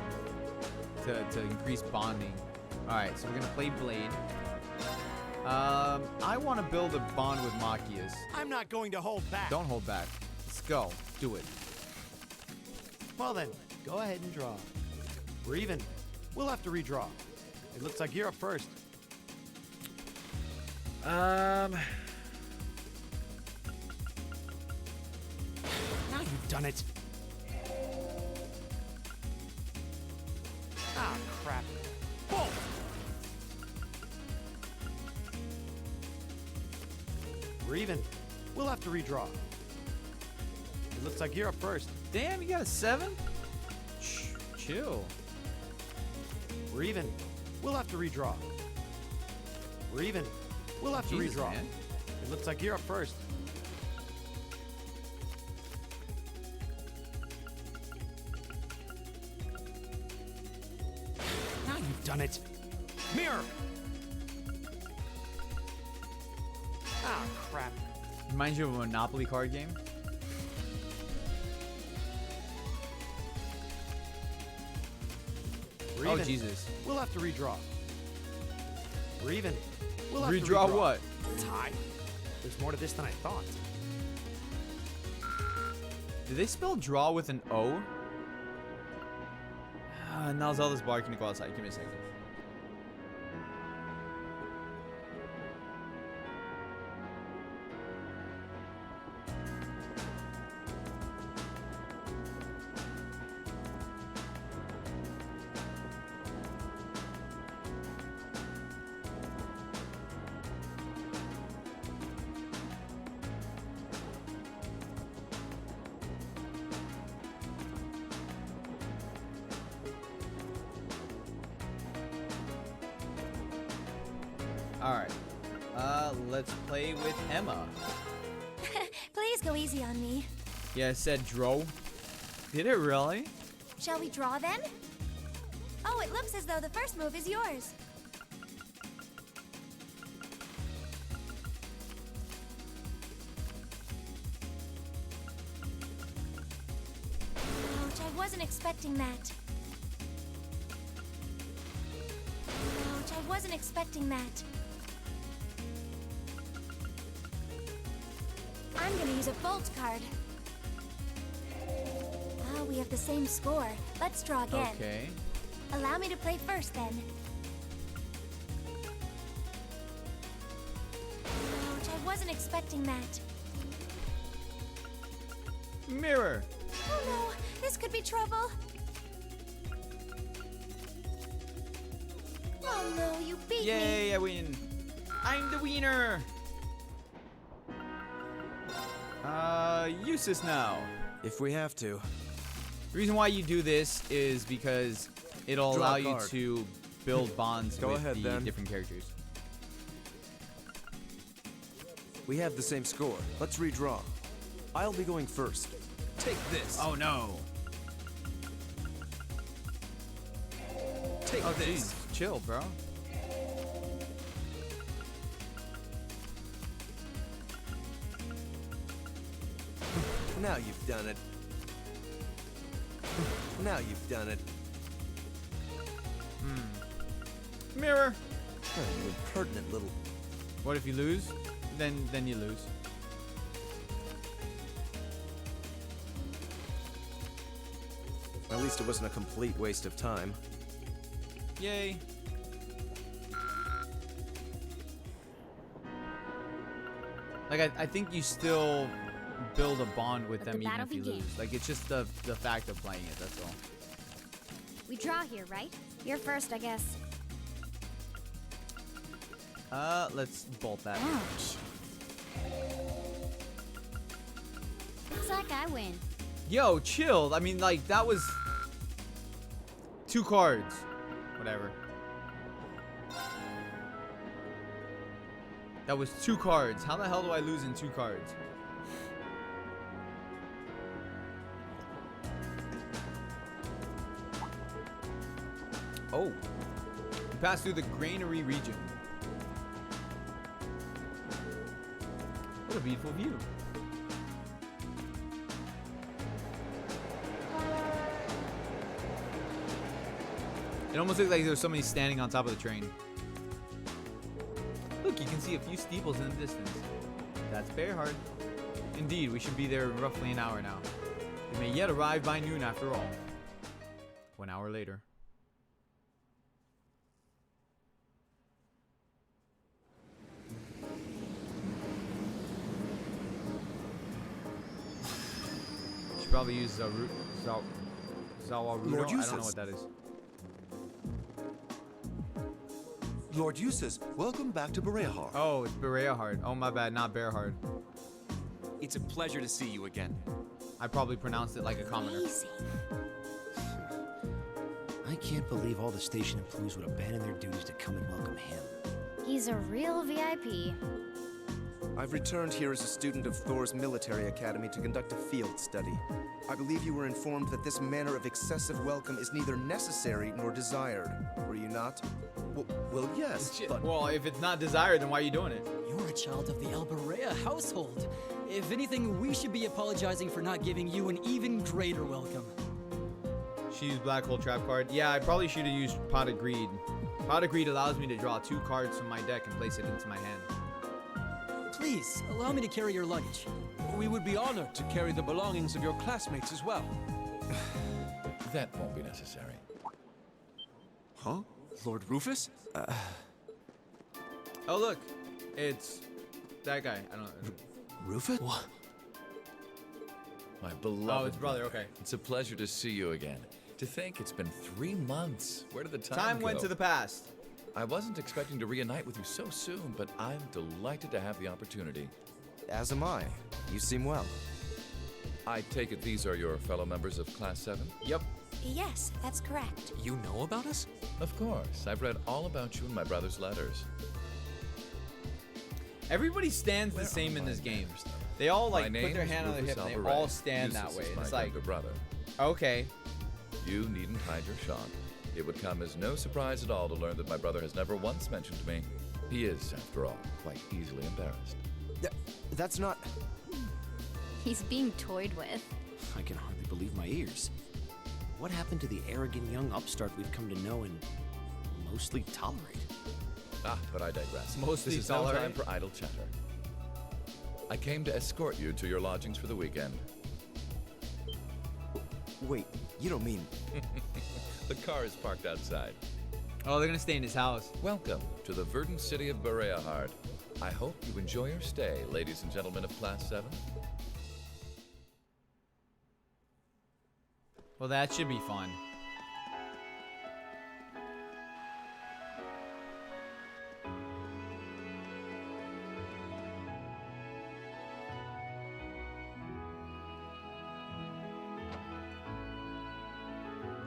to increase bonding. All right, so we're gonna play Blade. I want to build a bond with Machias. I'm not going to hold back. Don't hold back. Let's go. Do it. Well then, go ahead and draw. We're even. We'll have to redraw. It looks like you're up first. Now you've done it. Ah, crap. Boom! We're even. We'll have to redraw. It looks like you're up first. Damn, you got a 7? Chill. We're even. We'll have to redraw. We're even. We'll have to redraw. Man. It looks like you're up first. Now you've done it. Mirror! Ah, crap. Reminds you of a Monopoly card game? We're Oh, even. Jesus. We'll have to redraw. We're even. We'll have Redraw to redraw. what? Tie. There's more to this than I thought. Did they spell draw with an O? Now Zelda's barking to go outside. Give me a second. Alright. Let's play with Emma. Please go easy on me. Yeah, it said draw. Did it really? Shall we draw then? Oh, it looks as though the first move is yours. Ouch, I wasn't expecting that. wasn't expecting that. I'm gonna use a Bolt card. Ah, we have the same score. Let's draw again. Okay. Allow me to play first, then. Ouch, I wasn't expecting that. Mirror. Oh no, this could be trouble. Oh no, you beat me. Yay, I win. I'm the winner. Use this now. If we have to. The reason why you do this is because it'll Draw a allow you card. to build bonds Go with ahead, the then. different characters. We have the same score. Let's redraw. I'll be going first. Take this. Oh no. Take Oh this. jeez, chill, bro. Now you've done it. Now you've done it. Mirror. Oh, you impertinent little. What if you lose? Then you lose. At least it wasn't a complete waste of time. Yay. Like I think you still build a bond with Let them the even battle if you begin. lose. Like it's just the fact of playing it, that's all. We draw here, right? You're first, I guess. Let's bolt that. Ouch. Looks like I win. Yo, chill. I mean, like, that was 2 cards. Whatever. That was 2 cards. How the hell do I lose in 2 cards? Oh. We passed through the granary region. What a beautiful view. It almost looks like there's somebody standing on top of the train. Look, you can see a few steeples in the distance. That's Bearheart. Indeed, we should be there in roughly an hour now. We may yet arrive by noon after all. 1 hour later. Should probably use Zawarudo. Lord I don't know Eustace. what that is. Lord Eustace, welcome back to Bereahar. Oh, it's Bereahard. Oh, my bad, not Bearheart. It's a pleasure to see you again. I probably pronounced it like a commoner. Amazing. I can't believe all the station employees would abandon their duties to come and welcome him. He's a real VIP. I've returned here as a student of Thor's military academy to conduct a field study. I believe you were informed that this manner of excessive welcome is neither necessary nor desired. Were you not? Well, yes, but... Well, if it's not desired, then why are you doing it? You're a child of the Alberea household. If anything, we should be apologizing for not giving you an even greater welcome. She used Black Hole Trap card. Yeah, I probably should have used Pot of Greed. Pot of Greed allows me to draw 2 cards from my deck and place it into my hand. Please, allow me to carry your luggage. We would be honored to carry the belongings of your classmates as well. That won't be necessary. Huh? Lord Rufus? Oh, look. It's that guy. I don't know. Rufus? What? My beloved. Oh, it's brother. Okay. It's a pleasure to see you again. To think it's been 3 months. Where did the time go? Went to the past. I wasn't expecting to reunite with you so soon, but I'm delighted to have the opportunity. As am I. You seem well. I take it these are your fellow members of Class 7? Yep. Yes, that's correct. You know about us? Of course. I've read all about you in my brother's letters. Everybody stands the same in this game. They all like My put their name is hand on their Rufus hip and they Alvarez. all stand that Eustace way. is And my it's like, younger brother. okay. You needn't hide your shock. It would come as no surprise at all to learn that my brother has never once mentioned to me. He is, after all, quite easily embarrassed. That's not... He's being toyed with. I can hardly believe my ears. What happened to the arrogant young upstart we've come to know and mostly tolerate? But I digress. Mostly this is no tolerant. time for idle chatter. I came to escort you to your lodgings for the weekend. Wait, you don't mean... The car is parked outside. Oh, they're gonna stay in his house. Welcome to the verdant city of Bereahard. I hope you enjoy your stay, ladies and gentlemen of Class 7. Well, that should be fun.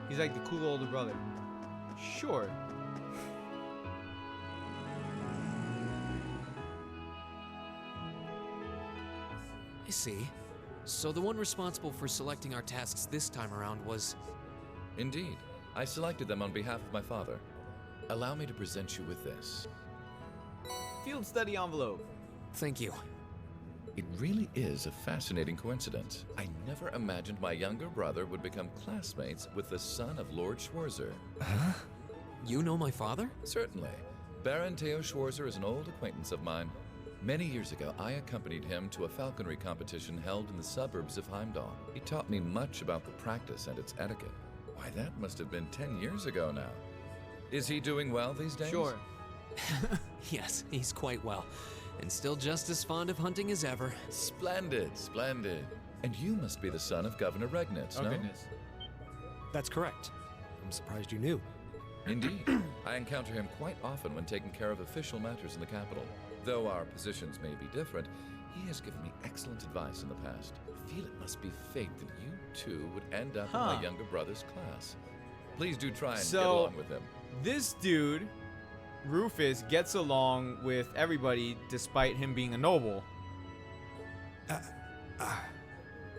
He's like the cool older brother. Sure. I see. So the one responsible for selecting our tasks this time around was... Indeed. I selected them on behalf of my father. Allow me to present you with this. Field study envelope. Thank you. It really is a fascinating coincidence. I never imagined my younger brother would become classmates with the son of Lord Schwarzer. Huh? You know my father? Certainly. Baron Theo Schwarzer is an old acquaintance of mine. Many years ago, I accompanied him to a falconry competition held in the suburbs of Heimdall. He taught me much about the practice and its etiquette. Why, that must have been 10 years ago now. Is he doing well these days? Sure. Yes, he's quite well. And still just as fond of hunting as ever. Splendid, splendid. And you must be the son of Governor Regnitz, Oh, no? goodness. That's correct. I'm surprised you knew. Indeed. I encounter him quite often when taking care of official matters in the capital. Though our positions may be different, he has given me excellent advice in the past. I feel it must be fate that you two would end up in my younger brother's class. Please do try and get along with him. This dude, Rufus, gets along with everybody despite him being a noble.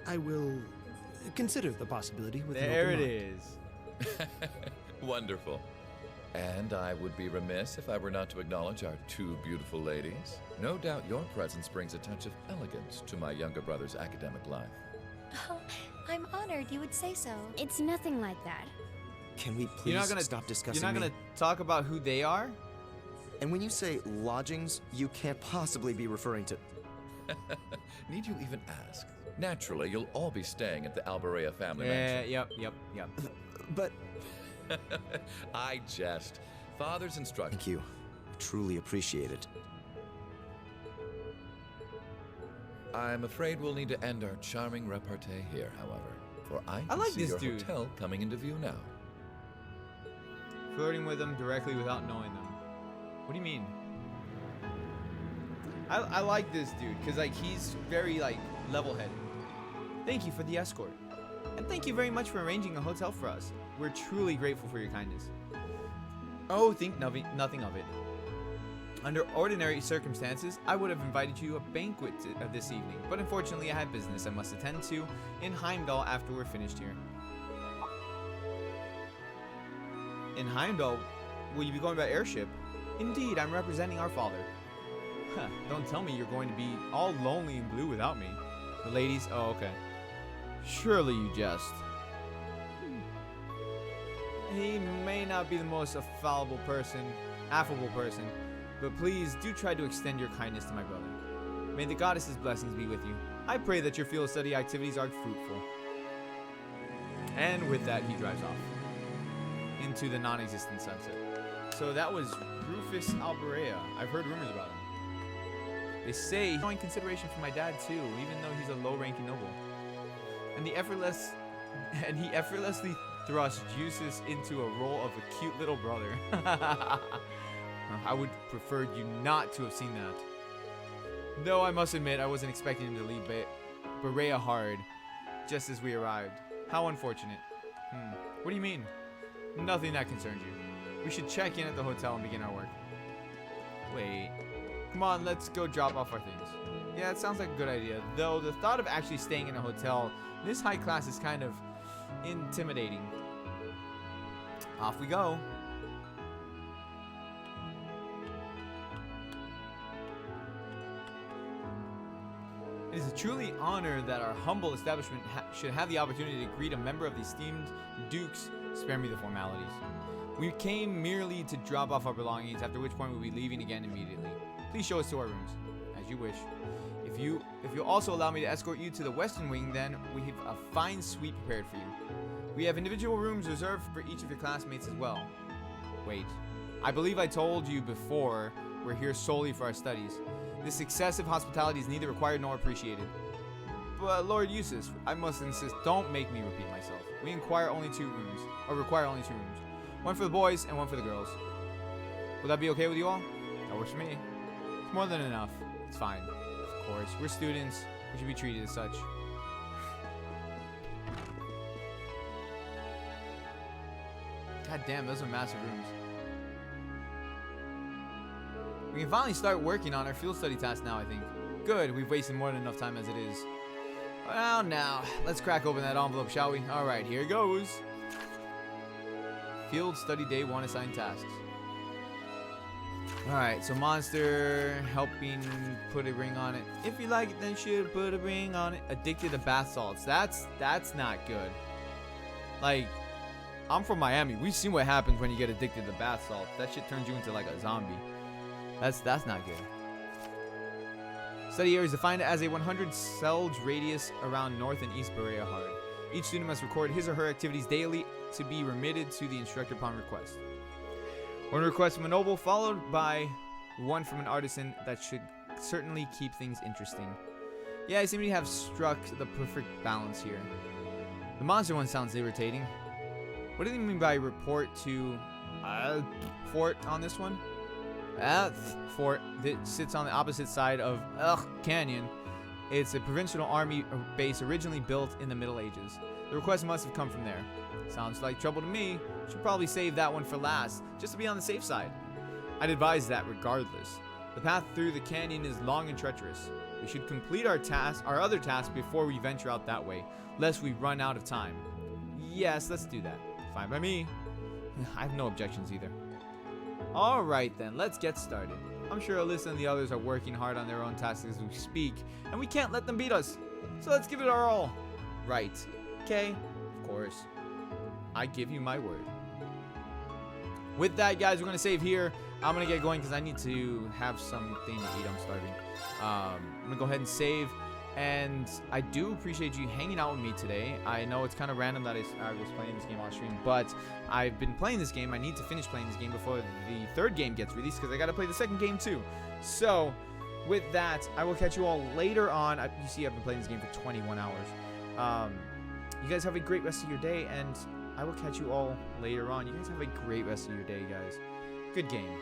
I will consider the possibility with an There open it mind. is. Wonderful. And I would be remiss if I were not to acknowledge our two beautiful ladies. No doubt your presence brings a touch of elegance to my younger brother's academic life. Oh, I'm honored you would say so. It's nothing like that. Can we please stop discussing You're not me? gonna talk about who they are? And when you say lodgings, you can't possibly be referring to... Need you even ask? Naturally, you'll all be staying at the Alberea family mansion. Yep. But... I jest. Father's instruction. Thank you. Truly appreciate it. I'm afraid we'll need to end our charming repartee here, however. For I can like see this your dude. hotel coming into view now. Flirting with them directly without knowing them. What do you mean? I like this dude because like he's very like level-headed. Thank you for the escort. And thank you very much for arranging a hotel for us. We're truly grateful for your kindness. Oh, think nothing of it. Under ordinary circumstances, I would have invited you to a banquet this evening, but unfortunately I have business I must attend to in Heimdall after we're finished here. In Heimdall? Will you be going by airship? Indeed, I'm representing our father. Huh, don't tell me you're going to be all lonely and blue without me. The ladies? Oh, okay. Surely you jest. He may not be the most affable person, but please do try to extend your kindness to my brother. May the goddess's blessings be with you. I pray that your field study activities are fruitful. And with that, he drives off into the non-existent sunset. So that was Rufus Alberea. I've heard rumors about him. They say he's showing consideration for my dad too, even though he's a low-ranking noble. And he effortlessly thrusts Juices into a role of a cute little brother. I would prefer you not to have seen that. Though I must admit, I wasn't expecting him to leave Bereahard just as we arrived. How unfortunate. What do you mean? Nothing that concerns you. We should check in at the hotel and begin our work. Wait. Come on, let's go drop off our things. Yeah, it sounds like a good idea. Though the thought of actually staying in a hotel this high class is kind of intimidating. Off we go. It is a truly honor that our humble establishment should have the opportunity to greet a member of the esteemed dukes. Spare me the formalities. We came merely to drop off our belongings, after which point we'll be leaving again immediately. Please show us to our rooms, as you wish. If you also allow me to escort you to the western wing, then we have a fine suite prepared for you. We have individual rooms reserved for each of your classmates as well. Wait, I believe I told you before we're here solely for our studies. This excessive hospitality is neither required nor appreciated. But Lord Eustace, I must insist, don't make me repeat myself. We require only two rooms. One for the boys and one for the girls. Will that be okay with you all? That works for me. It's more than enough. It's fine. Of course, we're students. We should be treated as such. God damn, those are massive rooms. We can finally start working on our field study task now, I think. Good, we've wasted more than enough time as it is. Well, now, let's crack open that envelope, shall we? Alright, here goes. Field study day 1 assigned tasks. Alright, so monster, helping put a ring on it. If you like it, then should put a ring on it. Addicted to bath salts. That's not good. Like, I'm from Miami. We've seen what happens when you get addicted to bath salts. That shit turns you into like a zombie. That's not good. Study area is defined as a 100 Selge radius around North and East Berea Hard. Each student must record his or her activities daily to be remitted to the instructor upon request. One request from a noble, followed by one from an artisan. That should certainly keep things interesting. Yeah, I seem to have struck the perfect balance here. The monster one sounds irritating. What do they mean by report to fort on this one? Fort that sits on the opposite side of Canyon. It's a provincial army base originally built in the Middle Ages. The request must have come from there. Sounds like trouble to me. Should probably save that one for last, just to be on the safe side. I'd advise that regardless. The path through the canyon is long and treacherous. We should complete our other task before we venture out that way, lest we run out of time. Yes, let's do that. Fine by me. I have no objections either. Alright then, let's get started. I'm sure Alyssa and the others are working hard on their own tasks as we speak, and we can't let them beat us. So let's give it our all. Right. Okay? Of course. I give you my word. With that, guys, we're going to save here. I'm going to get going because I need to have something to eat. I'm starving. I'm going to go ahead and save. And I do appreciate you hanging out with me today. I know it's kind of random that I was playing this game on stream, but I've been playing this game. I need to finish playing this game before the third game gets released because I got to play the second game too. So, with that, I will catch you all later on. You see, I've been playing this game for 21 hours. You guys have a great rest of your day, and I will catch you all later on. You guys have a great rest of your day, guys. Good game.